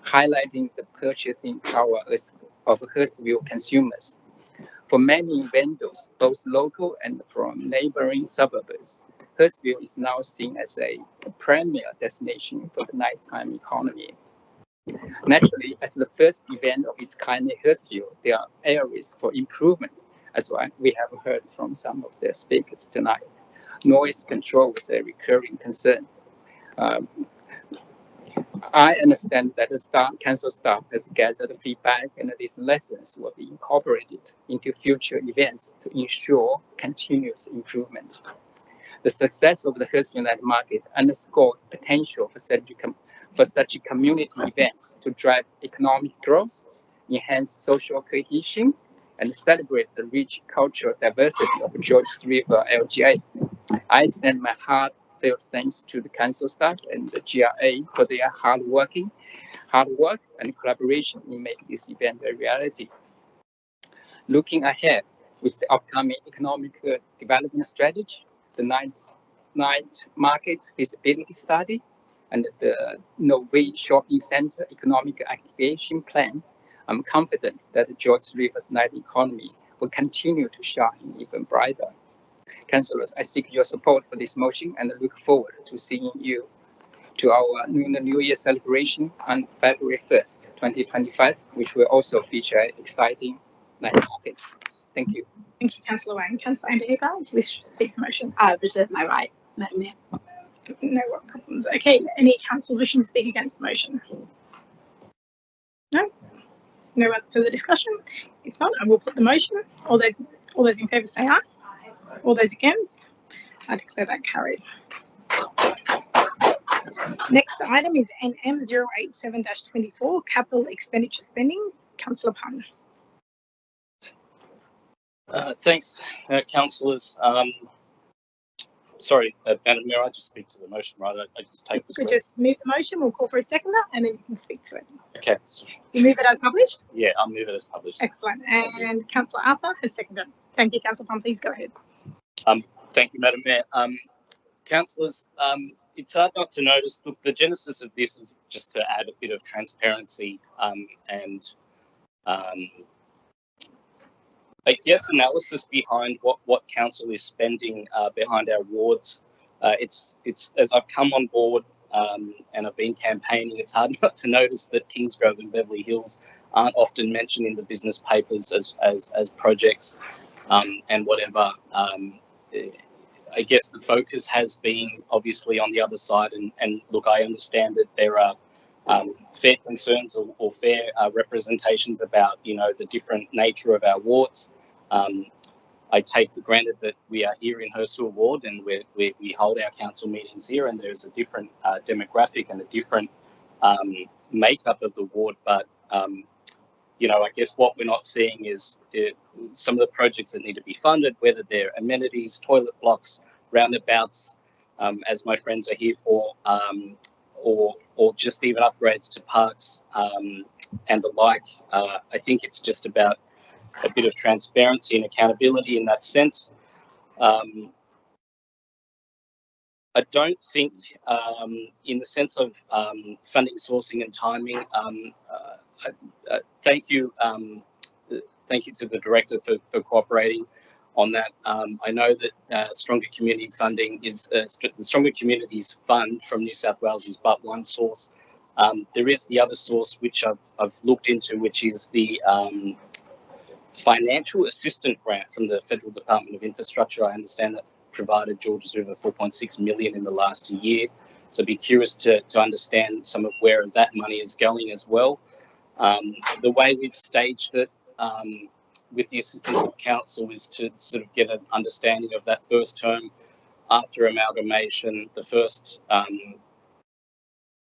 highlighting the purchasing power of Hurstville consumers. For many vendors, both local and from neighboring suburbs, Hurstville is now seen as a premier destination for the nighttime economy. Naturally, as the first event of its kind in Hurstville, there are areas for improvement, as we have heard from some of the speakers tonight. Noise control is a recurring concern. I understand that the council staff has gathered feedback, and these lessons will be incorporated into future events to ensure continuous improvement. The success of the Hurstville Night Market underscored the potential for such community events to drive economic growth, enhance social cohesion, and celebrate the rich cultural diversity of Georges River LGA. I extend my heartfelt sincere thanks to the council staff and the GRA for their hard work and collaboration in making this event a reality. Looking ahead with the upcoming economic development strategy, the ninth market feasibility study, and the Novi Shopping Center economic activation plan, I'm confident that the George River's night economy will continue to shine even brighter. Councillors, I seek your support for this motion and look forward to seeing you to our Lunar New Year celebration on February 1st, 2025, which will also feature an exciting night market. Thank you. Thank you, Councillor Wang. Councillor Amber Hooper, do you wish to speak to the motion? I reserve my right, Madam Mayor. No problems. Okay, any councillors wishing to speak against the motion? No? No further discussion? If not, I will put the motion. All those in favour say aye. All those against? I declare that carried. Next item is NM 087-24, capital expenditure spending. Councillor Pun. Thanks, councillors. Sorry, Madam Mayor, I just speak to the motion, right? I just take the. So just move the motion. We'll call for a seconder, and then you can speak to it. Okay. So, You move it as published. yeah, I'll move it as published. Excellent. And Councillor Arthur has seconded. Thank you, Councillor Pun. Please go ahead. Thank you, Madam Mayor. Councillors, it's hard not to notice. Look, the genesis of this is just to add a bit of transparency and I guess analysis behind what council is spending behind our wards. It's as I've come on board and I've been campaigning, it's hard not to notice that Kingsgrove and Beverly Hills aren't often mentioned in the business papers as projects and whatever. I guess the focus has been obviously on the other side, and look, I understand that there are fair concerns or fair representations about, you know, the different nature of our wards. I take for granted that we are here in Hurstville Ward and we hold our council meetings here, and there's a different demographic and a different makeup of the ward. But, you know, I guess what we're not seeing is some of the projects that need to be funded, whether they're amenities, toilet blocks, roundabouts, as my friends are here for, or just even upgrades to parks and the like. I think it's just about a bit of transparency and accountability in that sense. I don't think, in the sense of funding, sourcing, and timing, thank you to the director for cooperating on that. I know that Stronger Community Funding is the Stronger Communities Fund from New South Wales is but one source. There is the other source which I've looked into, which is the financial assistant grant from the Federal Department of Infrastructure. I understand that provided Georges River 4.6 million in the last year. So I'd be curious to understand some of where that money is going as well. The way we've staged it with the assistance of council is to sort of get an understanding of that first term after amalgamation, the first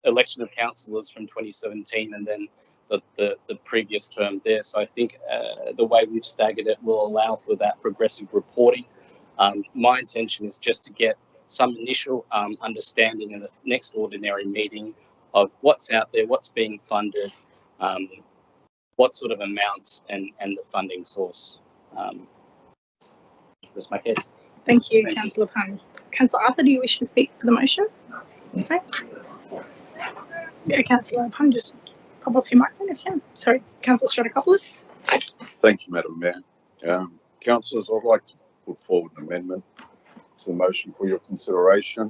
election of councillors from 2017, and then the previous term there. So I think the way we've staggered it will allow for that progressive reporting. My intention is just to get some initial understanding in the next ordinary meeting of what's out there, what's being funded, what sort of amounts, and the funding source. That's my case. Thank you, Councillor Pun. Councillor Arthur, do you wish to speak for the motion? Okay. Yeah, Councillor Pun, just pop off your microphone if you can. Sorry, Councillor Stratakopoulos. Thank you, Madam Mayor. Councillors, I'd like to put forward an amendment to the motion for your consideration.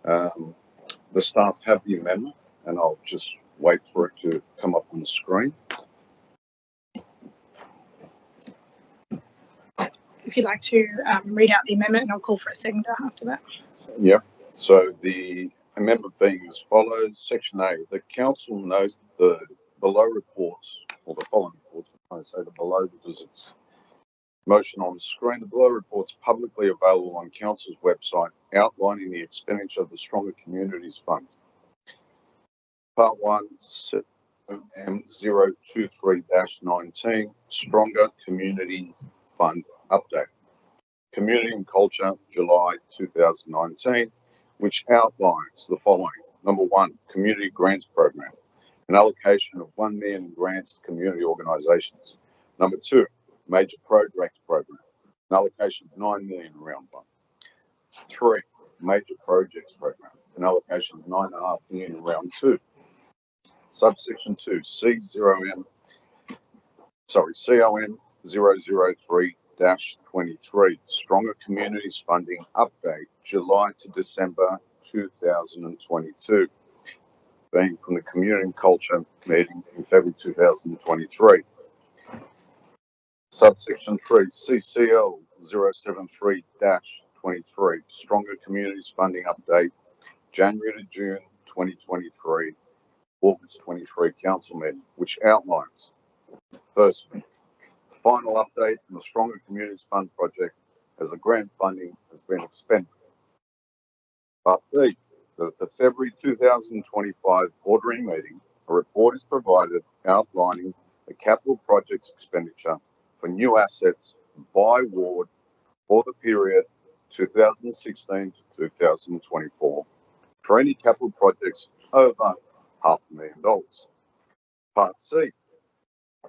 The staff have the amendment, and I'll just wait for it to come up on the screen. If you'd like to read out the amendment, and I'll call for a seconder after that. Yep. So the amendment being as follows. Section A, the council notes the below reports, or the following reports. I'm trying to say the below because it's motion on the screen. The below reports publicly available on council's website outlining the expenditure of the Stronger Communities Fund. Part 1, M023-19, Stronger Communities Fund Update. Community and Culture, July 2019. which outlines the following. Number one, community grants program, an allocation of 1 million in grants to community organisations. Number two, major projects program, an allocation of 9 million in round one. Three, major projects program, an allocation of 9.5 million in round two. Subsection 2, COM 003-23, Stronger Communities Funding Update, July to December 2022, being from the Community and Culture meeting in February 2023. Subsection 3, CCL 073-23, Stronger Communities Funding Update, January to June 2023, August 23 Council meeting, which outlines, firstly, the final update on the Stronger Communities Fund project as the grant funding has been expended. Part B, that at the February 2025 ordering meeting, a report is provided outlining the capital projects expenditure for new assets by ward for the period 2016 to 2024 for any capital projects over $500,000. Part C,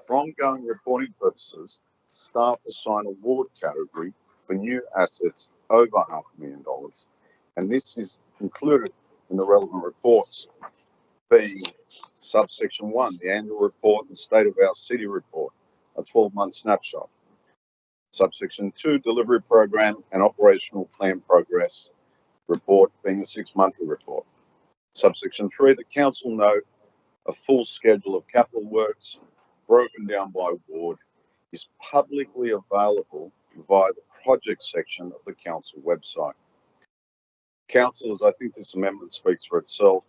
for ongoing reporting purposes, staff assign a ward category for new assets over $500,000, and this is included in the relevant reports, being subsection 1, the annual report and state of our city report, a 12-month snapshot. Subsection 2, delivery program and operational plan progress report, being a 6-monthly report. Subsection 3, the council note, a full schedule of capital works broken down by ward is publicly available via the project section of the council website. Councillors, I think this amendment speaks for itself.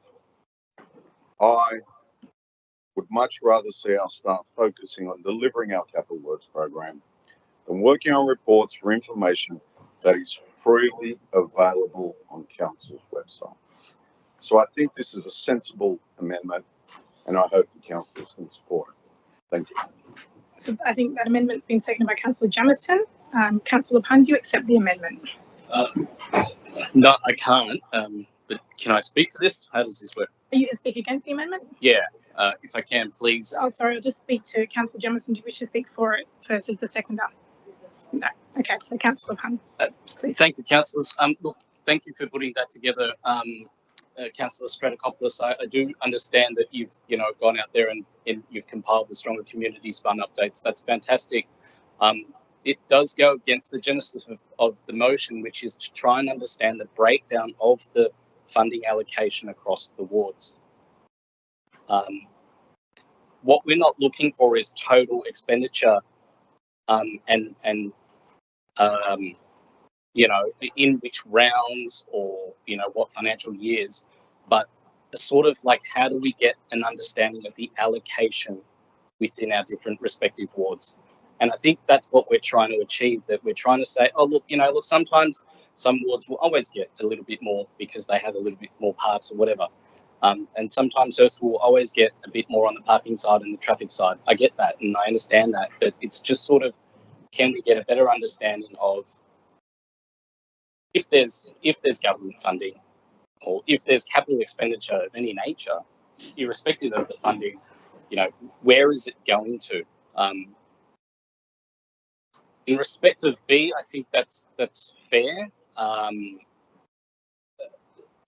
I would much rather see our staff focusing on delivering our capital works program than working on reports for information that is freely available on council's website. So I think this is a sensible amendment, and I hope the councillors can support it. Thank you. So I think that amendment's been seconded by Councillor Jamieson. Councillor Pund, do you accept the amendment? No, I can't. But can I speak to this? How does this work? Are you going to speak against the amendment? Yeah, if I can, please. Oh, sorry, I'll just speak to Councillor Jamieson. Do you wish to speak for it first as the seconder? No. Okay, so Councillor Pund, please. Thank you, councillors. Look, thank you for putting that together, Councillor Stratokopoulos. I do understand that you've gone out there and you've compiled the Stronger Communities Fund updates. That's fantastic. It does go against the genesis of the motion, which is to try and understand the breakdown of the funding allocation across the wards. What we're not looking for is total expenditure in which rounds or what financial years, but a sort of like, how do we get an understanding of the allocation within our different respective wards? And I think that's what we're trying to achieve, that we're trying to say, oh, look, sometimes some wards will always get a little bit more because they have a little bit more parks or whatever. And sometimes Hurstville will always get a bit more on the parking side and the traffic side. I get that and I understand that, but it's just sort of, can we get a better understanding of if there's government funding or if there's capital expenditure of any nature, irrespective of the funding, where is it going to? In respect of B, I think that's fair.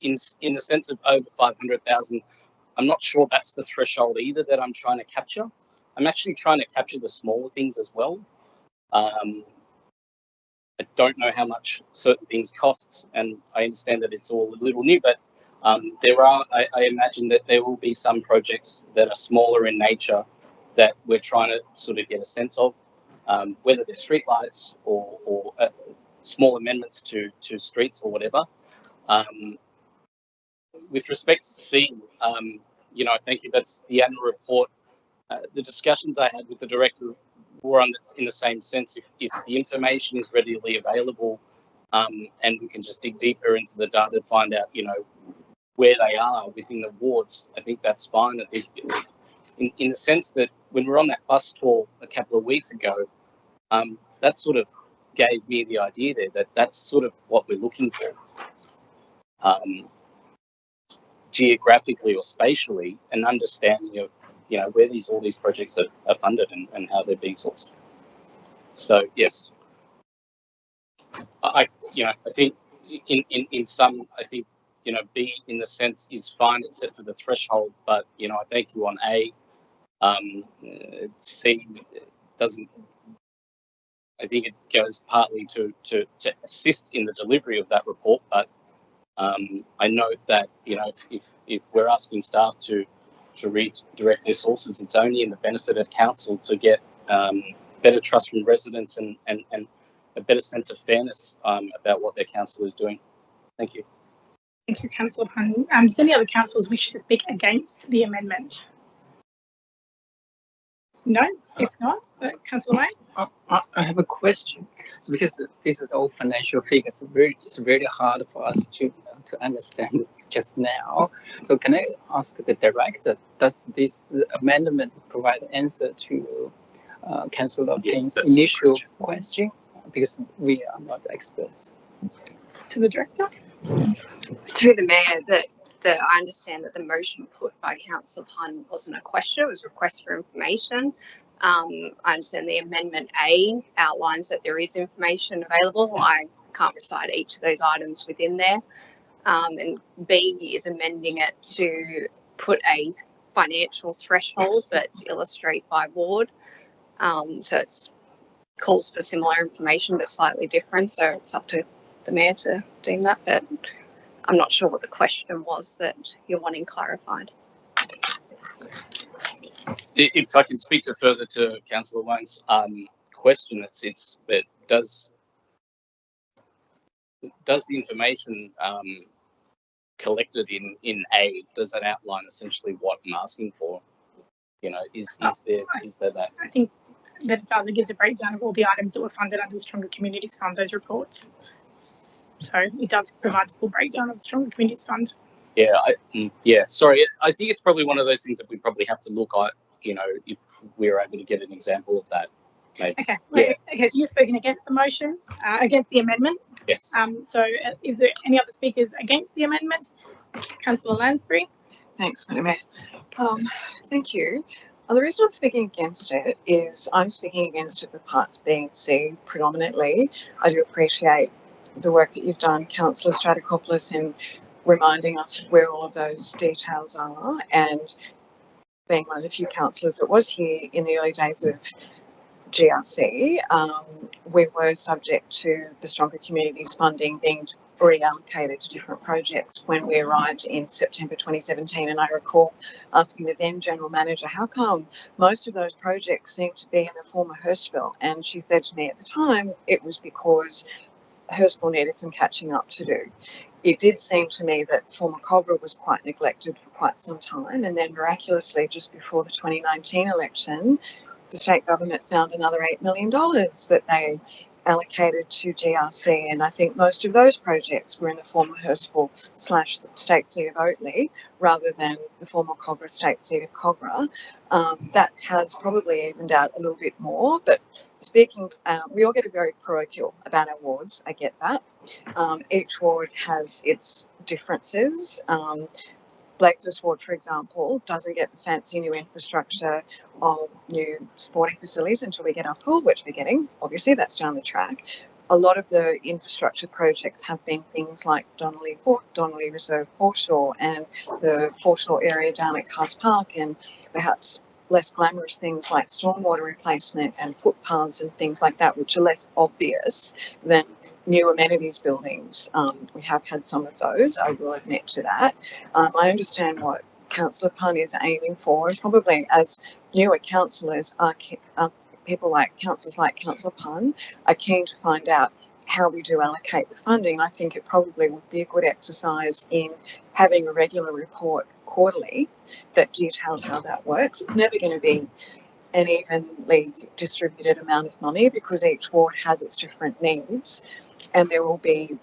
In the sense of over 500,000, I'm not sure that's the threshold either that I'm trying to capture. I'm actually trying to capture the smaller things as well. I don't know how much certain things cost, and I understand that it's all a little new, but I imagine that there will be some projects that are smaller in nature that we're trying to sort of get a sense of, whether they're streetlights or small amendments to streets or whatever. With respect to C, thank you. That's the annual report. The discussions I had with the director were in the same sense. If the information is readily available, and we can just dig deeper into the data to find out, where they are within the wards, I think that's fine. I think in the sense that when we were on that bus tour a couple of weeks ago, that sort of gave me the idea there that that's sort of what we're looking for. geographically or spatially an understanding of where all these projects are funded and how they're being sourced. So yes, I think in some, I think B in the sense is fine except for the threshold, but I thank you on A. C doesn't. I think it goes partly to assist in the delivery of that report, but I note that if we're asking staff to redirect their sources, it's only in the benefit of council to get better trust from residents and a better sense of fairness about what their council is doing. Thank you. Thank you, Councillor Pun. Does any other councillors wish to speak against the amendment? No? If not, Councillor Wayne? I have a question. So because this is all financial figures, it's really hard for us to understand just now. So can I ask the director, does this amendment provide an answer to Councillor Ping's initial question? Because we are not experts. To the director? To the mayor, I understand that the motion put by Councillor Pun wasn't a question, it was a request for information. I understand the amendment A outlines that there is information available. I can't recite each of those items within there. And B is amending it to put a financial threshold, but to illustrate by ward. So it's calls for similar information, but slightly different. So it's up to the mayor to deem that, but I'm not sure what the question was that you're wanting clarified. If I can speak further to Councillor Wayne's question, it does the information collected in A, does that outline essentially what I'm asking for? Is there that? I think that it does. It gives a breakdown of all the items that were funded under the Stronger Communities Fund, those reports. So it does provide the full breakdown of the Stronger Communities Fund. Yeah, sorry. I think it's probably one of those things that we probably have to look at, if we're able to get an example of that. Maybe. Okay. Okay. So you've spoken against the motion, against the amendment. Yes. So is there any other speakers against the amendment? Councillor Lansbury. Thanks, Madam Mayor. Thank you. The reason I'm speaking against it is I'm speaking against it for parts B and C predominantly. I do appreciate the work that you've done, Councillor Stratokopoulos, in reminding us where all of those details are, and being one of the few councillors that was here in the early days of GRC, we were subject to the Stronger Communities funding being reallocated to different projects when we arrived in September 2017. And I recall asking the then General Manager, how come most of those projects seem to be in the former Hurstville? And she said to me at the time, it was because Hurstville needed some catching up to do. It did seem to me that former Cobra was quite neglected for quite some time, and then miraculously just before the 2019 election, the state government found another $8 million that they allocated to GRC, and I think most of those projects were in the former Hurstville / state seat of Oatley rather than the former Cobra state seat of Cobra. That has probably evened out a little bit more, but speaking, we all get very parochial about our wards, I get that. Each ward has its differences. Blakehurst Ward, for example, doesn't get the fancy new infrastructure of new sporting facilities until we get our pool, which we're getting. Obviously, that's down the track. A lot of the infrastructure projects have been things like Donnelly Reserve Foreshore and the foreshore area down at Cars Park, and perhaps less glamorous things like stormwater replacement and footpaths and things like that, which are less obvious than new amenities buildings. We have had some of those, I will admit to that. I understand what Councillor Pun is aiming for, and probably as newer councillors are people like councillors like Councillor Pun are keen to find out how we do allocate the funding. I think it probably would be a good exercise in having a regular report quarterly that detailed how that works. It's never going to be an evenly distributed amount of money because each ward has its different needs, and there will be,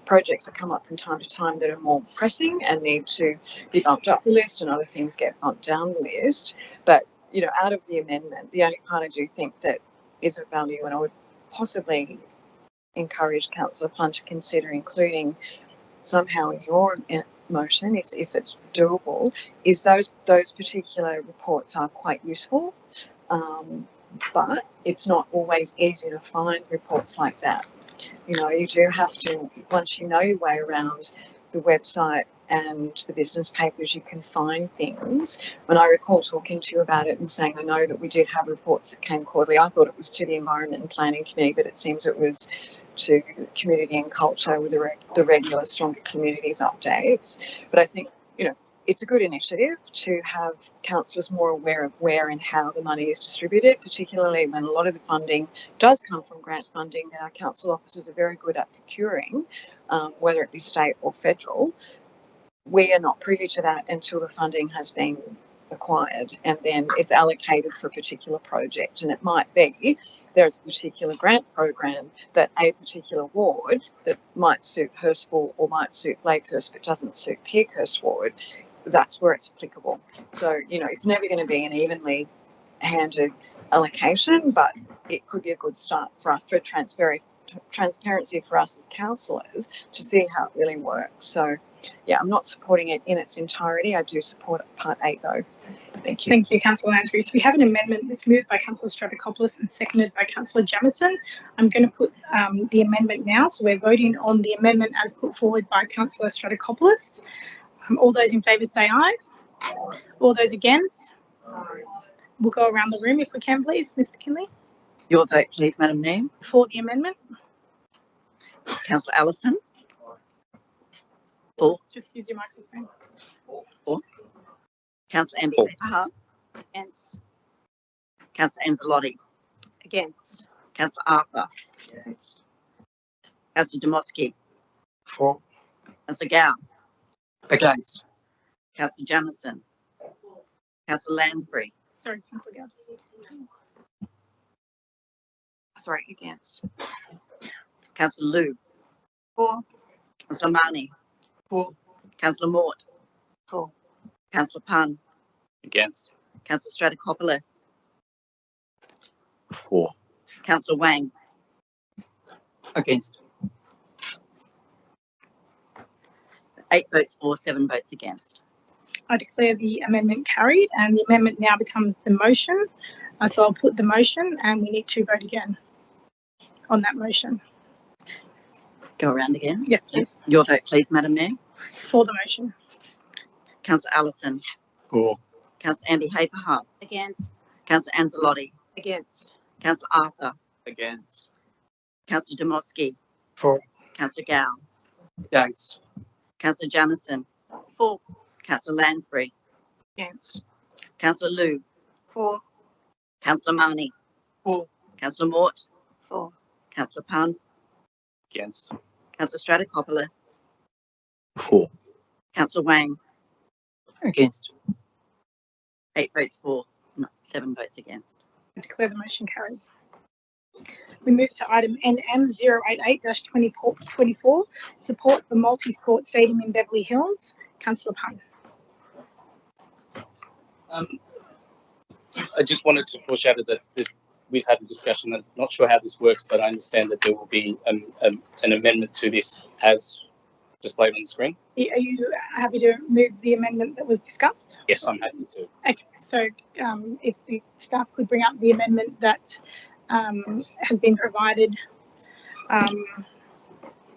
projects that come up from time to time that are more pressing and need to be bumped up the list, and other things get bumped down the list. But, out of the amendment, the only part I do think that is of value, and I would possibly encourage Councillor Pun to consider including somehow in your motion, if it's doable, is those particular reports are quite useful, but it's not always easy to find reports like that. You know, you do have to, once you know your way around the website and the business papers, you can find things. When I recall talking to you about it and saying, I know that we did have reports that came quarterly. I thought it was to the Environment and Planning Committee, but it seems it was to Community and Culture with the regular Stronger Communities updates. But I think, you know, it's a good initiative to have councillors more aware of where and how the money is distributed, particularly when a lot of the funding does come from grant funding that our council officers are very good at procuring, whether it be state or federal. We are not privy to that until the funding has been acquired, and then it's allocated for a particular project. And it might be there's a particular grant program that a particular ward that might suit Hurstville or might suit Blakehurst but doesn't suit Peakhurst ward. That's where it's applicable. So, you know, it's never going to be an evenly handed allocation, but it could be a good start for transparency for us as councillors to see how it really works. So, yeah, I'm not supporting it in its entirety. I do support Part 8 though. Thank you. Thank you, Councillor Lansbury. So we have an amendment that's moved by Councillor Stratokopoulos and seconded by Councillor Jamieson. I'm going to put the amendment now. So we're voting on the amendment as put forward by Councillor Stratokopoulos. All those in favour say aye. All those against? We'll go around the room if we can, please. Ms McKinley. Your vote, please, Madam Mayor. For the amendment. Councillor Allison. For. Just use your microphone. For. Councillor Amby. Against. Councillor Anzalotti. Against. Councillor Arthur. Against. Councillor Demoski. For. Councillor Gow. Against. Councillor Jamieson. Councillor Lansbury. Sorry, Councillor Gow. Sorry, against. Councillor Liu. For. Councillor Marnie. For. Councillor Mort. For. Councillor Pun. Against. Councillor Stratokopoulos. For. Councillor Wang. Against. 8 votes for, 7 votes against. I declare the amendment carried, and the amendment now becomes the motion. So I'll put the motion, and we need to vote again on that motion. Go around again. Yes, please. Your vote, please, Madam Mayor. For the motion. Councillor Allison. For. Councillor Amby Haverhart. Against. Councillor Anzalotti. Against. Councillor Arthur. Against. Councillor Demoski. For. Councillor Gow. Against. Councillor Jamieson. For. Councillor Lansbury. Against. Councillor Liu. For. Councillor Marnie. For. Councillor Mort. For. Councillor Pun. Against. Councillor Stratokopoulos. For. Councillor Wang. Against. 8 votes for, 7 votes against. I declare the motion carried. We move to item NM 088-2024, support for multi-sport stadium in Beverly Hills. Councillor Pun. I just wanted to foreshadow that we've had a discussion. I'm not sure how this works, but I understand that there will be an amendment to this as displayed on the screen. Are you happy to move the amendment that was discussed? Yes, I'm happy to. Okay, so if the staff could bring up the amendment that has been provided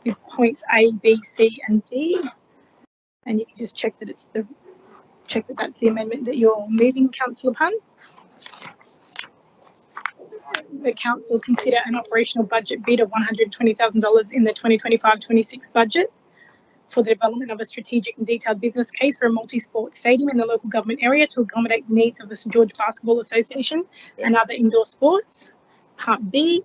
with points A, B, C, and D, and you can just check that that's the amendment that you're moving, Councillor Pun. The council consider an operational budget bid of $120,000 in the 2025-26 budget for the development of a strategic and detailed business case for a multi-sport stadium in the local government area to accommodate the needs of the St George Basketball Association and other indoor sports. Part B,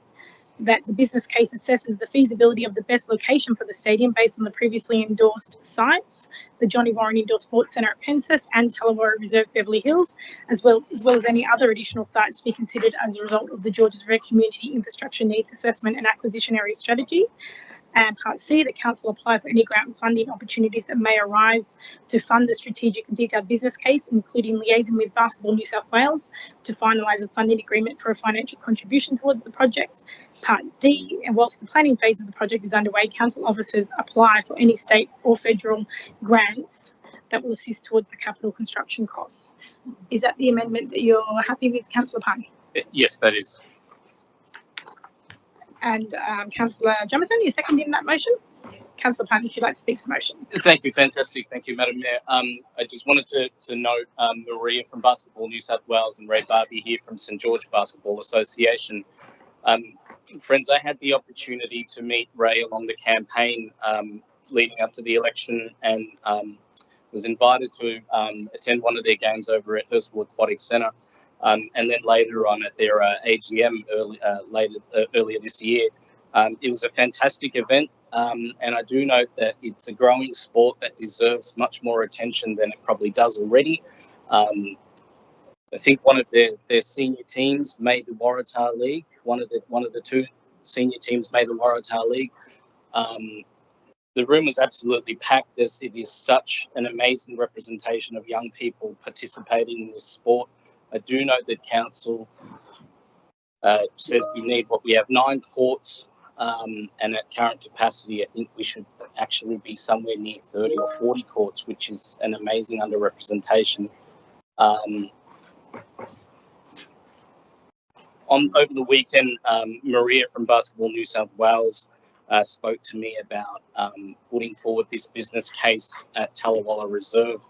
that the business case assesses the feasibility of the best location for the stadium based on the previously endorsed sites, the Johnny Warren Indoor Sports Centre at Penshurst and Tallawarra Reserve Beverly Hills, as well as any other additional sites to be considered as a result of the Georges River Community Infrastructure Needs Assessment and Acquisition Area Strategy. And part C, that council apply for any grant funding opportunities that may arise to fund the strategic and detailed business case, including liaising with Basketball New South Wales to finalise a funding agreement for a financial contribution towards the project. Part D, and whilst the planning phase of the project is underway, council officers apply for any state or federal grants that will assist towards the capital construction costs. Is that the amendment that you're happy with, Councillor Pine? Yes, that is. And Councillor Jamieson, you seconding that motion? Councillor Pine, if you'd like to speak to the motion. Thank you, fantastic. Thank you, Madam Mayor. I just wanted to note Maria from Basketball New South Wales and Ray Barbie here from St George Basketball Association. Friends, I had the opportunity to meet Ray along the campaign leading up to the election, and was invited to attend one of their games over at Hurstville Aquatic Centre, and then later on at their AGM earlier this year. It was a fantastic event, and I do note that it's a growing sport that deserves much more attention than it probably does already. I think one of their senior teams made the Waratah League. One of the two senior teams made the Waratah League. The room was absolutely packed, as it is such an amazing representation of young people participating in this sport. I do note that council says we have 9 courts, and at current capacity, I think we should actually be somewhere near 30 or 40 courts, which is an amazing underrepresentation. Over the weekend, Maria from Basketball New South Wales spoke to me about putting forward this business case at Tallawalla Reserve.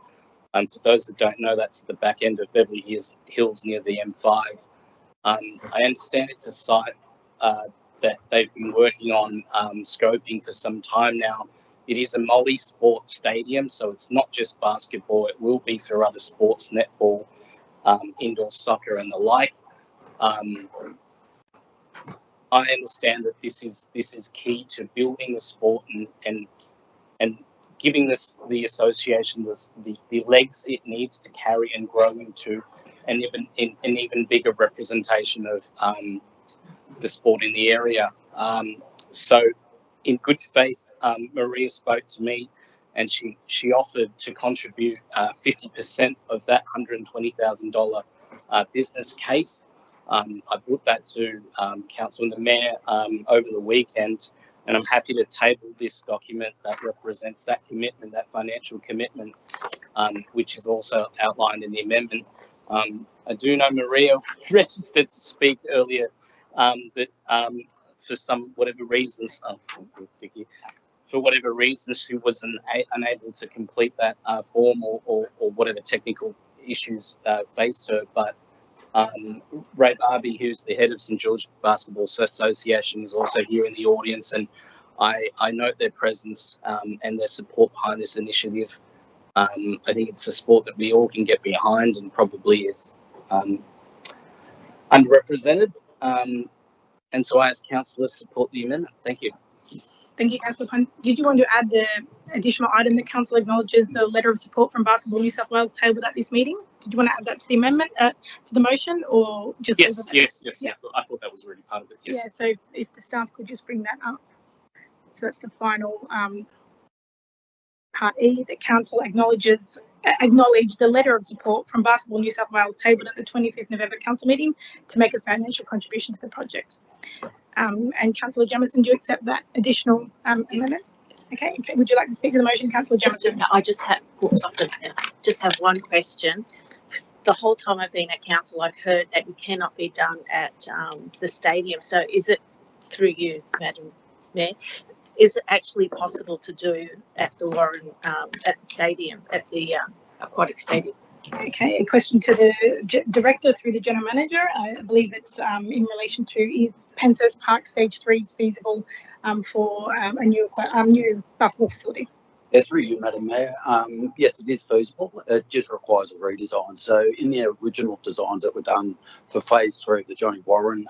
For those that don't know, that's at the back end of Beverly Hills near the M5. I understand it's a site that they've been working on scoping for some time now. It is a multi-sport stadium, so it's not just basketball. It will be for other sports, netball, indoor soccer and the like. I understand that this is key to building the sport and giving the association the legs it needs to carry and grow into an even bigger representation of the sport in the area. So in good faith, Maria spoke to me, and she offered to contribute 50% of that $120,000 business case. I put that to Council and the Mayor over the weekend, and I'm happy to table this document that represents that commitment, that financial commitment, which is also outlined in the amendment. I do know Maria registered to speak earlier, that for whatever reasons, she was unable to complete that form or whatever technical issues faced her. But Ray Barbie, who's the head of St George Basketball Association, is also here in the audience, and I note their presence and their support behind this initiative. I think it's a sport that we all can get behind and probably is underrepresented. And so I ask councillors to support the amendment. Thank you. Thank you, Councillor Pine. Did you want to add the additional item that council acknowledges the letter of support from Basketball New South Wales tabled at this meeting? Did you want to add that to the amendment, to the motion, or just? Yes. Yeah. I thought that was already part of it. Yes. Yeah. So if the staff could just bring that up. So that's the final part E, that council acknowledge the letter of support from Basketball New South Wales tabled at the 25th November council meeting to make a financial contribution to the project. And Councillor Jamieson, do you accept that additional amendment? Okay. Would you like to speak to the motion, Councillor Jamieson? I just have one question. The whole time I've been at council, I've heard that it cannot be done at the stadium. So is it, through you, Madam Mayor, is it actually possible to do at the Warren, at the stadium, at the aquatic stadium? Okay, a question to the director through the general manager. I believe it's in relation to if Penshurst Park Stage 3 is feasible for a new basketball facility. Yeah, through you, Madam Mayor. Yes, it is feasible. It just requires a redesign. So in the original designs that were done for phase 3 of the Johnny Warren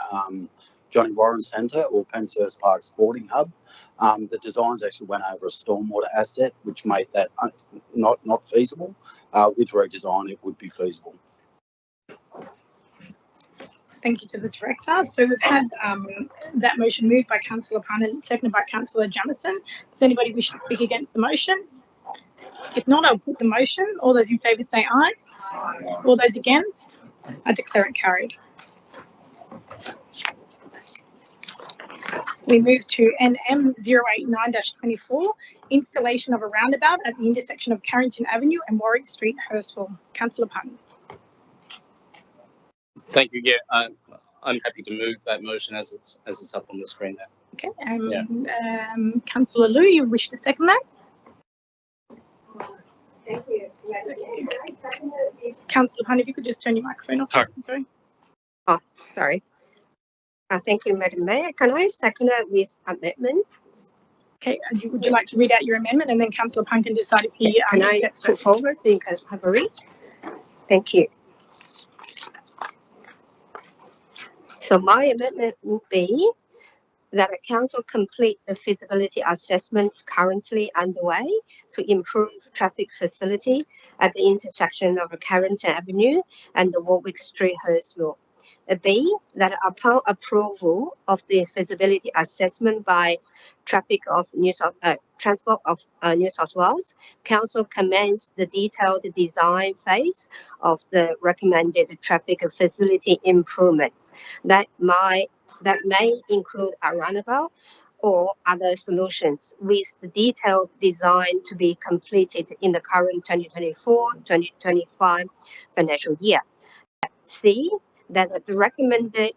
Centre or Penshurst Park Sporting Hub, the designs actually went over a stormwater asset, which made that not feasible. With redesign, it would be feasible. Thank you to the director. So we've had that motion moved by Councillor Pun and seconded by Councillor Jamison. Does anybody wish to speak against the motion? If not, I'll put the motion. All those in favour say aye. All those against? I declare it carried. We move to NM 089-24, installation of a roundabout at the intersection of Carrington Avenue and Warwick Street, Hurstville. Councillor Pun. Thank you. Yeah, I'm happy to move that motion as it's up on the screen there. Okay. Councillor Liu, you wish to second that? Thank you. Councillor Pun, if you could just turn your microphone off. Sorry. Oh, sorry. Thank you, Madam Mayor. Can I second it with amendment? Okay, would you like to read out your amendment and then Councillor Pun can decide if he Can I accepts put it? forward so you can have a read? Thank you. So my amendment would be that a council complete the feasibility assessment currently underway to improve traffic facility at the intersection of Carrington Avenue and the Warwick Street, Hurstville. B, that upon approval of the feasibility assessment by Transport of New South Wales, council commence the detailed design phase of the recommended traffic facility improvements that may include a roundabout or other solutions, with the detailed design to be completed in the current 2024-2025 financial year. C, that the recommended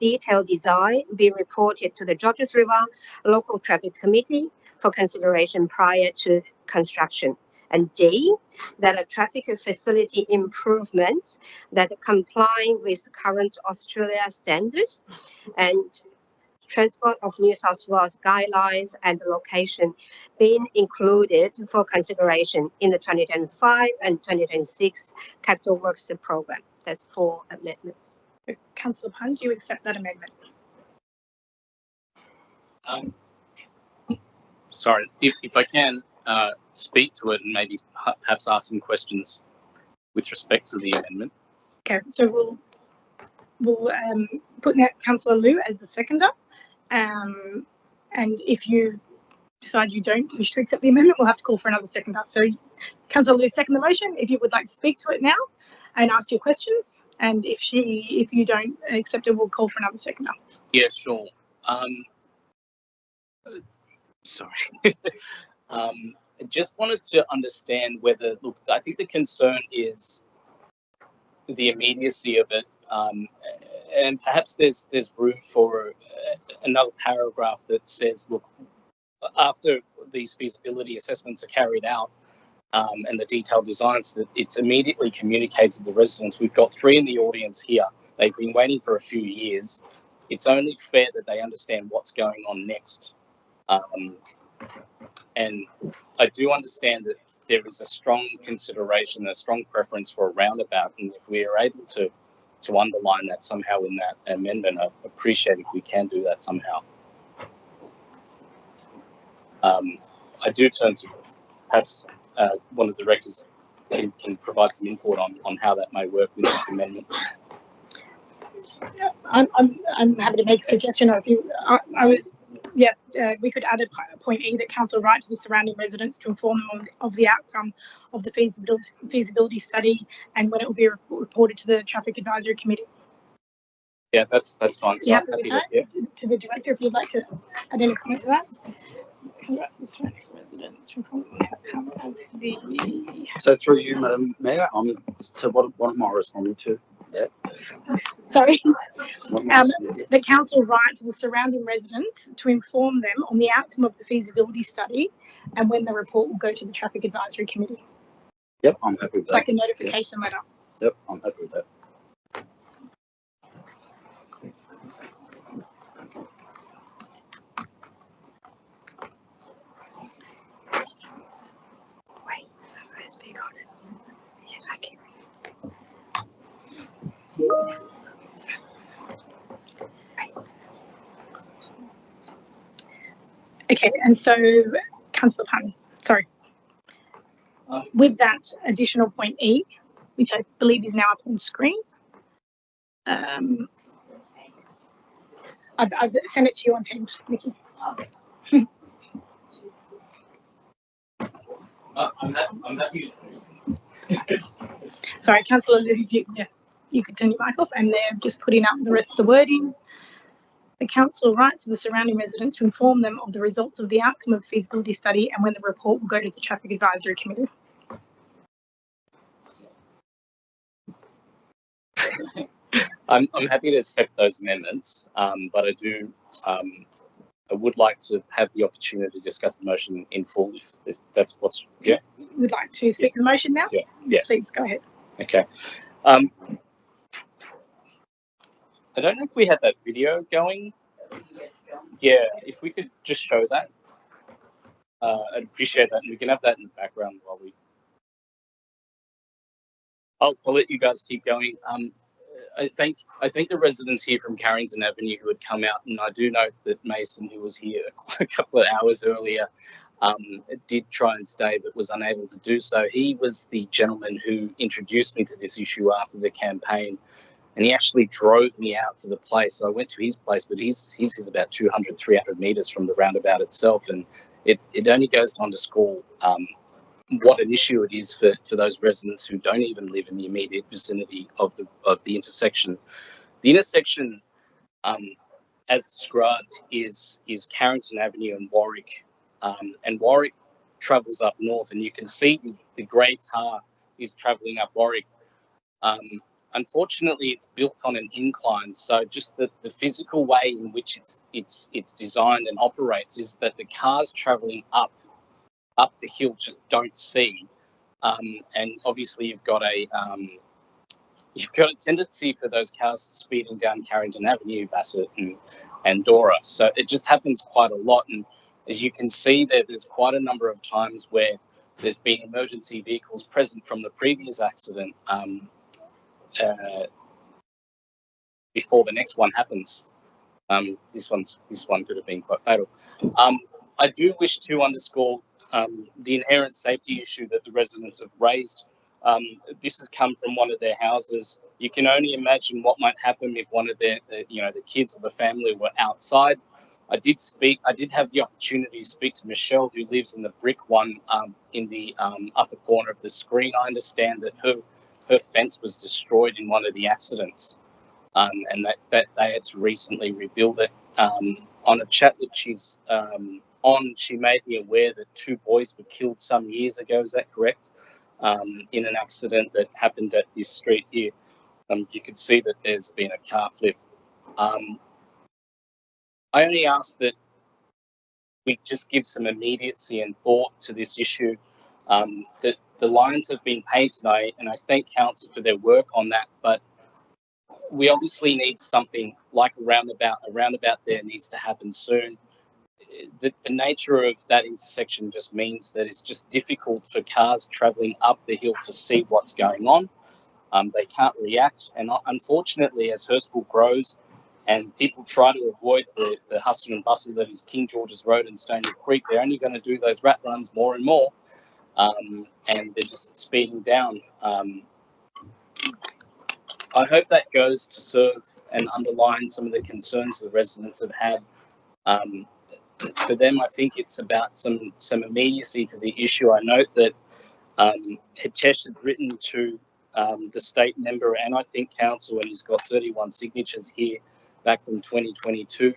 detailed design be reported to the Georges River Local Traffic Committee for consideration prior to construction. And D, that a traffic facility improvements that comply with current Australia standards and Transport of New South Wales guidelines and location being included for consideration in the 2025 and 2026 Capital Works program. That's for amendment. Councillor Pun, do you accept that amendment? Sorry, if I can speak to it and maybe perhaps ask some questions with respect to the amendment. Okay, so we'll put Councillor Liu as the seconder. And if you decide you don't wish to accept the amendment, we'll have to call for another seconder. So Councillor Liu, second the motion. If you would like to speak to it now and ask your questions, and if you don't accept it, we'll call for another seconder. Yeah, sure. Sorry. I just wanted to understand whether, look, I think the concern is the immediacy of it, and perhaps there's room for another paragraph that says, look, after these feasibility assessments are carried out and the detailed designs, that it's immediately communicated to the residents. We've got 3 in the audience here. They've been waiting for a few years. It's only fair that they understand what's going on next. And I do understand that there is a strong consideration, a strong preference for a roundabout, and if we are able to underline that somehow in that amendment, I appreciate if we can do that somehow. I do turn to perhaps one of the directors can provide some input on how that may work with this amendment. I'm happy to make a suggestion. If you, we could add a point E that council write to the surrounding residents to inform them of the outcome of the feasibility study and when it will be reported to the Traffic Advisory Committee. Yeah, that's fine. So Yeah, I'm happy to, to the director, if you'd like to add any comment to that. Residents So through you, Madam Mayor, so what am I responding to? Yeah. Sorry. The council write to the surrounding residents to inform them on the outcome of the feasibility study and when the report will go to the Traffic Advisory Committee. Yep, I'm happy with It's that. like a notification letter. Yep, I'm happy with that. Okay, and so Councillor Pun, sorry. With that additional point E, which I believe is now up on screen, I've sent it to you on Teams, Nikki. I'm happy. Sorry, Councillor Liu, you could turn your mic off, and they're just putting up the rest of the wording. The council writes to the surrounding residents to inform them of the results of the outcome of the feasibility study and when the report will go to the Traffic Advisory Committee. I'm happy to accept those amendments, but I would like to have the opportunity to discuss the motion in full if that's what's, yeah. Would like to speak to the motion now? Yeah. Please go ahead. Okay. I don't know if we had that video going. Yeah, if we could just show that, I'd appreciate that. And we can have that in the background while we. I'll let you guys keep going. I think the residents here from Carrington Avenue who had come out, and I do note that Mason, who was here a couple of hours earlier, did try and stay but was unable to do so. He was the gentleman who introduced me to this issue after the campaign, and he actually drove me out to the place. So I went to his place, but he's about 200, 300 metres from the roundabout itself, and it only goes to underscore what an issue it is for those residents who don't even live in the immediate vicinity of the intersection. The intersection, as described, is Carrington Avenue and Warwick, and Warwick travels up north, and you can see the grey car is travelling up Warwick. Unfortunately, it's built on an incline, so just the physical way in which it's designed and operates is that the cars travelling up the hill just don't see, and obviously you've got a tendency for those cars speeding down Carrington Avenue, Bassett and Dora. So it just happens quite a lot, and as you can see there's quite a number of times where there's been emergency vehicles present from the previous accident before the next one happens. This one could have been quite fatal. I do wish to underscore the inherent safety issue that the residents have raised. This has come from one of their houses. You can only imagine what might happen if one of the kids of the family were outside. I did have the opportunity to speak to Michelle, who lives in the brick one in the upper corner of the screen. I understand that her fence was destroyed in one of the accidents, and that they had to recently rebuild it. On a chat that she's on, she made me aware that 2 boys were killed some years ago. Is that correct? In an accident that happened at this street here. You can see that there's been a car flip. I only ask that we just give some immediacy and thought to this issue. That the lines have been painted, and I thank council for their work on that, but we obviously need something like a roundabout. A roundabout there needs to happen soon. The nature of that intersection just means that it's just difficult for cars travelling up the hill to see what's going on. They can't react, and unfortunately, as Hurstville grows and people try to avoid the hustle and bustle that is King George's Road and Stony Creek, they're only going to do those rat runs more and more, and they're just speeding down. I hope that goes to serve and underline some of the concerns the residents have had. For them, I think it's about some immediacy to the issue. I note that Hitesh had written to the state member and I think council, and he's got 31 signatures here back from 2022.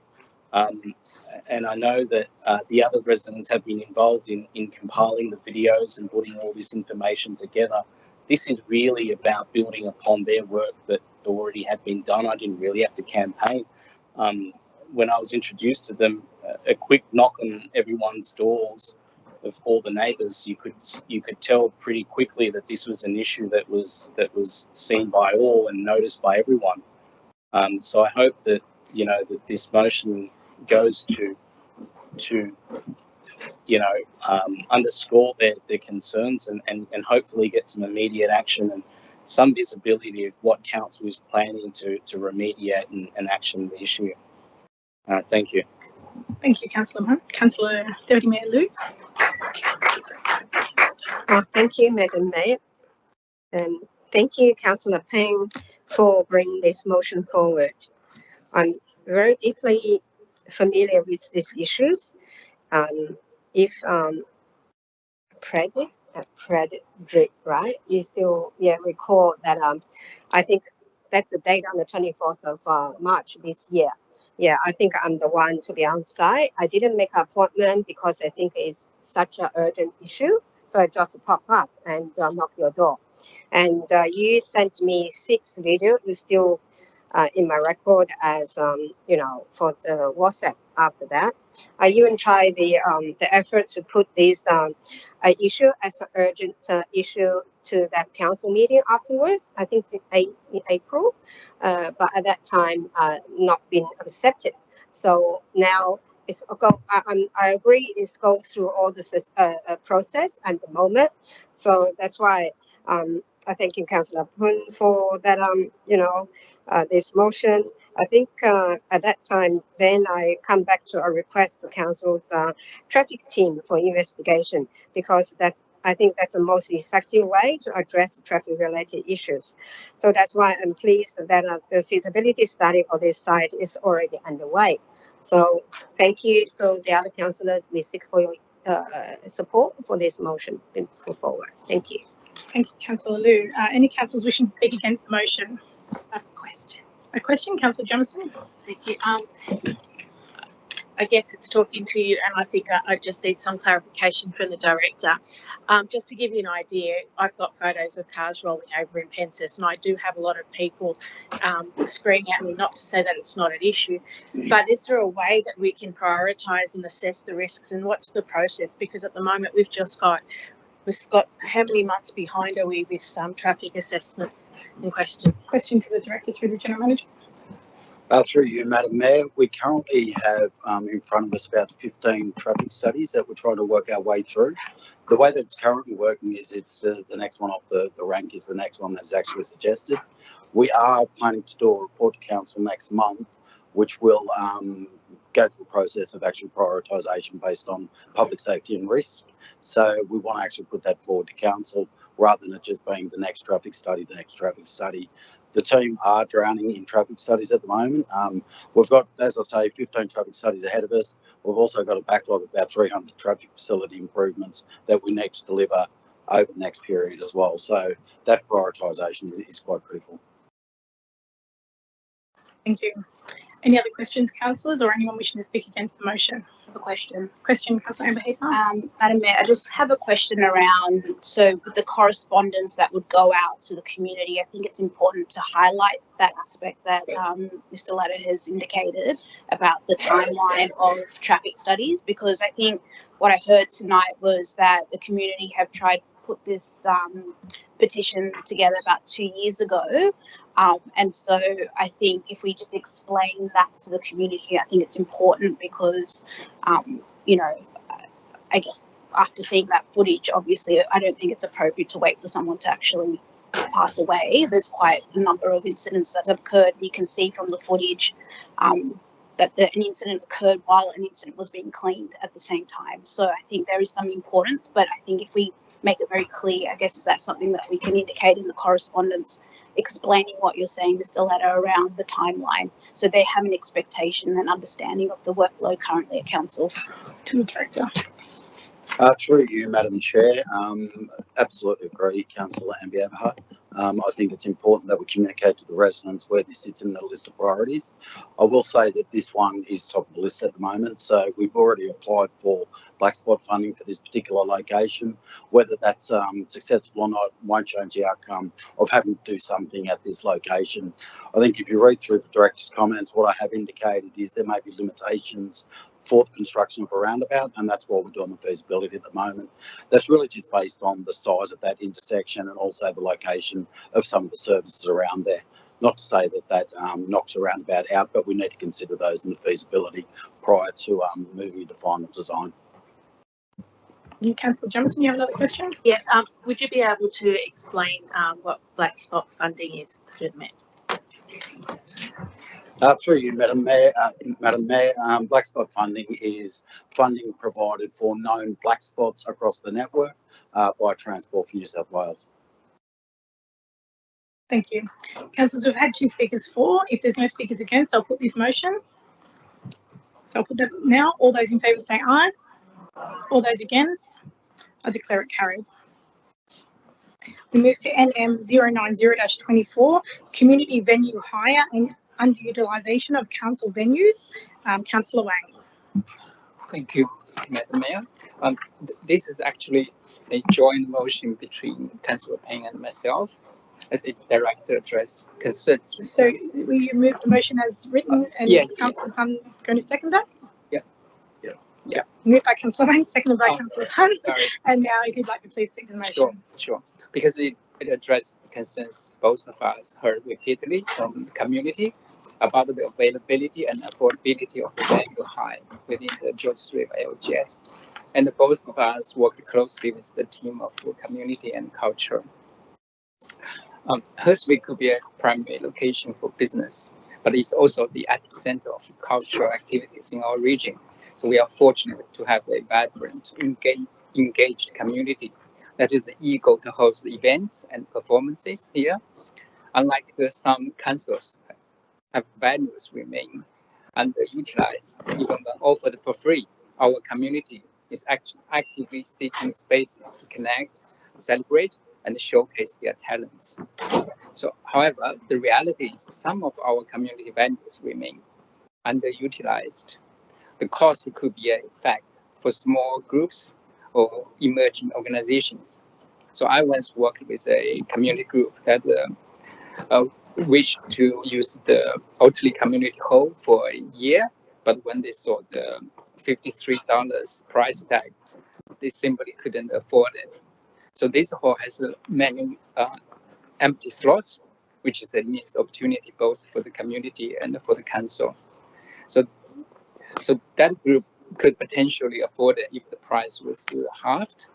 And I know that the other residents have been involved in compiling the videos and putting all this information together. This is really about building upon their work that already had been done. I didn't really have to campaign. When I was introduced to them, a quick knock on everyone's doors of all the neighbours, you could tell pretty quickly that this was an issue that was seen by all and noticed by everyone. So I hope that that this motion goes to underscore their concerns and hopefully get some immediate action and some visibility of what council is planning to remediate and action the issue. Thank you. Thank you, Councillor Hunt. Councillor Deputy Mayor Liu. Thank you, Madam Mayor. And thank you, Councillor Payne, for bringing this motion forward. I'm very deeply familiar with these issues. If Frederick, right? You still recall that I think that's the date on the 24th of March this year. Yeah, I think I'm the one to be on site. I didn't make an appointment because I think it's such an urgent issue. So I just pop up and knock your door. And you sent me 6 videos. You still in my record as for the WhatsApp after that. I even tried the effort to put this issue as an urgent issue to that council meeting afterwards. I think it's in April, but at that time not been accepted. So now it's I agree it's go through all the process at the moment. So that's why I thank you, Councillor Pun, for that this motion. I think at that time, then I come back to a request to council's traffic team for investigation, because I think that's the most effective way to address traffic related issues. So that's why I'm pleased that the feasibility study for this site is already underway. So thank you. So the other councillors, we seek for your support for this motion being put forward. Thank you. Thank you, Councillor Liu. Any councillors wishing to speak against the motion? A question. A question, Councillor Jamieson. Thank you. I guess it's talking to you, and I think I just need some clarification from the director. Just to give you an idea, I've got photos of cars rolling over in Penshurst, and I do have a lot of people screaming at me, not to say that it's not an issue, but is there a way that we can prioritise and assess the risks, and what's the process? Because at the moment we've got how many months behind are we with some traffic assessments in question? Question to the director through the general manager. Through you, Madam Mayor, we currently have in front of us about 15 traffic studies that we're trying to work our way through. The way that it's currently working is it's the next one off the rank is the next one that's actually suggested. We are planning to do a report to council next month, which will go through a process of actual prioritisation based on public safety and risk. So we want to actually put that forward to council rather than it just being the next traffic study, the next traffic study. The team are drowning in traffic studies at the moment. We've got, as I say, 15 traffic studies ahead of us. We've also got a backlog of about 300 traffic facility improvements that we need to deliver over the next period as well. So that prioritisation is quite critical. Thank you. Any other questions, councillors, or anyone wishing to speak against the motion? I have a question. Question, Councillor Amber Heaper. Madam Mayor, I just have a question around, so with the correspondence that would go out to the community, I think it's important to highlight that aspect that Mr. Ladder has indicated about the timeline of traffic studies, because I think what I heard tonight was that the community have tried to put this petition together about 2 years ago, and so I think if we just explain that to the community, I think it's important because I guess after seeing that footage, obviously I don't think it's appropriate to wait for someone to actually pass away. There's quite a number of incidents that have occurred. You can see from the footage that an incident occurred while an incident was being cleaned at the same time. So I think there is some importance, but I think if we make it very clear, I guess that's something that we can indicate in the correspondence, explaining what you're saying, Mr. Ladder, around the timeline, so they have an expectation and understanding of the workload currently at council. To the director. Through you, Madam Chair, absolutely agree, Councillor Ambiabaha. I think it's important that we communicate to the residents where this sits in the list of priorities. I will say that this one is top of the list at the moment, so we've already applied for black spot funding for this particular location. Whether that's successful or not won't change the outcome of having to do something at this location. I think if you read through the director's comments, what I have indicated is there may be limitations for the construction of a roundabout, and that's what we're doing the feasibility at the moment. That's really just based on the size of that intersection and also the location of some of the services around there. Not to say that that knocks a roundabout out, but we need to consider those in the feasibility prior to moving into final design. You, Councillor Jamieson, you have another question? Yes. Would you be able to explain what black spot funding is, Matt? Through you, Madam Mayor, black spot funding is funding provided for known black spots across the network by Transport for New South Wales. Thank you. Councillors, we've had 2 speakers for. If there's no speakers against, I'll put this motion. So I'll put that now. All those in favour say aye. All those against, I declare it carried. We move to NM 090-24, community venue hire and underutilisation of council venues. Councillor Wang. Thank you, Madam Mayor. This is actually a joint motion between Councillor Payne and myself as a director address concerns. So will you move the motion as written and is Councillor Pun going to second that? Yeah. Moved by Councillor Wang, seconded by Councillor Pun. Sorry. And now if you'd like to please speak to the motion. Sure. Because it addresses the concerns both of us heard repeatedly from the community about the availability and affordability of the venue hire within the Georges River LGA. And both of us worked closely with the team of the community and culture. Hurstville could be a primary location for business, but it's also the epicenter of cultural activities in our region. So we are fortunate to have a vibrant, engaged community that is eager to host events and performances here. Unlike some councils have venues remain underutilized, even when offered for free, our community is actively seeking spaces to connect, celebrate, and showcase their talents. So, however, the reality is some of our community venues remain underutilized. The cost could be a fact for small groups or emerging organizations. So I once worked with a community group that wished to use the Oatley Community Hall for a year, but when they saw the $53 price tag, they simply couldn't afford it. So this hall has many empty slots, which is a missed opportunity both for the community and for the council. So that group could potentially afford it if the price was halved.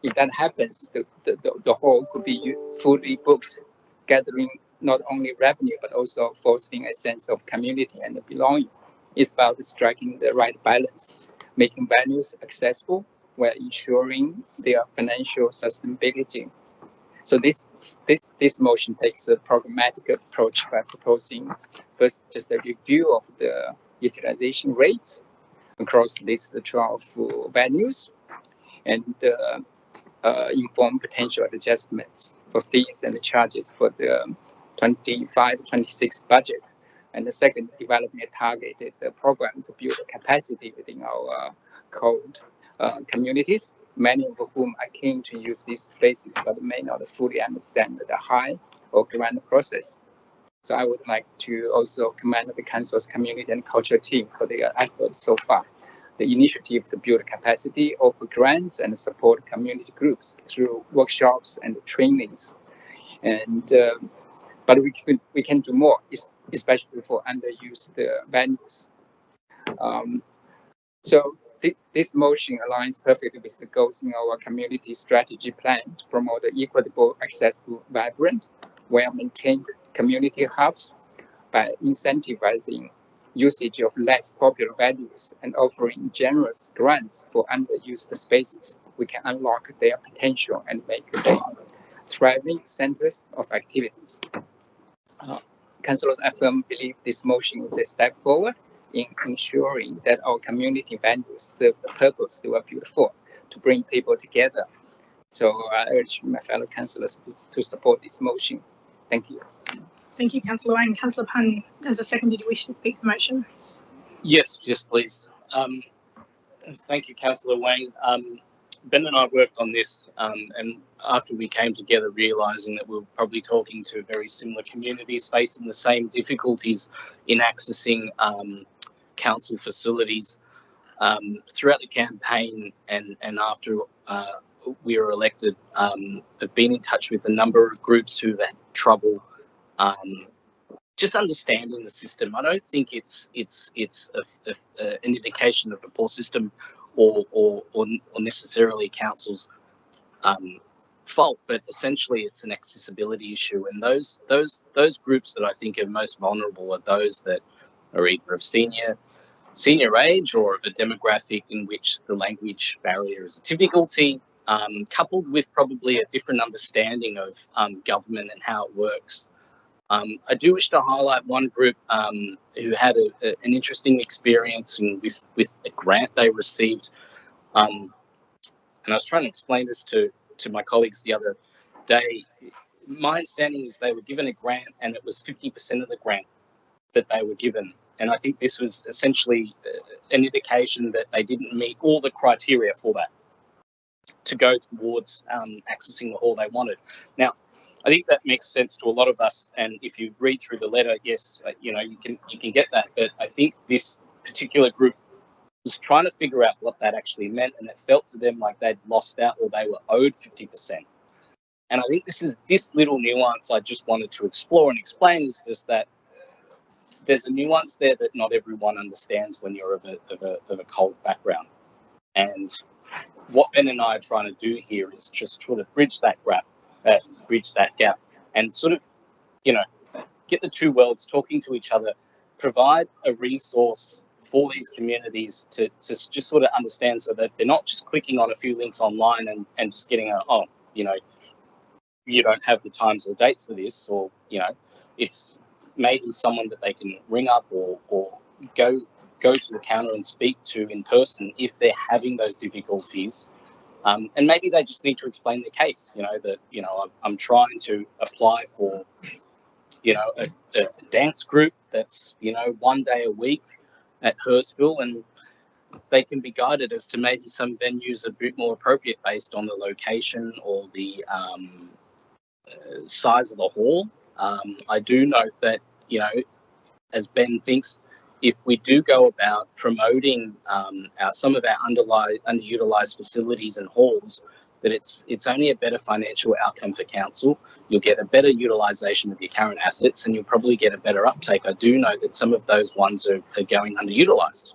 If that happens, the hall could be fully booked, gathering not only revenue but also fostering a sense of community and belonging. It's about striking the right balance, making venues accessible while ensuring their financial sustainability. So this motion takes a programmatic approach by proposing first just a review of the utilization rates across these 12 venues and inform potential adjustments for fees and charges for the 25-26 budget. And the second, developing a targeted program to build capacity within our cold communities, many of whom are keen to use these spaces but may not fully understand the hire or grant process. So I would like to also commend the council's community and culture team for their efforts so far. The initiative to build capacity, offer grants, and support community groups through workshops and trainings. And but we can do more, especially for underused venues. So this motion aligns perfectly with the goals in our community strategy plan to promote equitable access to vibrant, well-maintained community hubs by incentivizing usage of less popular venues and offering generous grants for underused spaces. We can unlock their potential and make them thriving centers of activities. Councillors affirm believe this motion is a step forward in ensuring that our community venues serve the purpose they were built for, to bring people together. So I urge my fellow councillors to support this motion. Thank you. Thank you, Councillor Wang. Councillor Pun, as a second, did you wish to speak to the motion? Yes, please. Thank you, Councillor Wang. Ben and I worked on this, and after we came together, realising that we were probably talking to very similar communities facing the same difficulties in accessing council facilities. Throughout the campaign and after we were elected, I've been in touch with a number of groups who've had trouble just understanding the system. I don't think it's an indication of a poor system or necessarily council's fault, but essentially it's an accessibility issue. And those groups that I think are most vulnerable are those that are either of senior age or of a demographic in which the language barrier is a difficulty, coupled with probably a different understanding of government and how it works. I do wish to highlight one group who had an interesting experience with a grant they received. And I was trying to explain this to my colleagues the other day. My understanding is they were given a grant and it was 50% of the grant that they were given. And I think this was essentially an indication that they didn't meet all the criteria for that to go towards accessing the hall they wanted. Now, I think that makes sense to a lot of us. And if you read through the letter, yes, you can get that. But I think this particular group was trying to figure out what that actually meant, and it felt to them like they'd lost out or they were owed 50%. And I think this little nuance I just wanted to explore and explain is just that there's a nuance there that not everyone understands when you're of a cold background. And what Ben and I are trying to do here is just sort of bridge that gap and sort of, get the two worlds talking to each other, provide a resource for these communities to just sort of understand, so that they're not just clicking on a few links online and just getting you don't have the times or dates for this, or, it's maybe someone that they can ring up or go to the counter and speak to in person if they're having those difficulties. And maybe they just need to explain their case, I'm trying to apply for, a dance group that's, 1 day a week at Hurstville, and they can be guided as to maybe some venues a bit more appropriate based on the location or the size of the hall. I do note that, as Ben thinks, if we do go about promoting some of our underutilized facilities and halls, that it's only a better financial outcome for council. You'll get a better utilization of your current assets, and you'll probably get a better uptake. I do know that some of those ones are going underutilized.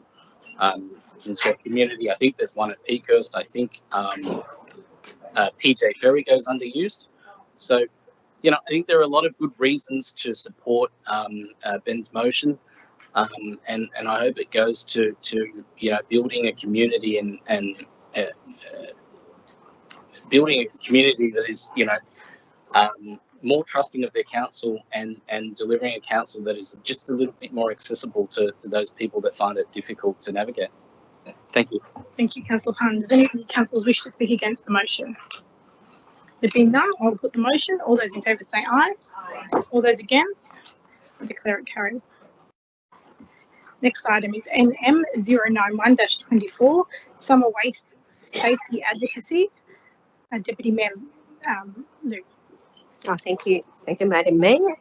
In Square Community, I think there's one at Peakhurst. I think PJ Ferry goes underused. So, I think there are a lot of good reasons to support Ben's motion. And I hope it goes to building a community and building a community that is more trusting of their council and delivering a council that is just a little bit more accessible to those people that find it difficult to navigate. Thank you. Thank you, Councillor Pun. Does any councillors wish to speak against the motion? There being none, I'll put the motion. All those in favour say aye. Aye. All those against, I declare it carried. Next item is NM 091-24, Summer Waste Safety Advocacy. Deputy Mayor Lou. Oh, thank you, Madam Mayor.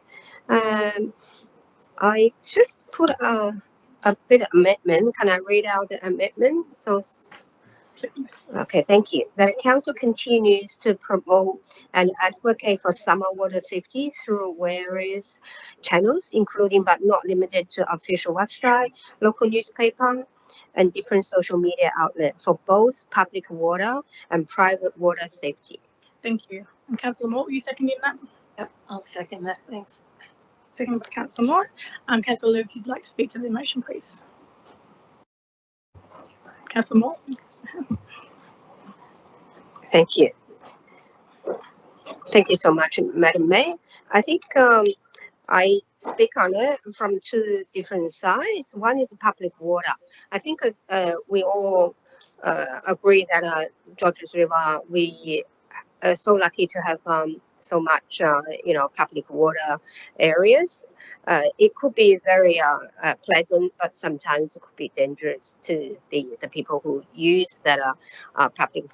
I just put a bit of amendment. Can I read out the amendment? So, okay, thank you. The council continues to promote and advocate for summer water safety through various channels, including but not limited to official website, local newspaper, and different social media outlets for both public water and private water safety. Thank you. And Councillor Moore, are you seconding that? Yep, I'll second that. Thanks. Seconded by Councillor Moore. Councillor Lou, if you'd like to speak to the motion, please. Councillor Moore. Thank you. Thank you so much, Madam Mayor. I think I speak on it from two different sides. One is public water. I think we all agree that Georges River, we are so lucky to have so much, public water areas. It could be very pleasant, but sometimes it could be dangerous to the people who use that public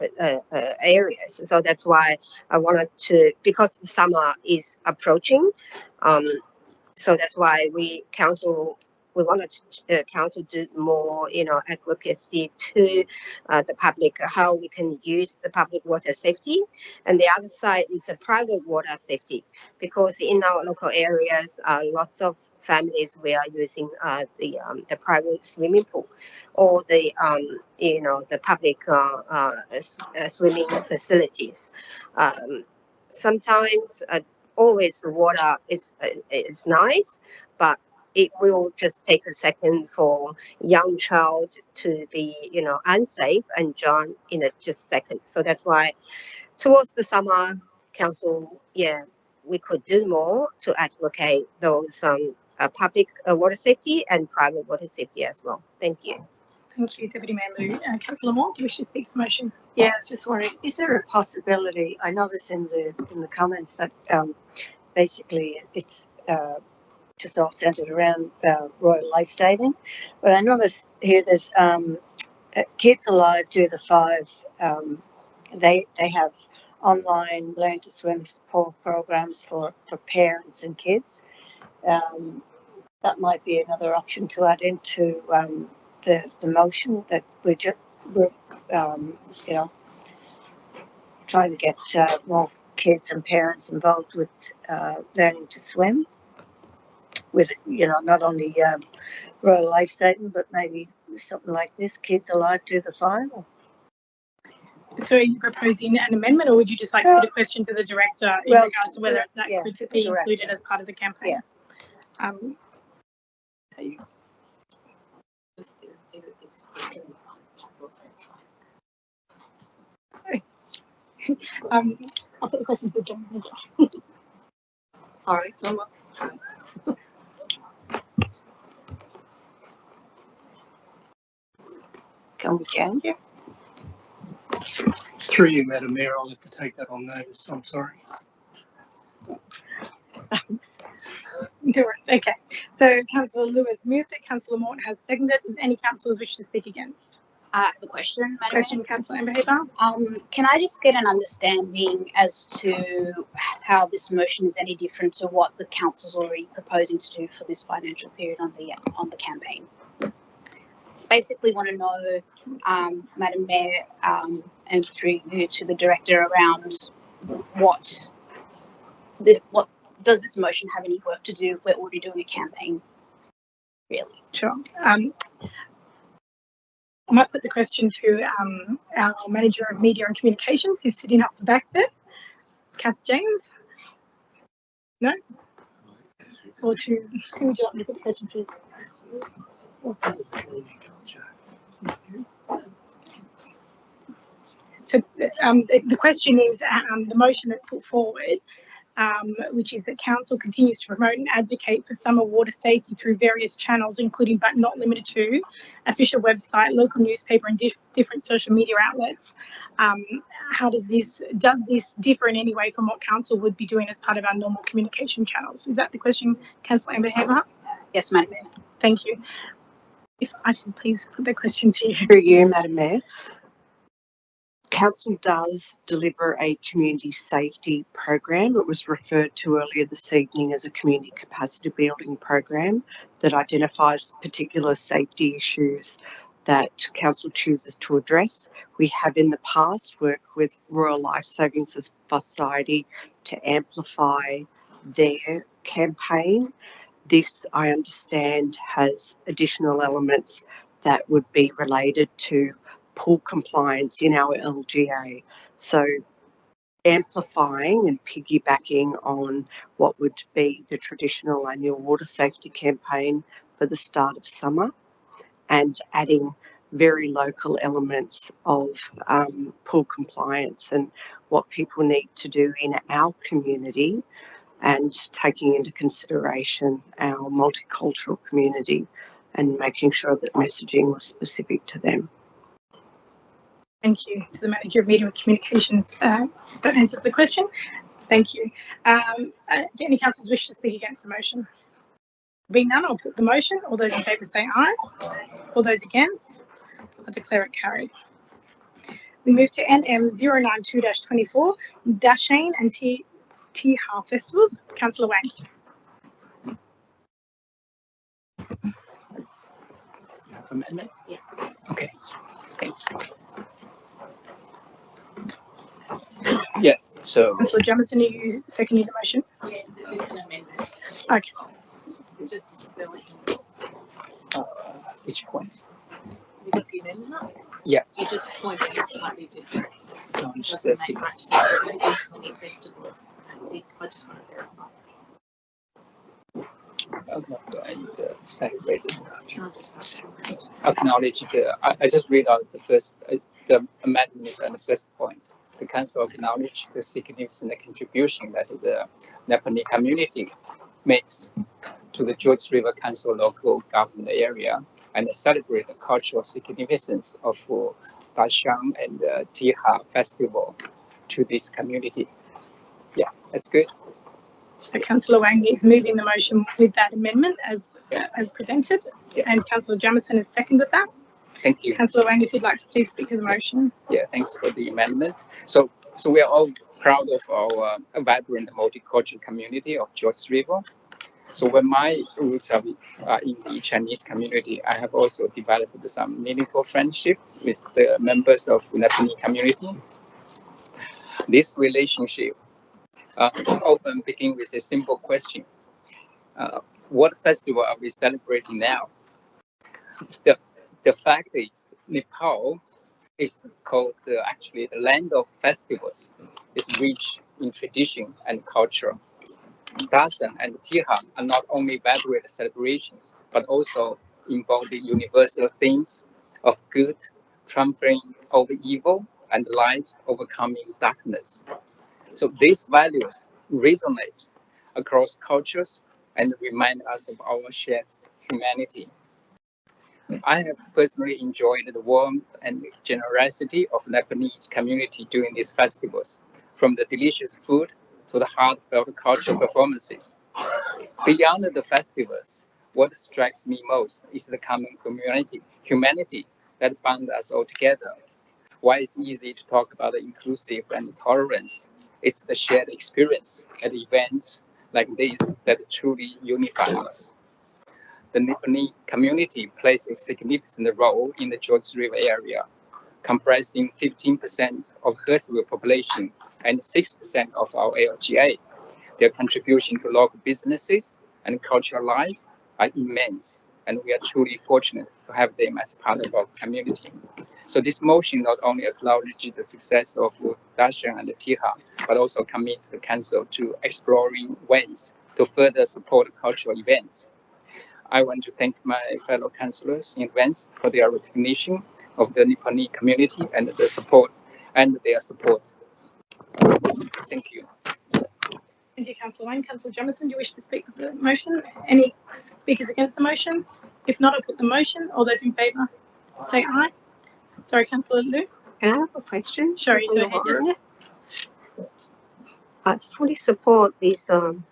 areas. So that's why I wanted to, because summer is approaching, so that's why we wanted to council do more, advocacy to the public, how we can use the public water safety. And the other side is the private water safety, because in our local areas, lots of families, we are using the private swimming pool or the public swimming facilities. Sometimes, always the water is nice, but it will just take a second for young child to be, unsafe and jump in a just second. So that's why towards the summer council, we could do more to advocate those public water safety and private water safety as well. Thank you. Thank you, Deputy Mayor Liu. Councillor Moore, do you wish to speak for motion? Yeah, I was just wondering, is there a possibility? I noticed in the comments that basically it's just all centered around Royal Life Saving, but I noticed here there's Kids Alive Do the Five. They have online learn to swim support programs for parents and kids. That might be another option to add into the motion that we're trying to get more kids and parents involved with learning to swim, with not only Royal Life Saving, but maybe something like this, Kids Alive Do the Five. So are you proposing an amendment, or would you just like to put a question to the director in regards to whether that could be included as part of the campaign? Yeah. I'll put the question to the director. All right, so can we change it? Through you, Madam Mayor, I'll have to take that on notice. I'm sorry. No worries. Okay. So Councillor Liu has moved it. Councillor Morton has seconded. Does any councillors wish to speak against? I have a question, Madam Question, Councillor Amber Haber. Can I just get an understanding as to how this motion is any different to what the council's already proposing to do for this financial period on the campaign? Basically, want to know, Madam Mayor, and through you to the director, around what does this motion have any work to do if we're already doing a campaign? Really? Sure. I might put the question to our Manager of Media and Communications, who's sitting up the back there, Kath James. No? Or to, who would you like me to put the question to? So the question is, the motion that's put forward, which is that council continues to promote and advocate for summer water safety through various channels, including but not limited to official website, local newspaper, and different social media outlets. How does this differ in any way from what council would be doing as part of our normal communication channels? Is that the question, Councillor Amber Haber? Yes, Madam Mayor. Thank you. If I can please put the question to you. Through you, Madam Mayor. Council does deliver a community safety program. It was referred to earlier this evening as a community capacity building program that identifies particular safety issues that council chooses to address. We have in the past worked with Royal Life Saving Society to amplify their campaign. This, I understand, has additional elements that would be related to pool compliance in our LGA. So amplifying and piggybacking on what would be the traditional annual water safety campaign for the start of summer, and adding very local elements of pool compliance and what people need to do in our community, and taking into consideration our multicultural community and making sure that messaging was specific to them. Thank you to the Manager of Media and Communications. That answers the question. Thank you. Do any councillors wish to speak against the motion? Being none, I'll put the motion. All those in favour say aye. All those against, I declare it carried. We move to NM 092-24, Dashane and Tiha Festivals. Councillor Wang. Amendment? Yeah. Okay. Okay. Yeah, so. Councillor Jamieson, are you seconding the motion? Yeah, it's an amendment. Okay. It's just disability. Which point? You got the amendment up? Yeah. So just points are slightly different. No, It just doesn't make much sense. But I think festivals. I just want to verify. I'm not going to celebrate it. Acknowledge I just read out the first, the amendments and the first point. The council acknowledge the significant contribution that the Nepali community makes to the Georges River Council local government area and celebrate the cultural significance of Dashang and Tiha festival to this community. Yeah, that's good. So Councillor Wang is moving the motion with that amendment as presented, and Councillor Jamieson has seconded that. Thank you. Councillor Wang, if you'd like to please speak to the motion. Yeah, thanks for the amendment. So we are all proud of our vibrant multicultural community of Georges River. So when my roots are in the Chinese community, I have also developed some meaningful friendship with the members of the Nepali community. This relationship often begin with a simple question. What festival are we celebrating now? The fact is, Nepal is called actually the land of festivals. It's rich in tradition and culture. Dasan and Tiha are not only vibrant celebrations, but also embody universal themes of good triumphing over evil and light overcoming darkness. So these values resonate across cultures and remind us of our shared humanity. I have personally enjoyed the warmth and generosity of Nepalese community during these festivals, from the delicious food to the heartfelt cultural performances. Beyond the festivals, what strikes me most is the common humanity that binds us all together. While it's easy to talk about inclusive and tolerance, it's the shared experience at events like this that truly unify us. The Nepali community plays a significant role in the Georges River area, comprising 15% of Hurstville population and 6% of our LGA. Their contribution to local businesses and cultural life are immense, and we are truly fortunate to have them as part of our community. So this motion not only acknowledges the success of Dashang and Tiha, but also commits the council to exploring ways to further support cultural events. I want to thank my fellow councillors in advance for their recognition of the Nepali community and their support. Thank you. Thank you, Councillor Wang. Councillor Jamieson, do you wish to speak to the motion? Any speakers against the motion? If not, I'll put the motion. All those in favour, say aye. Sorry, Councillor Liu. Can I have a question? Sure, you go ahead. Yes. I fully support these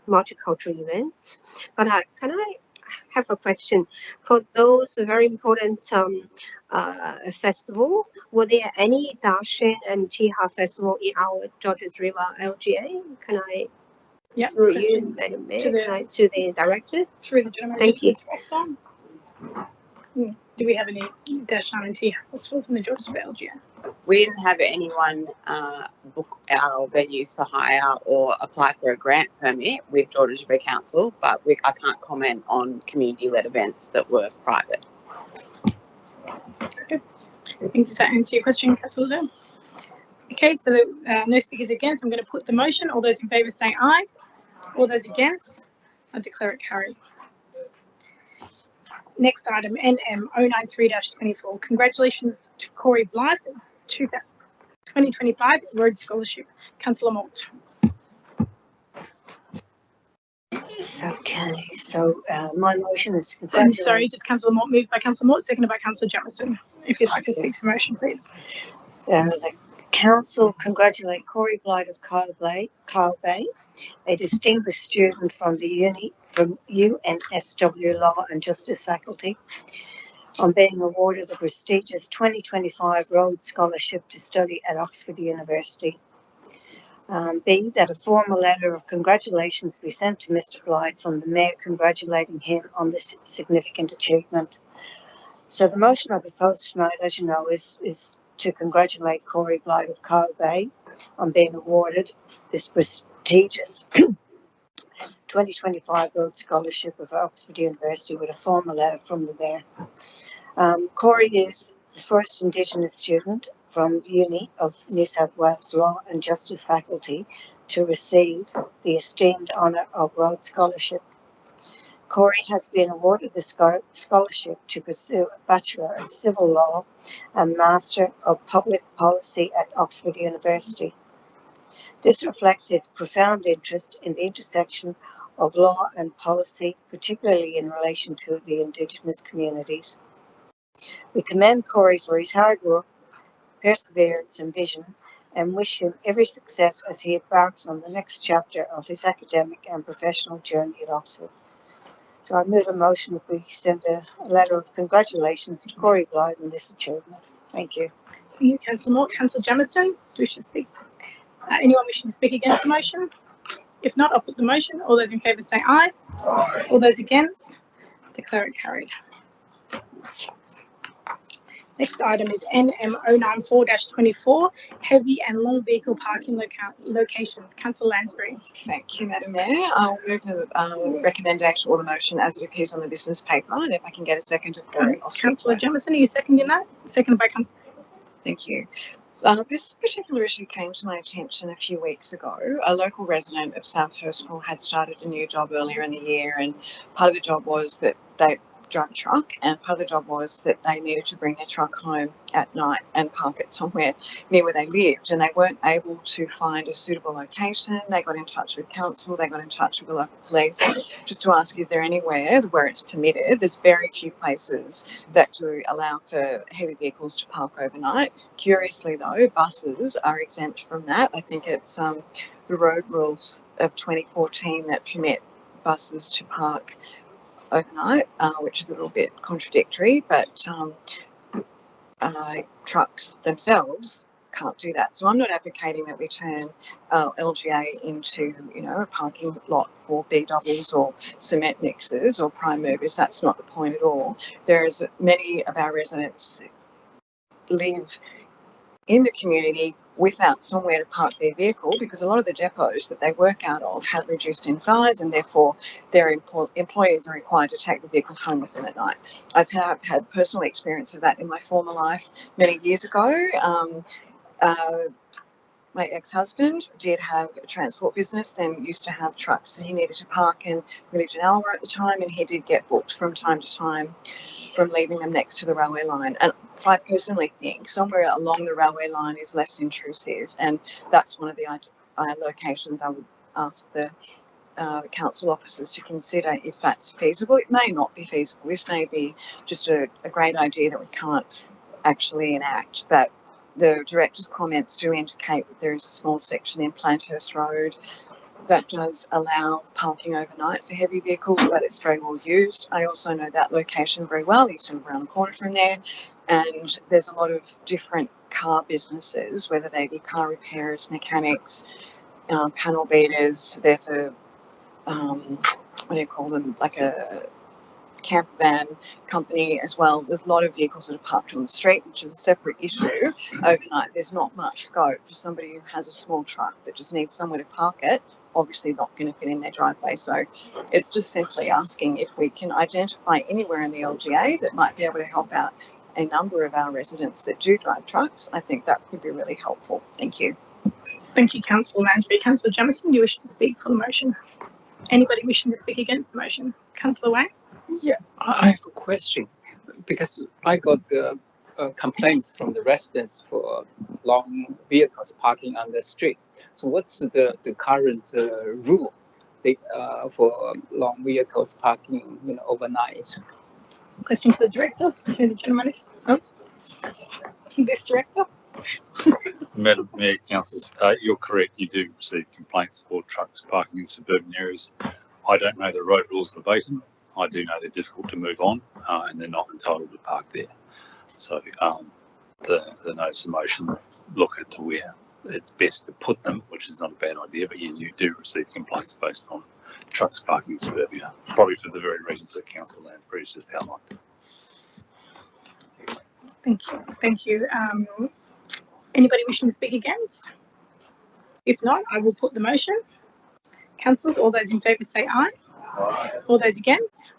multicultural events, but can I have a question? For those very important festival, were there any Dashang and Tiha festival in our Georges River LGA? Can I, through you, Madam Mayor, to the director? Through the gentleman. Thank you. Do we have any Dashang and Tiha festivals in the Georges River LGA? We didn't have anyone book our venues for hire or apply for a grant permit with Georges River Council, but I can't comment on community-led events that were private. Okay. Thank you. Does that answer your question, Councillor Liu? Okay, so no speakers against. I'm going to put the motion. All those in favour say aye. All those against, I declare it carried. Next item, NM 093-24. Congratulations to Corey Blythe, 2025 Rhodes Scholarship. Councillor Mort. Okay, so my motion is to I'm congratulate. sorry, just Councillor Mort, moved by Councillor Mort, seconded by Councillor Jamieson. If you'd like to speak to the motion, please. The council congratulate Corey Blythe of Kyle Bay, a distinguished student from the UNSW Law and Justice faculty, on being awarded the prestigious 2025 Rhodes Scholarship to study at Oxford University. B, that a formal letter of congratulations be sent to Mr. Blythe from the Mayor congratulating him on this significant achievement. So the motion I propose tonight, as you know, is to congratulate Corey Blythe of Kyle Bay on being awarded this prestigious 2025 Rhodes Scholarship of Oxford University with a formal letter from the Mayor. Corey is the first Indigenous student from Uni of New South Wales Law and Justice faculty to receive the esteemed honour of Rhodes Scholarship. Corey has been awarded the scholarship to pursue a Bachelor of Civil Law and Master of Public Policy at Oxford University. This reflects his profound interest in the intersection of law and policy, particularly in relation to the Indigenous communities. We commend Corey for his hard work, perseverance and vision, and wish him every success as he embarks on the next chapter of his academic and professional journey at Oxford. So I move a motion if we send a letter of congratulations to Corey Blythe on this achievement. Thank you. Thank you, Councillor Moore. Councillor Jamieson, do you wish to speak? Anyone wishing to speak against the motion? If not, I'll put the motion. All those in favour say aye. Aye. All those against? Declare it carried. Next item is NM 094-24, heavy and long vehicle parking locations. Councillor Lansbury. Thank you, Madam Mayor. I'll move the recommendation or the motion as it appears on the business paper, and if I can get a second to Corey. Councillor Jamieson, are you seconding that? Seconded by Councillor. Thank you. This particular issue came to my attention a few weeks ago. A local resident of South Hurstville had started a new job earlier in the year, and part of the job was that they drive a truck, and part of the job was that they needed to bring their truck home at night and park it somewhere near where they lived, and they weren't able to find a suitable location. They got in touch with council, they got in touch with the local police just to ask, is there anywhere where it's permitted? There's very few places that do allow for heavy vehicles to park overnight. Curiously though, buses are exempt from that. I think it's the road rules of 2014 that permit buses to park overnight, which is a little bit contradictory, but trucks themselves can't do that. So I'm not advocating that we turn LGA into, a parking lot for B doubles or cement mixers or prime movers. That's not the point at all. There's many of our residents live in the community without somewhere to park their vehicle, because a lot of the depots that they work out of have reduced in size, and therefore their employees are required to take the vehicles home with them at night. I have had personal experience of that in my former life many years ago. My ex-husband did have a transport business and used to have trucks that he needed to park, and we lived in Alwa at the time, and he did get booked from time to time from leaving them next to the railway line. And I personally think somewhere along the railway line is less intrusive, and that's one of the locations I would ask the council officers to consider if that's feasible. It may not be feasible. This may be just a great idea that we can't actually enact, but the director's comments do indicate that there is a small section in Planthurst Road that does allow parking overnight for heavy vehicles, but it's very well used. I also know that location very well. I used to live around the corner from there, and there's a lot of different car businesses, whether they be car repairers, mechanics, panel beaters. There's a what do you call them, like a camper van company as well. There's a lot of vehicles that are parked on the street, which is a separate issue. Overnight, there's not much scope for somebody who has a small truck that just needs somewhere to park it, obviously not going to fit in their driveway. So it's just simply asking if we can identify anywhere in the LGA that might be able to help out a number of our residents that do drive trucks. I think that could be really helpful. Thank you. Thank you, Councillor Lansbury. Councillor Jamieson, do you wish to speak for the motion? Anybody wishing to speak against the motion? Councillor Wang? Yeah, I have a question, because I got complaints from the residents for long vehicles parking on the street. So what's the current rule for long vehicles parking overnight? Question to the director, to the gentleman. Oh, this director. Madam Mayor, councillors, you're correct. You do receive complaints for trucks parking in suburban areas. I don't know the road rules verbatim. I do know they're difficult to move on, and they're not entitled to park there. So the notice of motion look at where it's best to put them, which is not a bad idea. But yeah, you do receive complaints based on trucks parking in suburbia, probably for the very reasons that Councillor Lansbury has just outlined. Thank you. Thank you. Anybody wishing to speak against? If not, I will put the motion. Councillors, all those in favour say aye. Aye. All those against?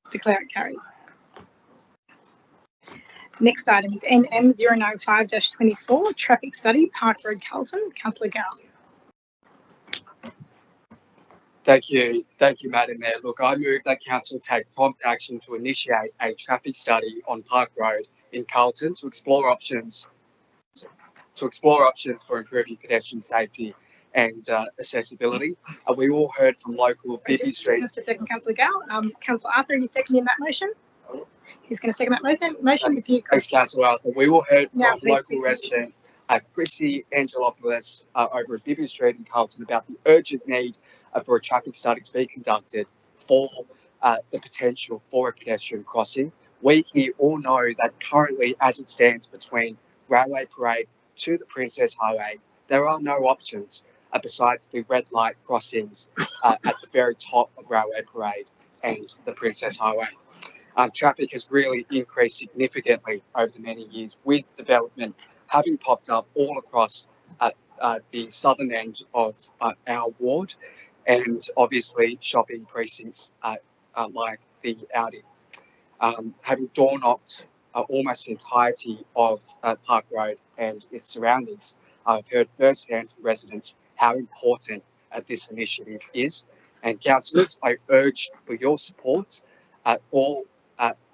Declare it carried. Next item is NM 095-24, traffic study, Park Road, Carlton. Councillor Gow. Thank you, Madam Mayor. Look, I move that council take prompt action to initiate a traffic study on Park Road in Carlton to explore options for improving pedestrian safety and accessibility. We all heard from local Bibby Street. Just a second, Councillor Gale. Councillor Arthur, are you seconding that motion? He's going to second that motion. If you Thanks, Councillor Arthur. We all heard Now, from please local speak. resident Chrissy Angelopoulos over at Bibby Street in Carlton about the urgent need for a traffic study to be conducted for the potential for a pedestrian crossing. We here all know that currently, as it stands between Railway Parade to the Princess Highway, there are no options besides the red light crossings at the very top of Railway Parade and the Princess Highway. Traffic has really increased significantly over the many years, with development having popped up all across the southern end of our ward, and obviously shopping precincts like the Audi. Having door knocked almost the entirety of Park Road and its surroundings, I've heard firsthand from residents how important this initiative is. And councillors, I urge for your support for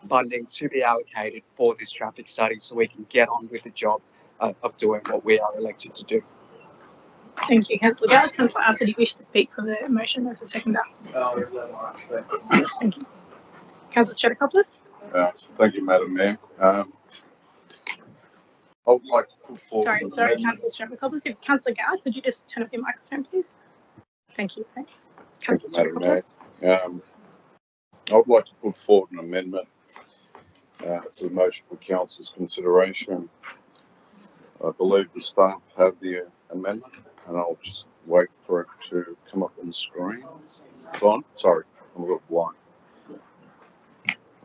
funding to be allocated for this traffic study so we can get on with the job of doing what we are elected to do. Thank you, Councillor Gale. Councillor Arthur, do you wish to speak for the motion as a seconder? Thank you. Councillor Stratikopoulos. Thank you, Madam Mayor. I would like to put forward. Sorry, Councillor Stratikopoulos. If Councillor Gale, could you just turn off your microphone, please? Thank you. Thanks. Councillor Madam Mayor. Stratikopoulos. I would like to put forward an amendment to the motion for council's consideration. I believe the staff have the amendment, and I'll just wait for it to come up on the screen. It's on. Sorry, I'm a little blind.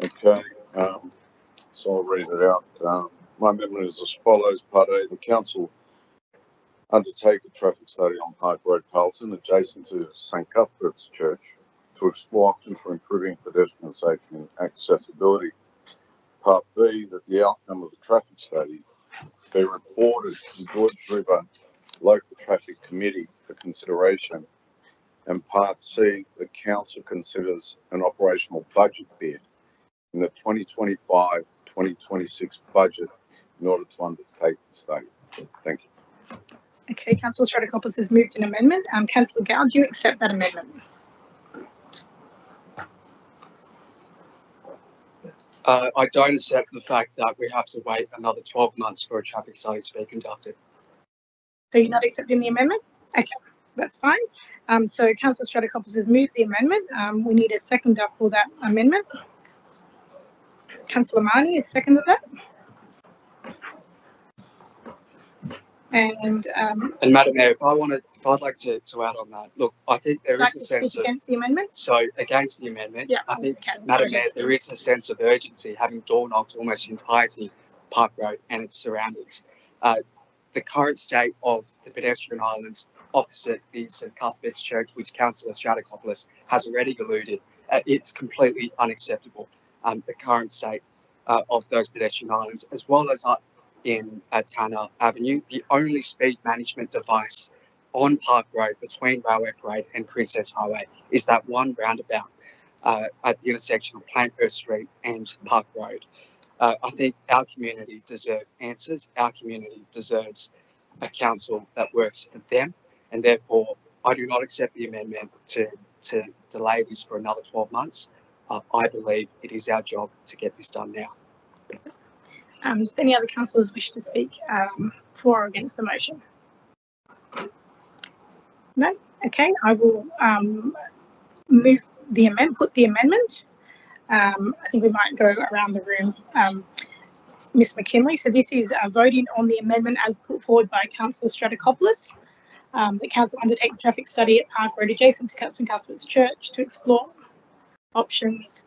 Okay, so I'll read it out. My amendment is as follows. Part A, the council undertake a traffic study on Park Road, Carlton, adjacent to St Cuthbert's Church, to explore options for improving pedestrian safety and accessibility. Part B, that the outcome of the traffic study be reported to the George River Local Traffic Committee for consideration. And Part C, the council considers an operational budget bid in the 2025-2026 budget in order to undertake the study. Thank you. Okay, Councillor Stratikopoulos has moved an amendment. Councillor Gale, do you accept that amendment? I don't accept the fact that we have to wait another 12 months for a traffic study to be conducted. So you're not accepting the amendment? Okay, that's fine. So Councillor Stratikopoulos has moved the amendment. We need a seconder for that amendment. Councillor Marnie has seconded that. And Madam Mayor, if I'd like to add on that, look, I think there is a sense of against the amendment. So against the amendment, Yeah, I think, okay. Madam Mayor, there is a sense of urgency, having door knocked almost the entirety of Park Road and its surroundings. The current state of the pedestrian islands opposite the St Cuthbert's Church, which Councillor Stratikopoulos has already alluded, it's completely unacceptable. The current state of those pedestrian islands, as well as in Tanner Avenue, the only speed management device on Park Road between Railway Parade and Princess Highway is that one roundabout at the intersection of Plainhurst Street and Park Road. I think our community deserves answers. Our community deserves a council that works for them, and therefore I do not accept the amendment to delay this for another 12 months. I believe it is our job to get this done now. Does any other councillors wish to speak for or against the motion? No? Okay, I will move the amendment, put the amendment. I think we might go around the room. Ms McKinley, so this is voting on the amendment as put forward by Councillor Stratikopoulos. The council undertake the traffic study at Park Road adjacent to St Cuthbert's Church to explore options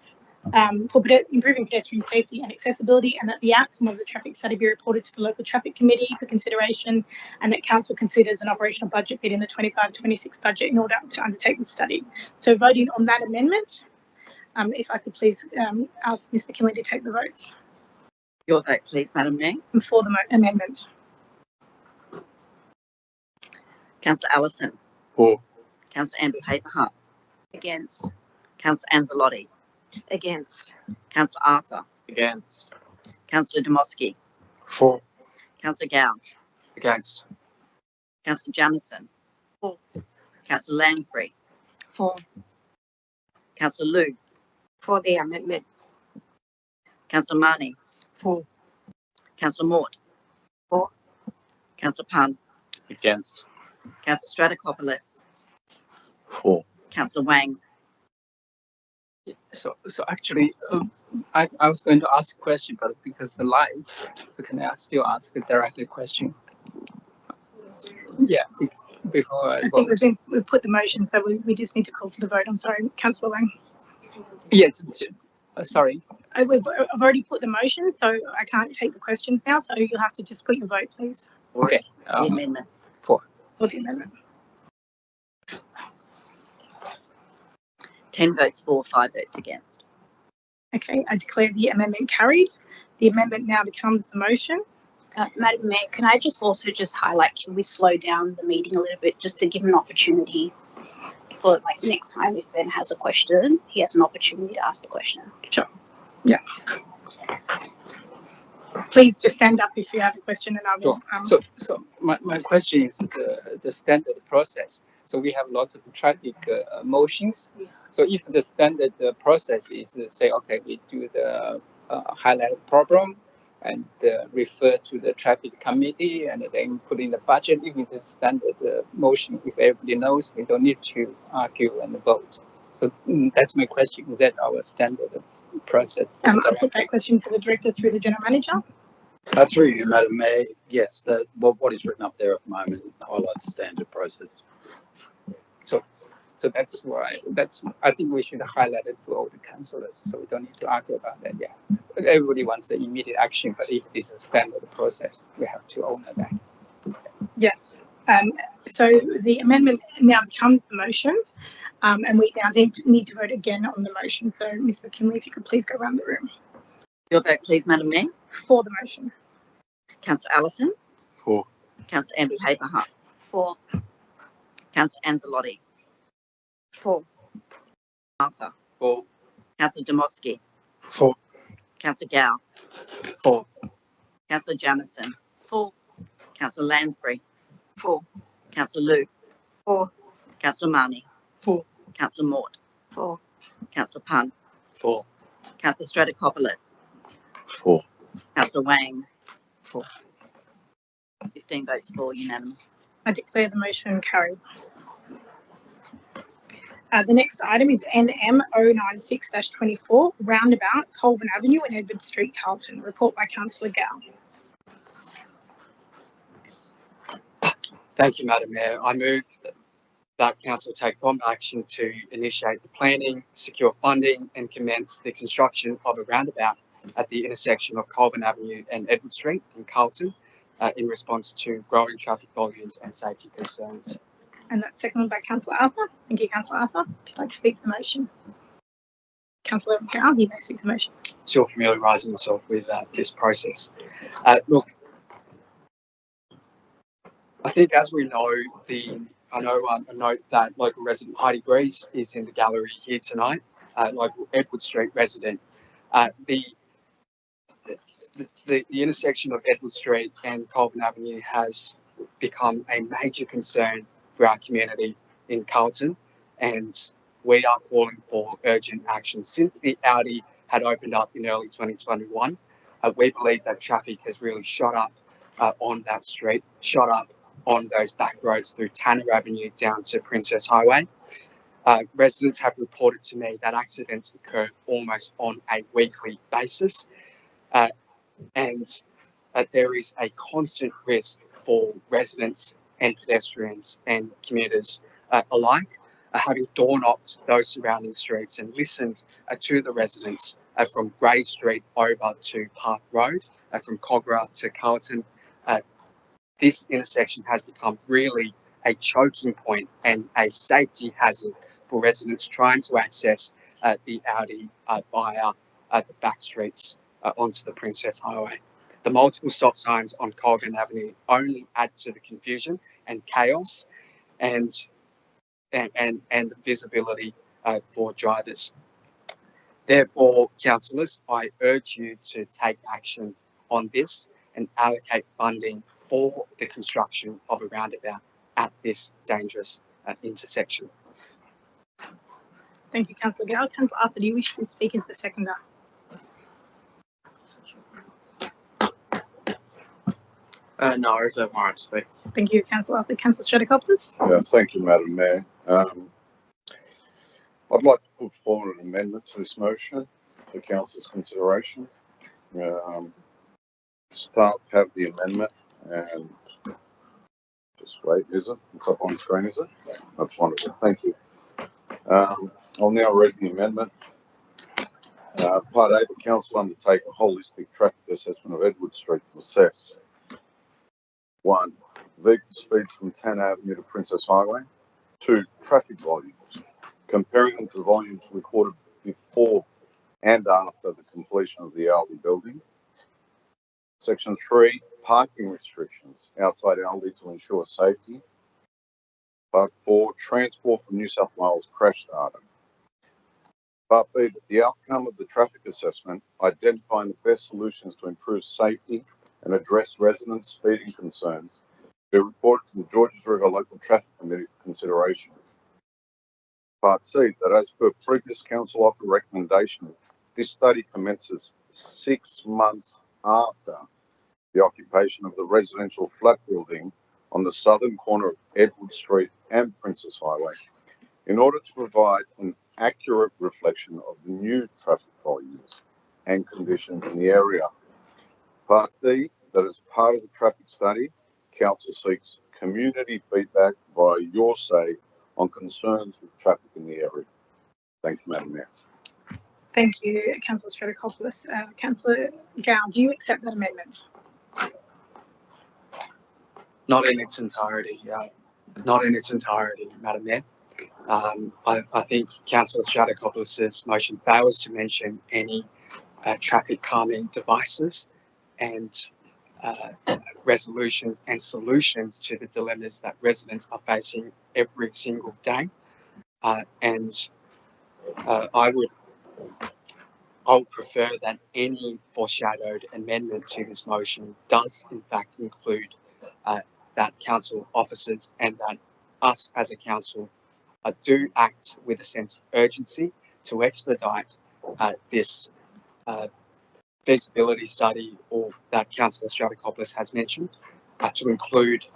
for improving pedestrian safety and accessibility, and that the outcome of the traffic study be reported to the local traffic committee for consideration, and that council considers an operational budget bid in the 25-26 budget in order to undertake the study. So voting on that amendment, if I could please ask Ms McKinley to take the votes. Your vote, please, Madam Mayor. For the amendment. Councillor Allison. For. Councillor Amber Paperhut. Against. Councillor Anzalotti. Against. Councillor Arthur. Against. Councillor Demoski. For. Councillor Gow. Against. Councillor Jamison. For. Councillor Lansbury. For. Councillor Liu. For the amendments. Councillor Marnie. For. Councillor Mort. For. Councillor Pun. Against. Councillor Stratokopoulos. For. Councillor Wang. So actually, I was going to ask a question, but because the lights, so can I still ask a directly question? Yeah, before I I vote. think we've put the motion, so we just need to call for the vote. I'm sorry, Councillor Wang. Yeah, sorry. I've already put the motion, so I can't take the questions now. So you'll have to just put your vote, please, Okay. The amendment. For. for the amendment. 10 votes for, 5 votes against. Okay, I declare the amendment carried. The amendment now becomes the motion. Madam Mayor, can I just also just highlight, can we slow down the meeting a little bit just to give an opportunity for like next time if Ben has a question, he has an opportunity to ask the question. Sure. Yeah. Please just stand up if you have a question and I will. So my question is the standard process. So we have lots of traffic motions. So if the standard process is say, okay, we do the highlight problem and refer to the traffic committee and then put in the budget, if it's a standard motion, if everybody knows, we don't need to argue and vote. So that's my question. Is that our standard process? I'll put that question to the director through the general manager. Through you, Madam Mayor, yes, what is written up there at the moment highlights standard process. So that's why I think we should highlight it to all the councillors, so we don't need to argue about that. Yeah, everybody wants the immediate action, but if this is a standard process, we have to honor that. Yes. So the amendment now becomes the motion, and we now need to vote again on the motion. So Ms. McKinley, if you could please go around the room. Your vote, please, Madam Mayor. For the motion. Councillor Allison. For. Councillor Amby Haberhut. For. Councillor Anzalotti. For. Arthur. For. Councillor Demoski. For. Councillor Gow. For. Councillor Jamison. For. Councillor Lansbury. For. Councillor Liu. For. Councillor Marnie. For. Councillor Mort. For. Councillor Pun. For. Councillor Stratokopoulos. For. Councillor Wang. For. 15 votes for, unanimous. I declare the motion carried. The next item is NM 096-24, Roundabout, Colvin Avenue and Edward Street, Carlton. Report by Councillor Gow. Thank you, Madam Mayor. I move that Council take prompt action to initiate the planning, secure funding and commence the construction of a roundabout at the intersection of Colvin Avenue and Edward Street in Carlton in response to growing traffic volumes and safety concerns. And that's seconded by Councillor Arthur. Thank you, Councillor Arthur. If you'd like to speak to the motion. Councillor Gow, you may speak to the motion. Still familiarising myself with this process. Look, I think as we know, I note that local resident Heidi Breeze is in the gallery here tonight, local Edward Street resident. The intersection of Edward Street and Colvin Avenue has become a major concern for our community in Carlton, and we are calling for urgent action. Since the Audi had opened up in early 2021, we believe that traffic has really shot up on that street, shot up on those back roads through Tanner Avenue down to Princess Highway. Residents have reported to me that accidents occur almost on a weekly basis, and there is a constant risk for residents and pedestrians and commuters alike. Having door knocked those surrounding streets and listened to the residents from Grey Street over to Park Road, from Cogra to Carlton, this intersection has become really a choking point and a safety hazard for residents trying to access the Audi via the back streets onto the Princess Highway. The multiple stop signs on Colvin Avenue only add to the confusion and chaos and the visibility for drivers. Therefore, councillors, I urge you to take action on this and allocate funding for the construction of a roundabout at this dangerous intersection. Thank you, Councillor Gow. Councillor Arthur, do you wish to speak as the seconder? No, I don't want to speak. Thank you, Councillor Arthur. Councillor Stratikopoulos. Thank you, Madam Mayor. I'd like to put forward an amendment to this motion for council's consideration. Start have the amendment and just wait, is it? It's up on screen, is it? Yeah. That's wonderful. Thank you. I'll now read the amendment. Part A, the council undertake a holistic traffic assessment of Edward Street to assess 1. Vehicle speeds from 10 Avenue to Princess Highway. 2. Traffic volumes, comparing them to the volumes recorded before and after the completion of the Aldi building. Section 3, parking restrictions outside Aldi to ensure safety. Part 4, transport from New South Wales crash data. Part B, the outcome of the traffic assessment, identifying the best solutions to improve safety and address residents' speeding concerns, be reported to the Georges River Local Traffic Committee for consideration. Part C, that as per previous council offer recommendation, this study commences 6 months after the occupation of the residential flat building on the southern corner of Edward Street and Princess Highway, in order to provide an accurate reflection of the new traffic volumes and conditions in the area. Part D, that as part of the traffic study, council seeks community feedback via your say on concerns with traffic in the area. Thank you, Madam Mayor. Thank you, Councillor Stratikopoulos. Councillor Gow, do you accept that amendment? Not in its entirety, not in its entirety, Madam Mayor. I think Councillor Stratikopoulos' motion fails to mention any traffic calming devices and resolutions and solutions to the dilemmas that residents are facing every single day. I would prefer that any foreshadowed amendment to this motion does in fact include that council officers and that us as a council do act with a sense of urgency to expedite this feasibility study, or that Councillor Stratikopoulos has mentioned, to include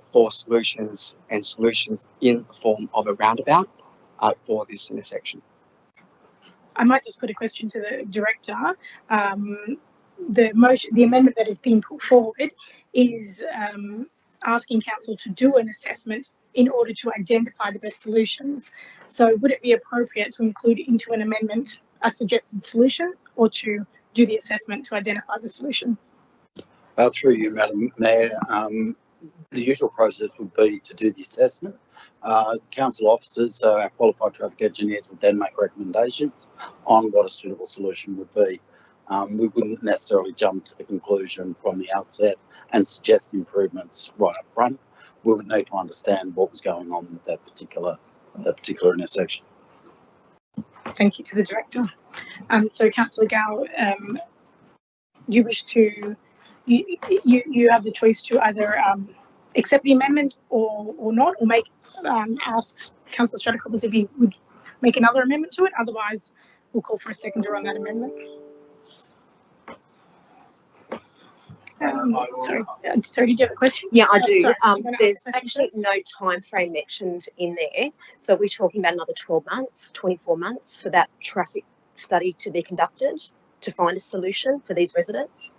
4 solutions and solutions in the form of a roundabout for this intersection. I might just put a question to the director. The amendment that is being put forward is asking council to do an assessment in order to identify the best solutions. So would it be appropriate to include into an amendment a suggested solution, or to do the assessment to identify the solution? Through you, Madam Mayor, the usual process would be to do the assessment. Council officers, so our qualified traffic engineers, would then make recommendations on what a suitable solution would be. We wouldn't necessarily jump to the conclusion from the outset and suggest improvements right up front. We would need to understand what was going on with that particular intersection. Thank you to the director. So Councillor Gow, you wish to, you have the choice to either accept the amendment or not, or make ask Councillor Stratikopoulos if he would make another amendment to it. Otherwise, we'll call for a seconder on that amendment. Sorry, did you have a question? Yeah, I do. Sorry, there's actually no time frame mentioned in there. So we're talking about another 12 months, 24 months for that traffic study to be conducted to find a solution for these residents.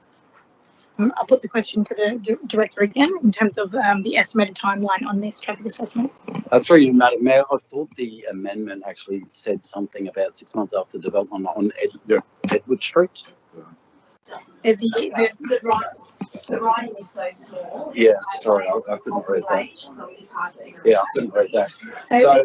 I'll put the question to the director again in terms of the estimated timeline on this traffic assessment. Through you, Madam Mayor, I thought the amendment actually said something about 6 months after development on Edward Street. The writing is so small. Yeah, sorry, I couldn't read that. So it's hard to Yeah, I couldn't read that. So, So,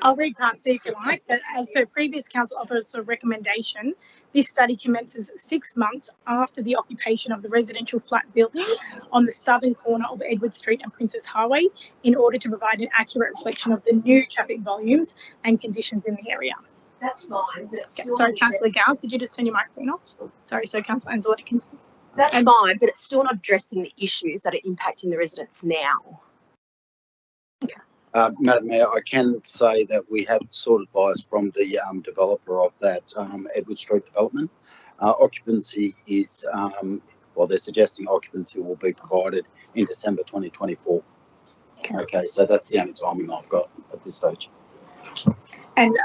I'll read part C if you like, but as per previous council officer recommendation, this study commences 6 months after the occupation of the residential flat building on the southern corner of Edward Street and Princess Highway in order to provide an accurate reflection of the new traffic volumes and conditions in the area. That's fine. But Okay, sorry, Councillor Gow, could you just turn your microphone off? Sorry, so Councillor Anzaletta can. That's fine, but it's still not addressing the issues that are impacting the residents now. Madam Mayor, I can say that we have sought advice from the developer of that Edward Street development. Occupancy is, well, they're suggesting occupancy will be provided in December 2024. Okay, so that's the only timing I've got at this stage. And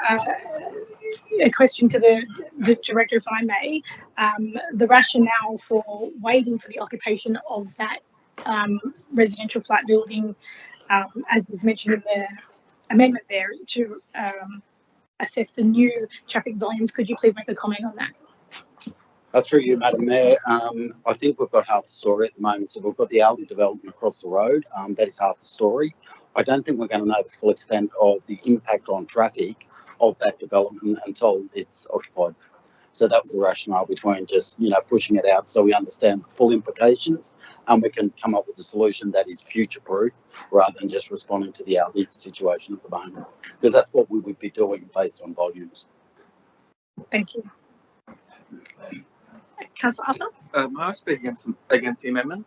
a question to the director, if I may, the rationale for waiting for the occupation of that residential flat building, as is mentioned in the amendment there, to assess the new traffic volumes. Could you please make a comment on that? Through you, Madam Mayor, I think we've got half the story at the moment. So we've got the Aldi development across the road. That is half the story. I don't think we're going to know the full extent of the impact on traffic of that development until it's occupied. So that was the rationale between just, pushing it out so we understand the full implications and we can come up with a solution that is future-proof rather than just responding to the Aldi situation at the moment, because that's what we would be doing based on volumes. Thank you. Councillor Arthur? May I speak against the amendment?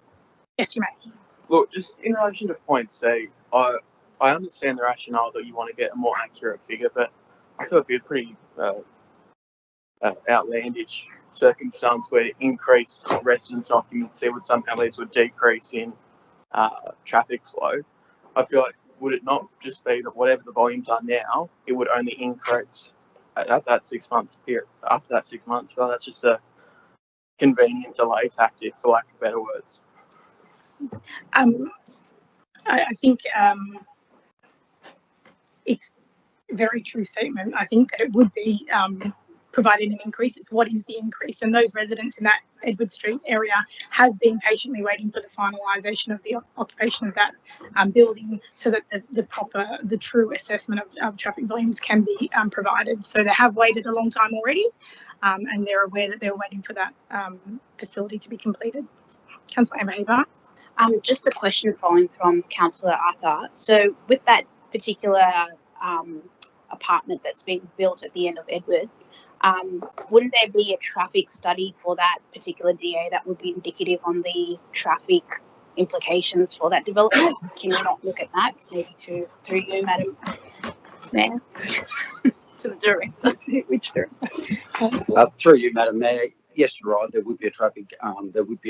Yes, you may. Look, just in relation to point C, I understand the rationale that you want to get a more accurate figure, but I feel it'd be a pretty outlandish circumstance where increased residence occupancy would somehow lead to a decrease in traffic flow. I feel like, would it not just be that whatever the volumes are now, it would only increase at that 6 months period, after that 6 months? Well, that's just a convenient delay tactic, for lack of better words. I think it's a very true statement. I think that it would be providing an increase. It's what is the increase? And those residents in that Edward Street area have been patiently waiting for the finalisation of the occupation of that building so that the true assessment of traffic volumes can be provided. So they have waited a long time already, and they're aware that they're waiting for that facility to be completed. Councillor Amber Haber. Just a question following from Councillor Arthur. So with that particular apartment that's being built at the end of Edward, wouldn't there be a traffic study for that particular DA that would be indicative on the traffic implications for that development? Can you not look at that, maybe through you, Madam Mayor? To the director. Which director? Through you, Madam Mayor. Yes, you're right. There would be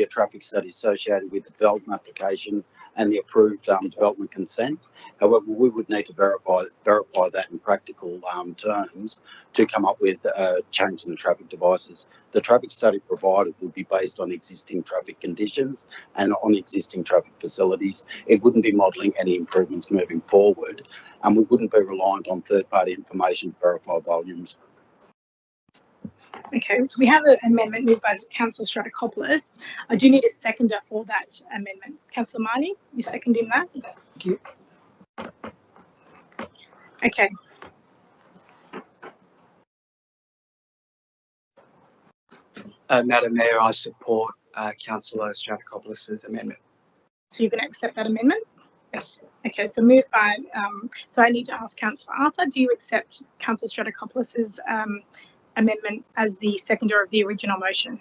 a traffic study associated with the development application and the approved development consent. However, we would need to verify that in practical terms to come up with a change in the traffic devices. The traffic study provided would be based on existing traffic conditions and on existing traffic facilities. It wouldn't be modelling any improvements moving forward, and we wouldn't be reliant on third-party information to verify volumes. Okay, so we have an amendment moved by Councillor Stratikopoulos. I do need a seconder for that amendment. Councillor Marnie, you seconding that? Thank you. Okay. Madam Mayor, I support Councillor Stratikopoulos' amendment. So you're going to accept that amendment? Yes. Okay, so moved by, so I need to ask Councillor Arthur, do you accept Councillor Stratikopoulos' amendment as the seconder of the original motion?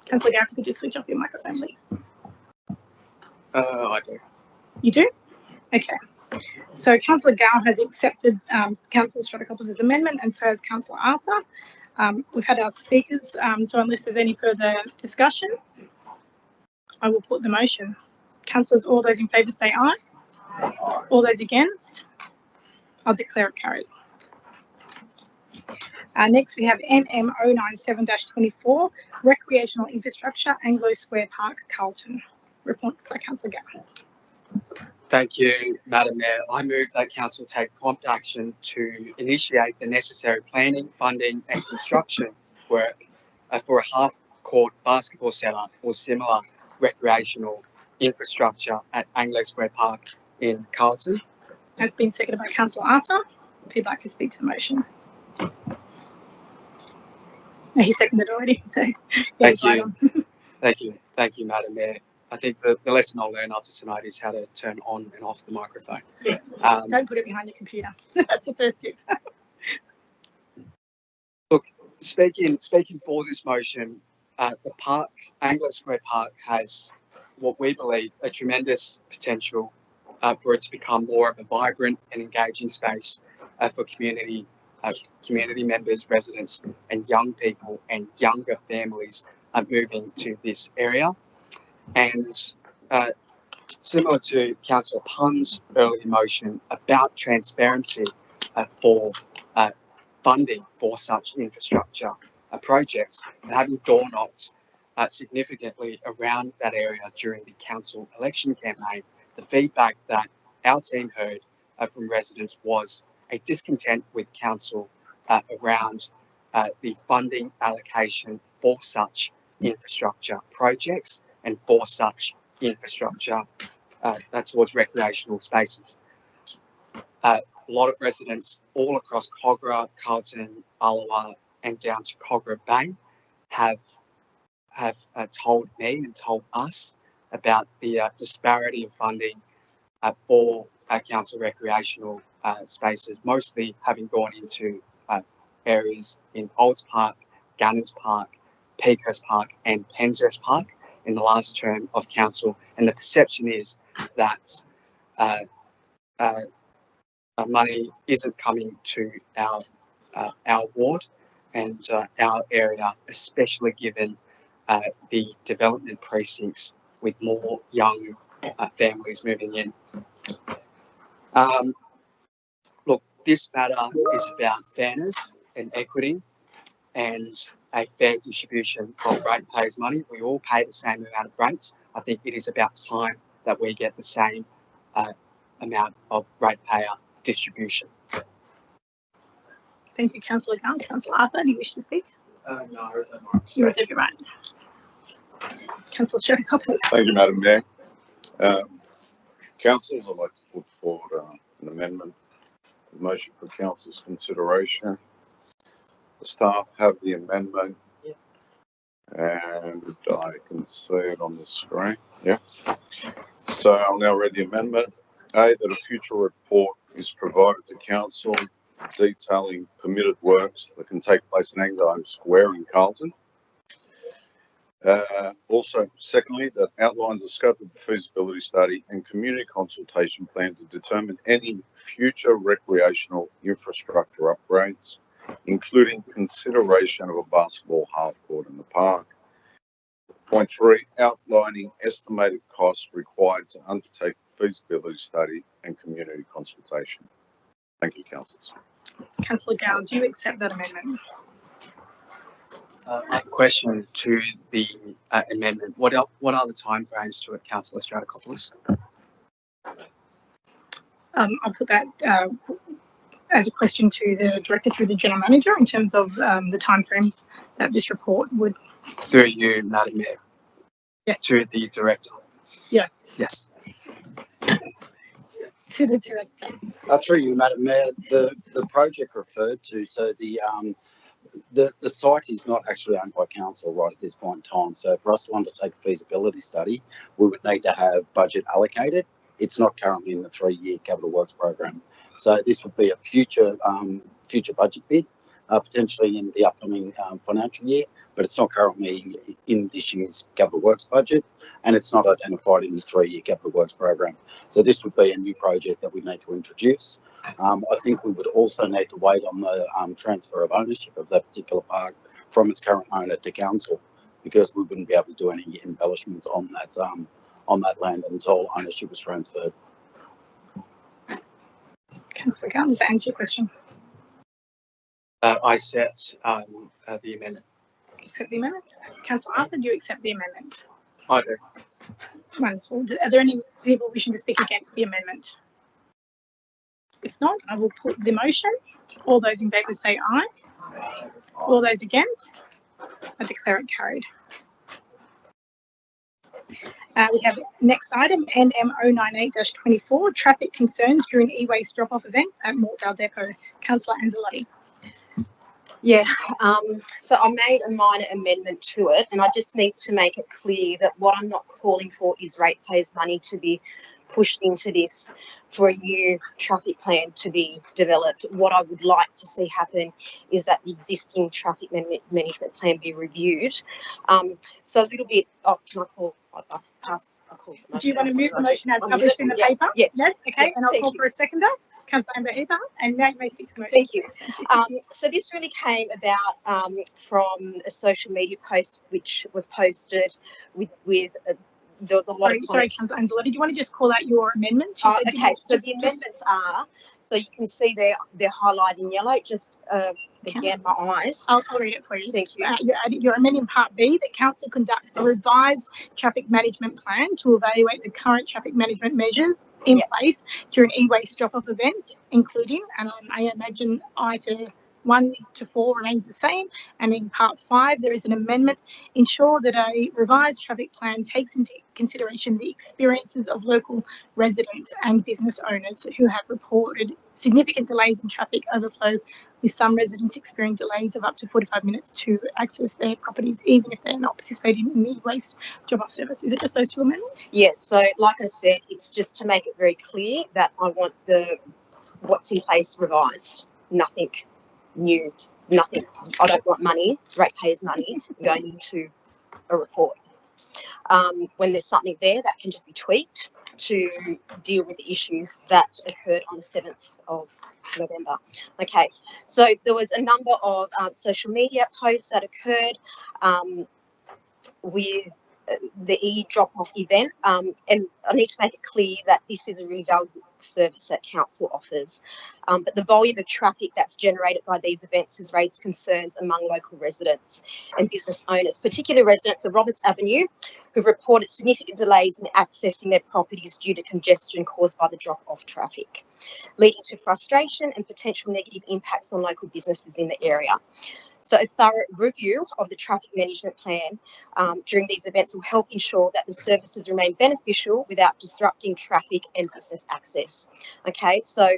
Councillor Gareth, could you switch off your microphone, please? I do. You do? Okay. So Councillor Gow has accepted Councillor Stratikopoulos' amendment, and so has Councillor Arthur. We've had our speakers, so unless there's any further discussion, I will put the motion. Councillors, all those in favour say aye. Aye. All those against? I'll declare it carried. Next, we have NM 097-24, Recreational Infrastructure, Anglo Square Park, Carlton. Report by Councillor Gow. Thank you, Madam Mayor. I move that Council take prompt action to initiate the necessary planning, funding and construction work for a half-court basketball centre or similar recreational infrastructure at Anglo Square Park in Carlton. That's been seconded by Councillor Arthur. If you'd like to speak to the motion. No, he seconded already. So Thank you. Thank you, Madam Mayor. I think the lesson I'll learn after tonight is how to turn on and off the microphone. Yeah. Don't put it behind the computer. That's the first tip. Look, speaking for this motion, the park, Anglo Square Park, has what we believe a tremendous potential for it to become more of a vibrant and engaging space for community members, residents, and young people and younger families moving to this area. And similar to Councillor Punn's earlier motion about transparency for funding for such infrastructure projects, and having door knocked significantly around that area during the council election campaign, the feedback that our team heard from residents was a discontent with council around the funding allocation for such infrastructure projects and for such infrastructure towards recreational spaces. A lot of residents all across Kogarah, Carlton, Allawa, and down to Kogarah Bay have told me and told us about the disparity of funding for council recreational spaces, mostly having gone into areas in Olds Park, Gunners Park, Peakhurst Park, and Penshurst Park in the last term of council. And the perception is that money isn't coming to our ward and our area, especially given the development precincts with more young families moving in. Look, this matter is about fairness and equity and a fair distribution of ratepayers' money. We all pay the same amount of rates. I think it is about time that we get the same amount of ratepayer distribution. Thank you, Councillor Gunn. Councillor Arthur, do you wish to speak? No, You reserve your right. Councillor Stratokopoulos. Thank you, Madam Mayor. Councillors, I'd like to put forward an amendment, a motion for council's consideration. The staff have the amendment, and I can see it on the screen. Yeah. So I'll now read the amendment. A, that a future report is provided to council detailing permitted works that can take place in Anglo Square in Carlton. Also, secondly, that outlines the scope of the feasibility study and community consultation plan to determine any future recreational infrastructure upgrades, including consideration of a basketball half court in the park. Point 3, outlining estimated costs required to undertake the feasibility study and community consultation. Thank you, councillors. Councillor Gow, do you accept that amendment? A question to the amendment. What are the timeframes to it, Councillor Stratokopoulos? I'll put that as a question to the director through the general manager in terms of the timeframes that this report would. Through you, Madam Mayor. Yes. To the director. Yes. Yes. To the director. Through you, Madam Mayor. The project referred to, so the site is not actually owned by council right at this point in time. So for us to undertake a feasibility study, we would need to have budget allocated. It's not currently in the 3-year capital works program. So this would be a future budget bid, potentially in the upcoming financial year, but it's not currently in this year's capital works budget, and it's not identified in the 3-year capital works program. So this would be a new project that we need to introduce. I think we would also need to wait on the transfer of ownership of that particular park from its current owner to council, because we wouldn't be able to do any embellishments on that land until ownership was transferred. Councillor Gow, does that answer your question? I accept the amendment. Accept the amendment? Councillor Arthur, do you accept the amendment? I do. Wonderful. Are there any people wishing to speak against the amendment? If not, I will put the motion. All those in favour say aye. All those against? I declare it carried. We have next item, NM098-24, traffic concerns during e-waste drop-off events at Mortdale Depot. Councillor Anzalotti. Yeah, so I made a minor amendment to it, and I just need to make it clear that what I'm not calling for is ratepayers' money to be pushed into this for a new traffic plan to be developed. What I would like to see happen is that the existing traffic management plan be reviewed. So a little bit, can I call, I'll pass, I'll call. Do you want to move the motion as published in the paper? Yes. Yes, okay, Yeah, and I'll thank call you. for a seconder. Councillor Amber Heber, and now you may speak to the motion. Thank you. So this really came about from a social media post which was posted with there was a lot of Sorry, comments. Councillor Anzalotti, do you want to just call out your amendment? Oh, okay, so the amendments are, so you can see they're highlighted in yellow, just again, my eyes. I'll read it for you. Thank you. You're amending Part B that Council conducts a revised traffic management plan to evaluate the current traffic management measures in place during e-waste drop-off events, including, and I imagine item 1 to 4 remains the same, and in Part 5 there is an amendment, ensure that a revised traffic plan takes into consideration the experiences of local residents and business owners who have reported significant delays in traffic overflow, with some residents experiencing delays of up to 45 minutes to access their properties, even if they're not participating in the waste drop-off service. Is it just those two amendments? Yeah, so like I said, it's just to make it very clear that I want what's in place revised, nothing new, nothing. I don't want money, ratepayers' money, going into a report. When there's something there that can just be tweaked to deal with the issues that occurred on the 7th of November. Okay, so there was a number of social media posts that occurred with the e-drop-off event, and I need to make it clear that this is a really valuable service that council offers, but the volume of traffic that's generated by these events has raised concerns among local residents and business owners, particularly residents of Roberts Avenue who've reported significant delays in accessing their properties due to congestion caused by the drop-off traffic, leading to frustration and potential negative impacts on local businesses in the area. So a thorough review of the traffic management plan during these events will help ensure that the services remain beneficial without disrupting traffic and business access. Okay, so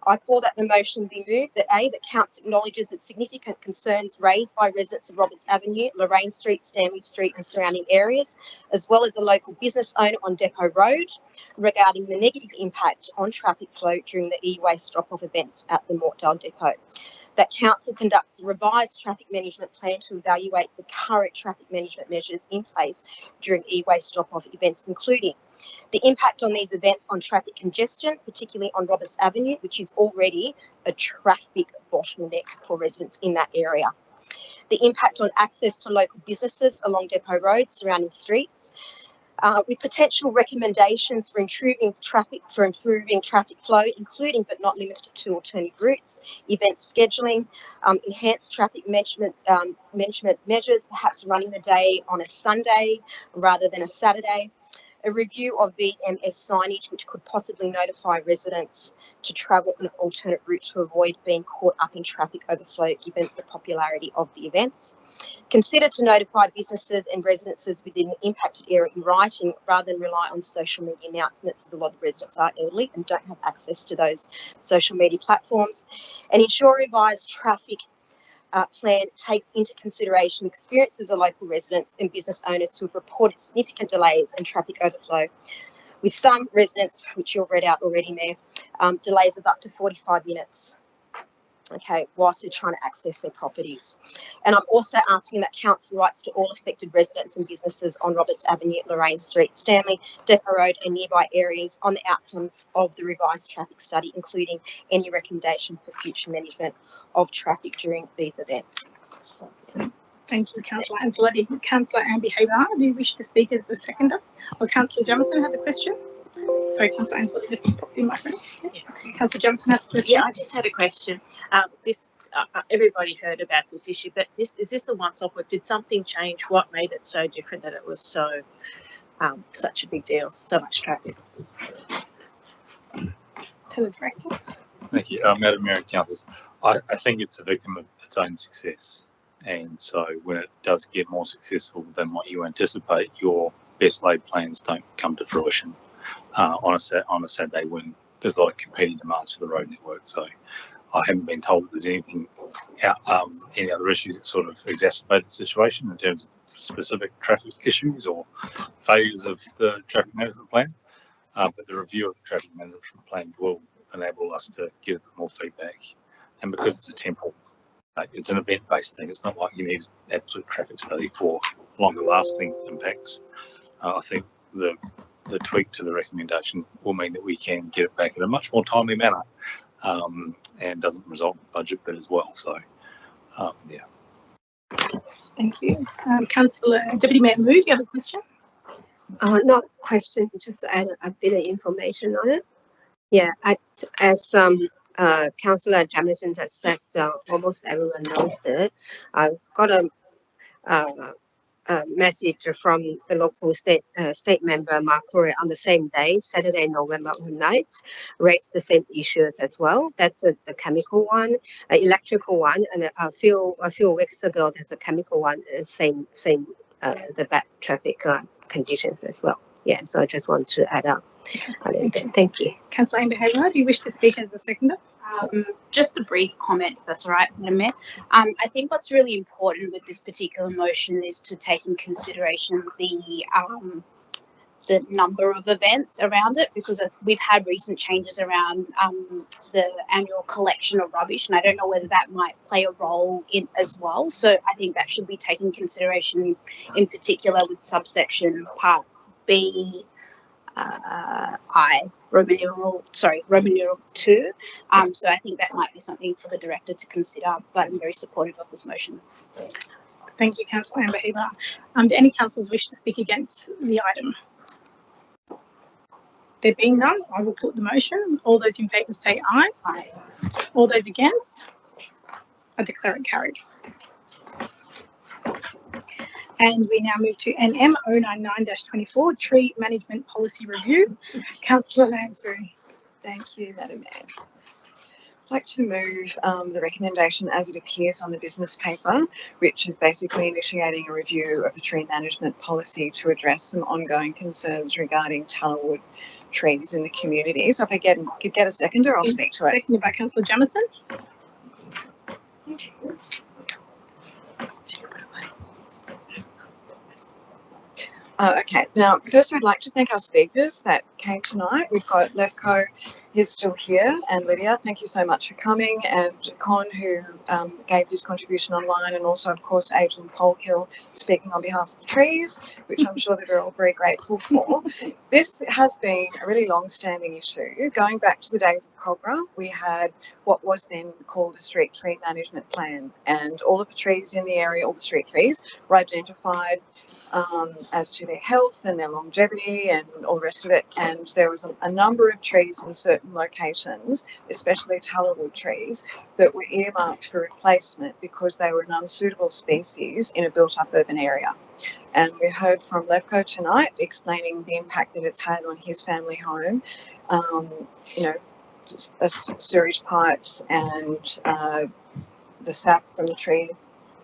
I call that the motion be moved that A, that council acknowledges that significant concerns raised by residents of Roberts Avenue, Lorraine Street, Stanley Street and surrounding areas, as well as a local business owner on Depot Road regarding the negative impact on traffic flow during the e-waste drop-off events at the Mortdale Depot. That council conducts a revised traffic management plan to evaluate the current traffic management measures in place during e-waste drop-off events, including the impact on these events on traffic congestion, particularly on Roberts Avenue, which is already a traffic bottleneck for residents in that area. The impact on access to local businesses along Depot Road, surrounding streets, with potential recommendations for improving traffic flow, including but not limited to alternative routes, event scheduling, enhanced traffic management measures, perhaps running the day on a Sunday rather than a Saturday. A review of VMS signage, which could possibly notify residents to travel an alternate route to avoid being caught up in traffic overflow given the popularity of the events. Consider to notify businesses and residences within the impacted area in writing rather than rely on social media announcements, as a lot of residents are elderly and don't have access to those social media platforms. And ensure revised traffic plan takes into consideration experiences of local residents and business owners who have reported significant delays and traffic overflow, with some residents, which you've read out already, Mayor, delays of up to 45 minutes. Okay, whilst they're trying to access their properties. And I'm also asking that council writes to all affected residents and businesses on Roberts Avenue, Lorraine Street, Stanley, Depot Road and nearby areas on the outcomes of the revised traffic study, including any recommendations for future management of traffic during these events. Thank you, Councillor Anzalotti. Councillor Amber Heber, do you wish to speak as the seconder? Or Councillor Jamieson has a question? Sorry, Councillor Anzalotti, just pop in my phone. Yeah. Councillor Jamieson has a question. Yeah, I just had a question. Everybody heard about this issue, but is this a once-off, or did something change? What made it so different that it was so such a big deal, so much traffic? To the Director. Thank you, Madam Mayor and Councillors. I think it's a victim of its own success, and so when it does get more successful than what you anticipate, your best laid plans don't come to fruition on a Saturday when there's a lot of competing demands for the road network. So I haven't been told that there's anything any other issues that sort of exacerbate the situation in terms of specific traffic issues or failures of the traffic management plan. But the review of the traffic management plan will enable us to get a bit more feedback. And because it's a temporal, it's an event-based thing. It's not like you need an absolute traffic study for longer-lasting impacts. I think the tweak to the recommendation will mean that we can get it back in a much more timely manner, and doesn't result in budget bit as well. So, yeah. Thank you. Councillor Deputy Mayor Mood, you have a question? Not question, just add a bit of information on it. Yeah, as Councillor Jamieson has said, almost everyone knows that. I've got a message from the local state member Mark Corey on the same day, Saturday, November night, raised the same issues as well. That's the chemical one, electrical one, and a few weeks ago there's a chemical one, same the bad traffic conditions as well. Yeah, so I just want to add up a little bit. Thank you. Councillor Amber Hayward, do you wish to speak as the seconder? Just a brief comment, if that's all right, Madam Mayor. I think what's really important with this particular motion is to take in consideration the number of events around it, because we've had recent changes around the annual collection of rubbish, and I don't know whether that might play a role in as well. So I think that should be taken into consideration in particular with subsection part B. Roman numeral 2. So I think that might be something for the director to consider, but I'm very supportive of this motion. Thank you, Councillor Amber Hayward. Do any councillors wish to speak against the item? There being none, I will put the motion. All those in favour say aye. Aye. All those against? I declare it carried. And we now move to NM 099-24, Tree Management Policy Review. Councillor Lansbury. Thank you, Madam Mayor. I'd like to move the recommendation as it appears on the business paper, which is basically initiating a review of the tree management policy to address some ongoing concerns regarding tallowood trees in the community. So if I could get a seconder, I'll speak to it. Seconded by Councillor Jamieson. Okay, now first I'd like to thank our speakers that came tonight. We've got Levco, he's still here, and Lydia, thank you so much for coming, and Con, who gave his contribution online, and also of course Adrian Polhill speaking on behalf of the trees, which I'm sure that we're all very grateful for. This has been a really long-standing issue. Going back to the days of Cogra, we had what was then called a street tree management plan, and all of the trees in the area, all the street trees, were identified as to their health and their longevity and all the rest of it. And there was a number of trees in certain locations, especially tallowood trees, that were earmarked for replacement because they were an unsuitable species in a built-up urban area. And we heard from Levco tonight explaining the impact that it's had on his family home, you know, sewage pipes and the sap from the tree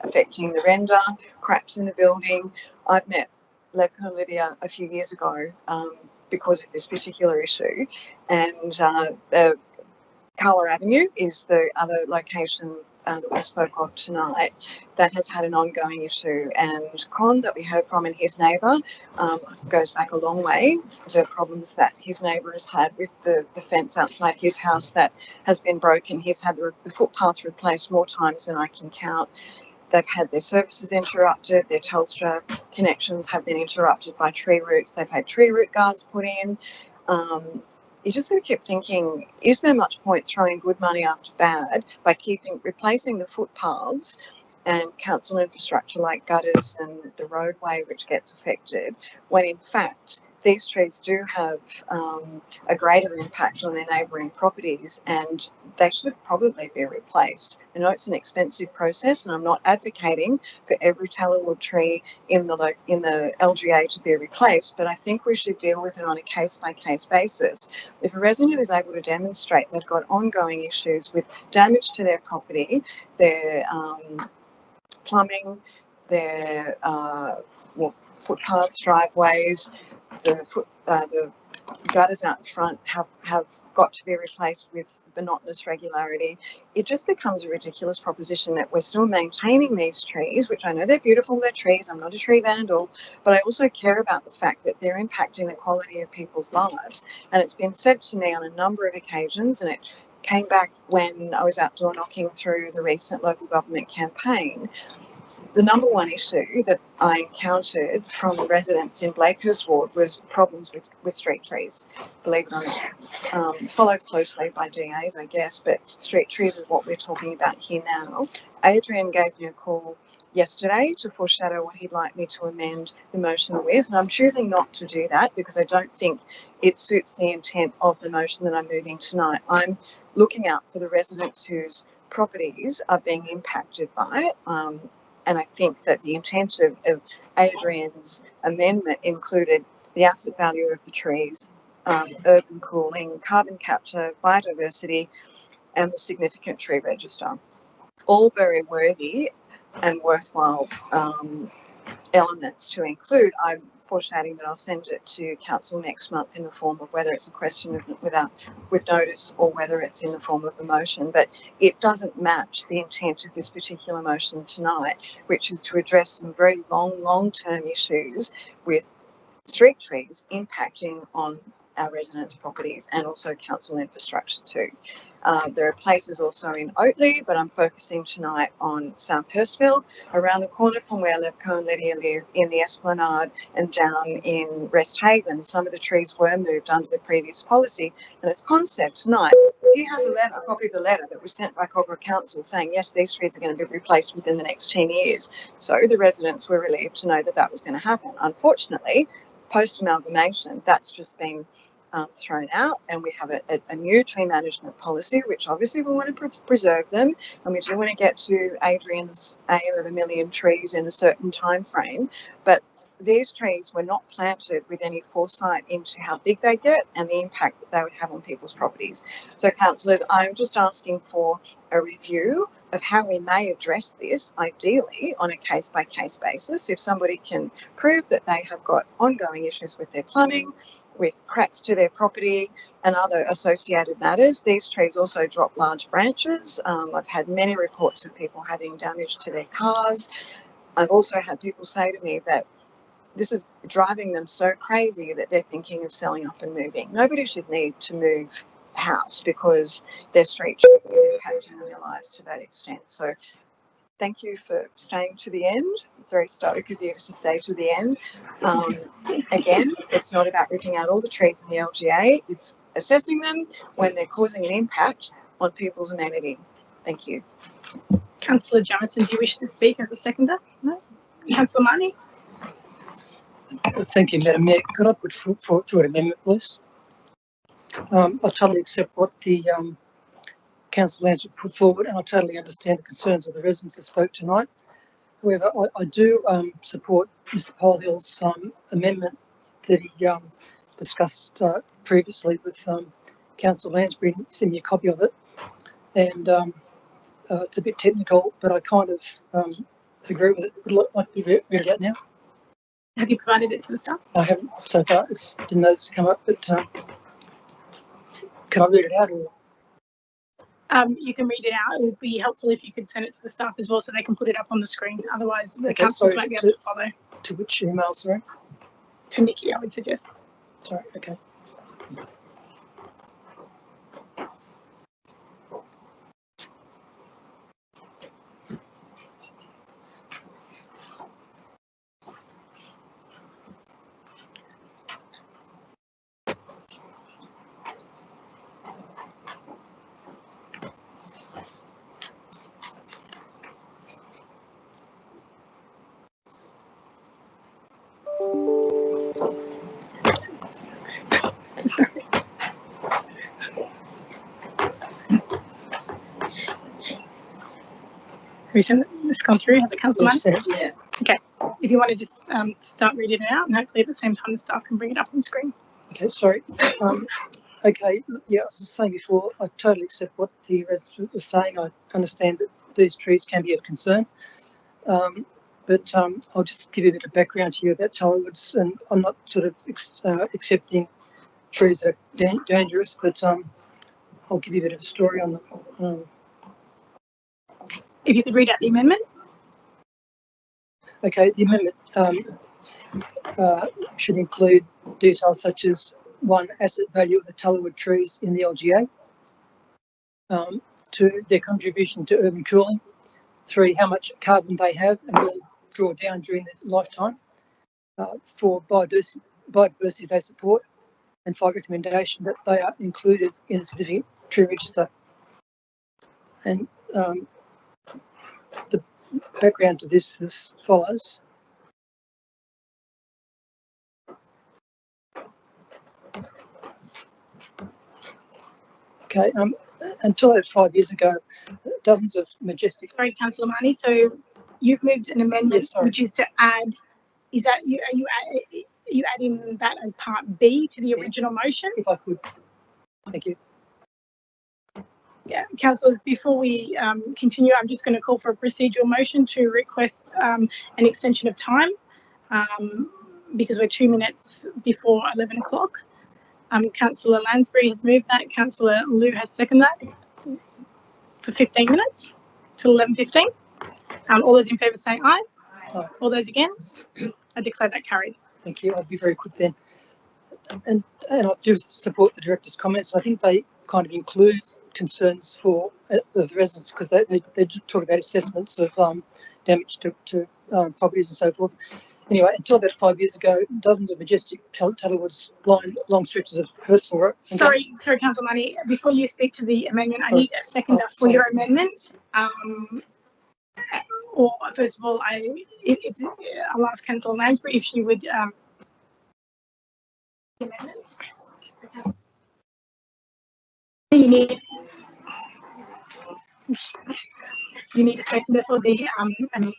affecting the render, cracks in the building. I've met Levco and Lydia a few years ago because of this particular issue, and the Carla Avenue is the other location that we spoke of tonight that has had an ongoing issue. And Con, that we heard from, and his neighbour, goes back a long way. The problems that his neighbour has had with the fence outside his house that has been broken. He's had the footpath replaced more times than I can count. They've had their services interrupted, their Telstra connections have been interrupted by tree roots, they've had tree root guards put in. You just sort of keep thinking, is there much point throwing good money after bad by replacing the footpaths and council infrastructure like gutters and the roadway which gets affected, when in fact these trees do have a greater impact on their neighbouring properties, and they should probably be replaced. I know it's an expensive process, and I'm not advocating for every tallowood tree in the LGA to be replaced, but I think we should deal with it on a case-by-case basis. If a resident is able to demonstrate they've got ongoing issues with damage to their property, their plumbing, their footpaths, driveways, the gutters out the front have got to be replaced with monotonous regularity. It just becomes a ridiculous proposition that we're still maintaining these trees, which I know they're beautiful, they're trees, I'm not a tree vandal, but I also care about the fact that they're impacting the quality of people's lives. And it's been said to me on a number of occasions, and it came back when I was out door knocking through the recent local government campaign. The number one issue that I encountered from residents in Blakehurst Ward was problems with street trees, believe it or not. Followed closely by DAs, I guess, but street trees is what we're talking about here now. Adrian gave me a call yesterday to foreshadow what he'd like me to amend the motion with, and I'm choosing not to do that because I don't think it suits the intent of the motion that I'm moving tonight. I'm looking out for the residents whose properties are being impacted by it. And I think that the intent of Adrian's amendment included the asset value of the trees, urban cooling, carbon capture, biodiversity, and the significant tree register. All very worthy and worthwhile elements to include. I'm foreshadowing that I'll send it to council next month in the form of whether it's a question with notice or whether it's in the form of a motion, but it doesn't match the intent of this particular motion tonight, which is to address some very long-term issues with street trees impacting on our resident properties and also council infrastructure too. There are places also in Oatley, but I'm focusing tonight on South Hurstville, around the corner from where Levco and Lydia live, in the Esplanade and down in Rest Haven. Some of the trees were moved under the previous policy, and as concept tonight, he has a copy of a letter that was sent by Cobra Council saying, yes, these trees are going to be replaced within the next 10 years. So the residents were relieved to know that that was going to happen. Unfortunately, post-amalgamation, that's just been thrown out, and we have a new tree management policy, which obviously we want to preserve them, and we do want to get to Adrian's aim of 1 million trees in a certain time frame, but these trees were not planted with any foresight into how big they get and the impact that they would have on people's properties. So councillors, I'm just asking for a review of how we may address this, ideally on a case-by-case basis. If somebody can prove that they have got ongoing issues with their plumbing, with cracks to their property and other associated matters. These trees also drop large branches. I've had many reports of people having damage to their cars. I've also had people say to me that this is driving them so crazy that they're thinking of selling up and moving. Nobody should need to move house because their street tree is impacting on their lives to that extent. So thank you for staying to the end. It's very stoic of you to stay to the end. Again, it's not about ripping out all the trees in the LGA. It's assessing them when they're causing an impact on people's amenity. Thank you. Councillor Jamieson, do you wish to speak as a seconder? No? Councillor Marnie? Thank you, Madam Mayor. Could I put forward an amendment, please? I totally accept what the Council Lands put forward, and I totally understand the concerns of the residents that spoke tonight. However, I do support Mr Polehill's amendment that he discussed previously with Councillor Lansbury. He sent me a copy of it, and it's a bit technical, but I kind of agree with it. Would like to read it out now. Have you provided it to the staff? I haven't so far. Didn't know this to come up, but can I read it out? Or? You can read it out. It would be helpful if you could send it to the staff as well so they can put it up on the screen. Otherwise, the councillors won't be able to follow. To which email, sorry? To Nikki, I would suggest. Sorry, okay. Have you sent this gone through? Has it, Councillor Marnie? Yeah. Okay. If you want to just start reading it out, and hopefully at the same time the staff can bring it up on the screen. Okay, sorry. Okay, yeah, as I was saying before, I totally accept what the resident was saying. I understand that these trees can be of concern. But I'll just give you a bit of background to you about Talwoods, and I'm not sort of accepting trees that are dangerous, but I'll give you a bit of a story on them. If you could read out the amendment. Okay, the amendment should include details such as 1, asset value of the Tallowood trees in the LGA, 2, their contribution to urban cooling, 3, how much carbon they have and will draw down during their lifetime, 4, biodiversity they support, and 5, recommendation that they are included in the significant tree register. And the background to this is as follows. Okay, until about 5 years ago, dozens of majestic. Sorry, Councillor Marnie. So you've moved an amendment, which is to add. Is that you? Are you adding that as part B to the original motion? If I could, thank you. Yeah, councillors. Before we continue, I'm just going to call for a procedural motion to request an extension of time because we're 2 minutes before 11 o'clock. Councillor Lansbury has moved that. Councillor Liu has seconded that for 15 minutes till 11:15. All those in favour say aye. Aye. All those against? I declare that carried. Thank you. I'll be very quick then. And I do support the director's comments. I think they kind of include concerns for the residents because they talk about assessments of damage to properties and so forth. Anyway, until about 5 years ago, dozens of majestic Tallywoods lined long stretches of Hurstville. Sorry, Councillor Money. Before you speak to the amendment, I need a seconder for your amendment. Or first of all, I'll ask Councillor Lansbury if she would. Amendments. You need a seconder for the amendment.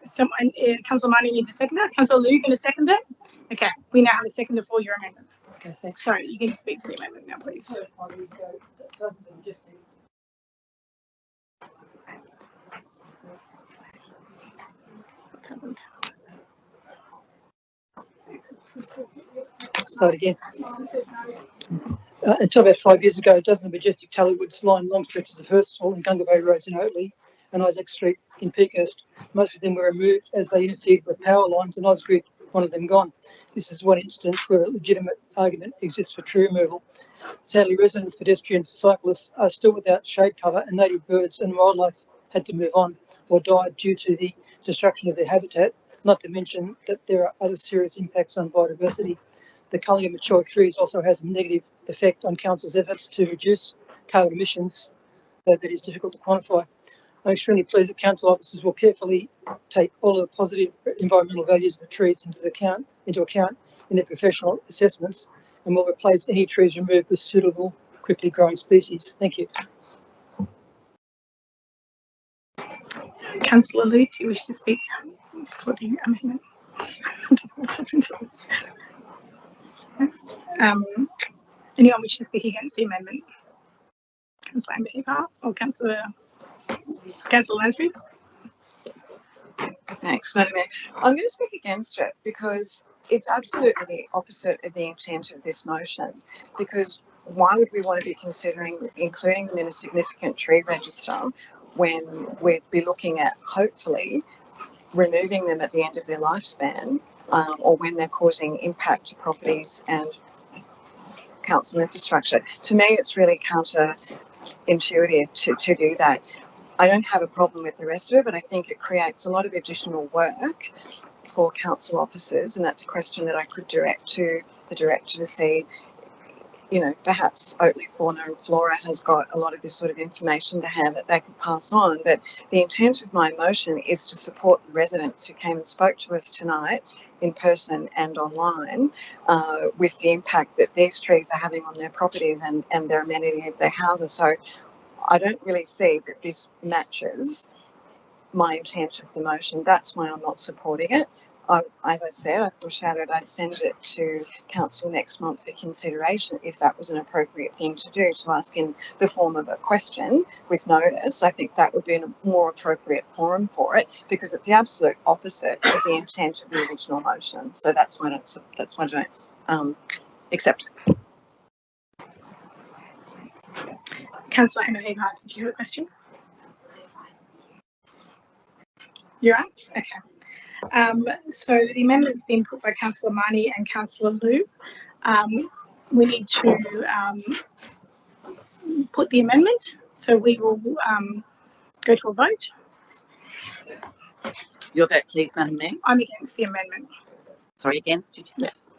Someone, Councillor Marnie needs a seconder. Councillor Liu, you going to second it? Okay, we now have a seconder for your amendment. Okay, thanks. Sorry, you can speak to the amendment now, please. Start again. Until about 5 years ago, dozens of majestic Tallywoods lined long stretches of Hurstville and Gunga Bay roads in Oatley and Isaac Street in Peakhurst. Most of them were removed as they interfered with power lines, and Ausgrid, one of them, gone. This is one instance where a legitimate argument exists for tree removal. Sadly, residents, pedestrians, cyclists are still without shade cover, and native birds and wildlife had to move on or died due to the destruction of their habitat, not to mention that there are other serious impacts on biodiversity. The culling of mature trees also has a negative effect on council's efforts to reduce carbon emissions that is difficult to quantify. I'm extremely pleased that council officers will carefully take all of the positive environmental values of the trees into account in their professional assessments and will replace any trees removed with suitable, quickly growing species. Thank you. Councillor Liu, do you wish to speak for the amendment? Anyone wish to speak against the amendment? Councillor Amber or Councillor Lansbury? Thanks, Madam Mayor. I'm going to speak against it because it's absolutely the opposite of the intent of this motion. Because why would we want to be considering including them in a significant tree register when we'd be looking at hopefully removing them at the end of their lifespan or when they're causing impact to properties and council infrastructure? To me, it's really counterintuitive to do that. I don't have a problem with the rest of it, but I think it creates a lot of additional work for council officers, and that's a question that I could direct to the director to see, perhaps Oatley Fauna and Flora has got a lot of this sort of information to hand that they could pass on. But the intent of my motion is to support the residents who came and spoke to us tonight in person and online with the impact that these trees are having on their properties and their amenity of their houses. So I don't really see that this matches my intent of the motion. That's why I'm not supporting it. As I said, I foreshadowed I'd send it to council next month for consideration if that was an appropriate thing to do, to ask in the form of a question with notice. I think that would be a more appropriate forum for it, because it's the absolute opposite of the intent of the original motion. So that's why I don't accept it. Councillor Emma Hagar, did you have a question? You're right? Okay. So the amendment's been put by Councillor Marnie and Councillor Liu. We need to put the amendment, so we will go to a vote. Your vote, please, Madam Mayor. I'm against the amendment. Sorry, against, did you say? Yes.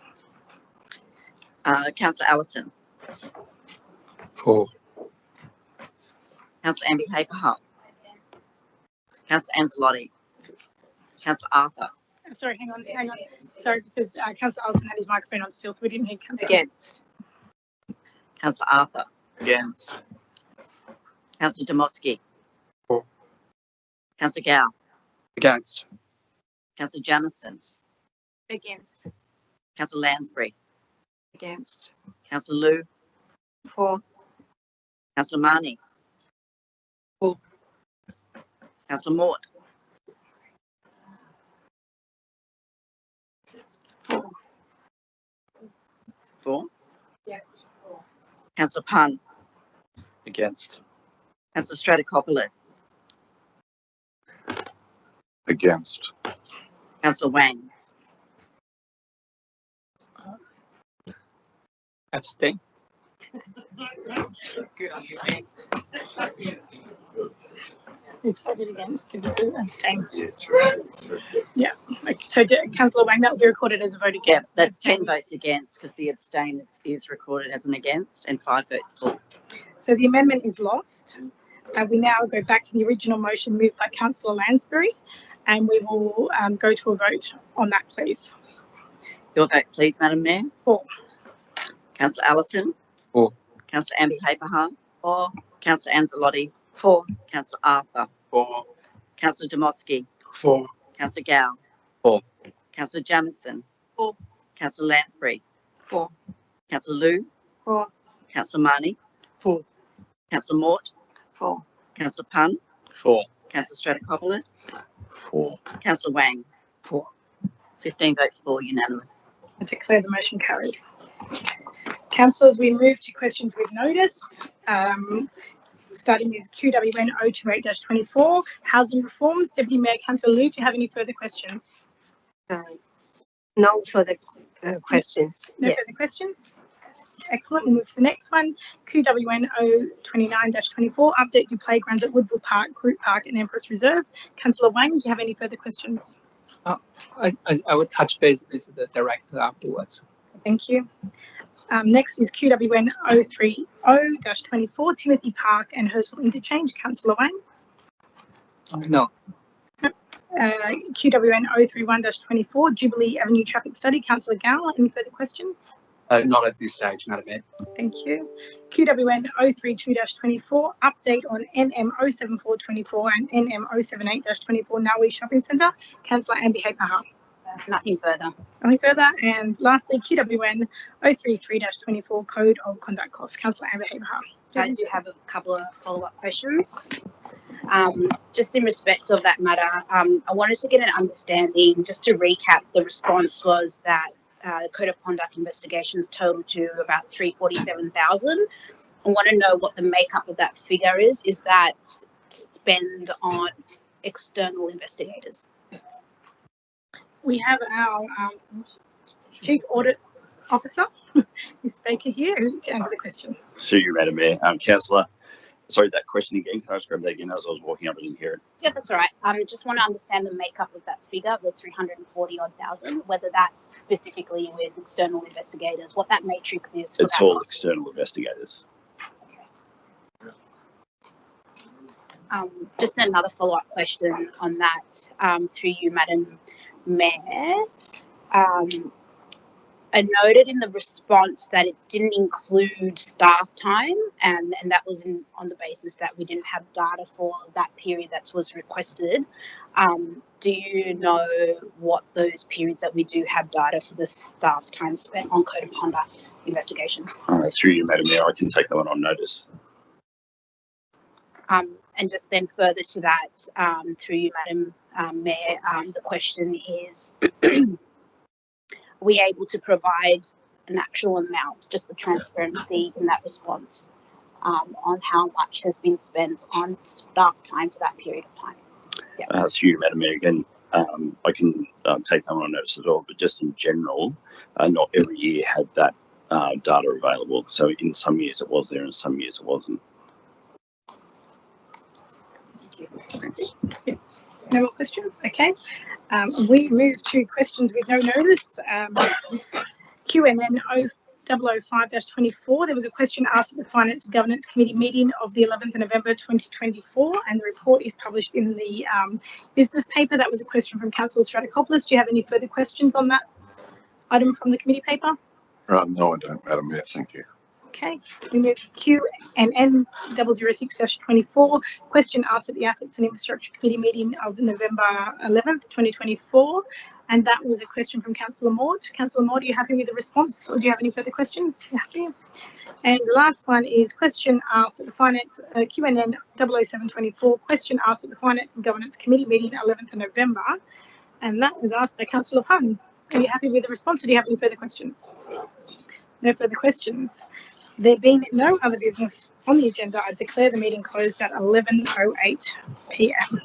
Councillor Allison. For. Councillor Amby Haberhart. Councillor Anzalotti. Councillor Arthur. Sorry, hang on. Sorry, because Councillor Allison had his microphone on still, so we didn't hear Councillor. Against. Councillor Arthur. Against. Councillor Demoski. For. Councillor Gow. Against. Councillor Jamison. Against. Councillor Lansbury. Against. Councillor Liu. For. Councillor Marnie. For. Councillor Mort. For. Yeah. Councillor Pun. Against. Councillor Stratokopoulos. Against. Councillor Wang. Abstain. It's voted against. If it's the same. Yeah. Okay. So Councillor Wang, that will be recorded as a vote against. That's 10 votes against, because the abstain is recorded as an against, and 5 votes for. So the amendment is lost. We now go back to the original motion moved by Councillor Lansbury, and we will go to a vote on that, please. Your vote, please, Madam Mayor. For. Councillor Allison. For. Councillor Amby Haberhart. For. Councillor Anzalotti. For. Councillor Arthur. For. Councillor Demoski. For. Councillor Gow. For. Councillor Jamison. For. Councillor Lansbury. For. Councillor Liu. For. Councillor Marnie. For. Councillor Mort. For. Councillor Pun. For. Councillor Stratokopoulos. For. Councillor Wang. For. 15 votes for, unanimous. I declare the motion carried. Councillors, we move to questions with notice, starting with QWN 028-24, housing reforms. Deputy Mayor Councillor Liu, do you have any further questions? No further questions. No further questions? Excellent. We'll move to the next one. QWN 029-24, update to playgrounds at Woodville Park, Group Park and Empress Reserve. Councillor Wang, do you have any further questions? I will touch base with the director afterwards. Thank you. Next is QWN 030-24, Timothy Park and Hurstville Interchange. Councillor Wang. No. QWN 031-24, Jubilee Avenue Traffic Study. Councillor Gow, any further questions? Not at this stage, Madam Mayor. Thank you. QWN 032-24, update on NM 074-24 and NM 078-24 Nawi Shopping Centre. Councillor Amby Haberhart. Nothing further. Nothing further. And lastly, QWN 033-24, Code of Conduct Costs. Councillor Amby Haberhart. I do have a couple of follow-up questions. Just in respect of that matter, I wanted to get an understanding, just to recap, the response was that Code of Conduct investigations total to about 347,000. I want to know what the makeup of that figure is. Is that spend on external investigators? We have our Chief Audit Officer, Ms. Baker, here to answer the question. Through you, Madam Mayor. Councillor, sorry, that question again. Can I just grab that again? As I was walking up, I didn't hear it. Yeah, that's all right. Just want to understand the makeup of that figure, the 340,000, whether that's specifically with external investigators, what that matrix is. For It's that all cost. external investigators. Just another follow-up question on that, through you, Madam Mayor. I noted in the response that it didn't include staff time, and that was on the basis that we didn't have data for that period that was requested. Do you know what those periods that we do have data for the staff time spent on code of conduct investigations? Through you, Madam Mayor, I can take that one on notice. And just then further to that, through you, Madam Mayor, the question is, are we able to provide an actual amount, just for transparency in that response, on how much has been spent on staff time for that period of time? Yeah. Through you, Madam Mayor, again, I can take that one on notice as well, but just in general, not every year had that data available. So in some years it was there and some years it wasn't. Thanks. No more questions? Okay. We move to questions with no notice. QNN 005-24. There was a question asked at the Finance and Governance Committee meeting of the 11th of November 2024, and the report is published in the business paper. That was a question from Councillor Stratokopoulos. Do you have any further questions on that item from the committee paper? No, I don't, Madam Mayor. Thank you. Okay, we move to QNN 006-24. Question asked at the Assets and Infrastructure Committee meeting of November 11th, 2024. And that was a question from Councillor Mort. Councillor Mort, are you happy with the response, or do you have any further questions? You're happy? And the last one is question asked at the Finance, QNN 007-24. Question asked at the Finance and Governance Committee meeting 11th of November. And that was asked by Councillor Pun. Are you happy with the response, or do you have any further questions? No further questions. There being no other business on the agenda, I declare the meeting closed at 11:08 p.m.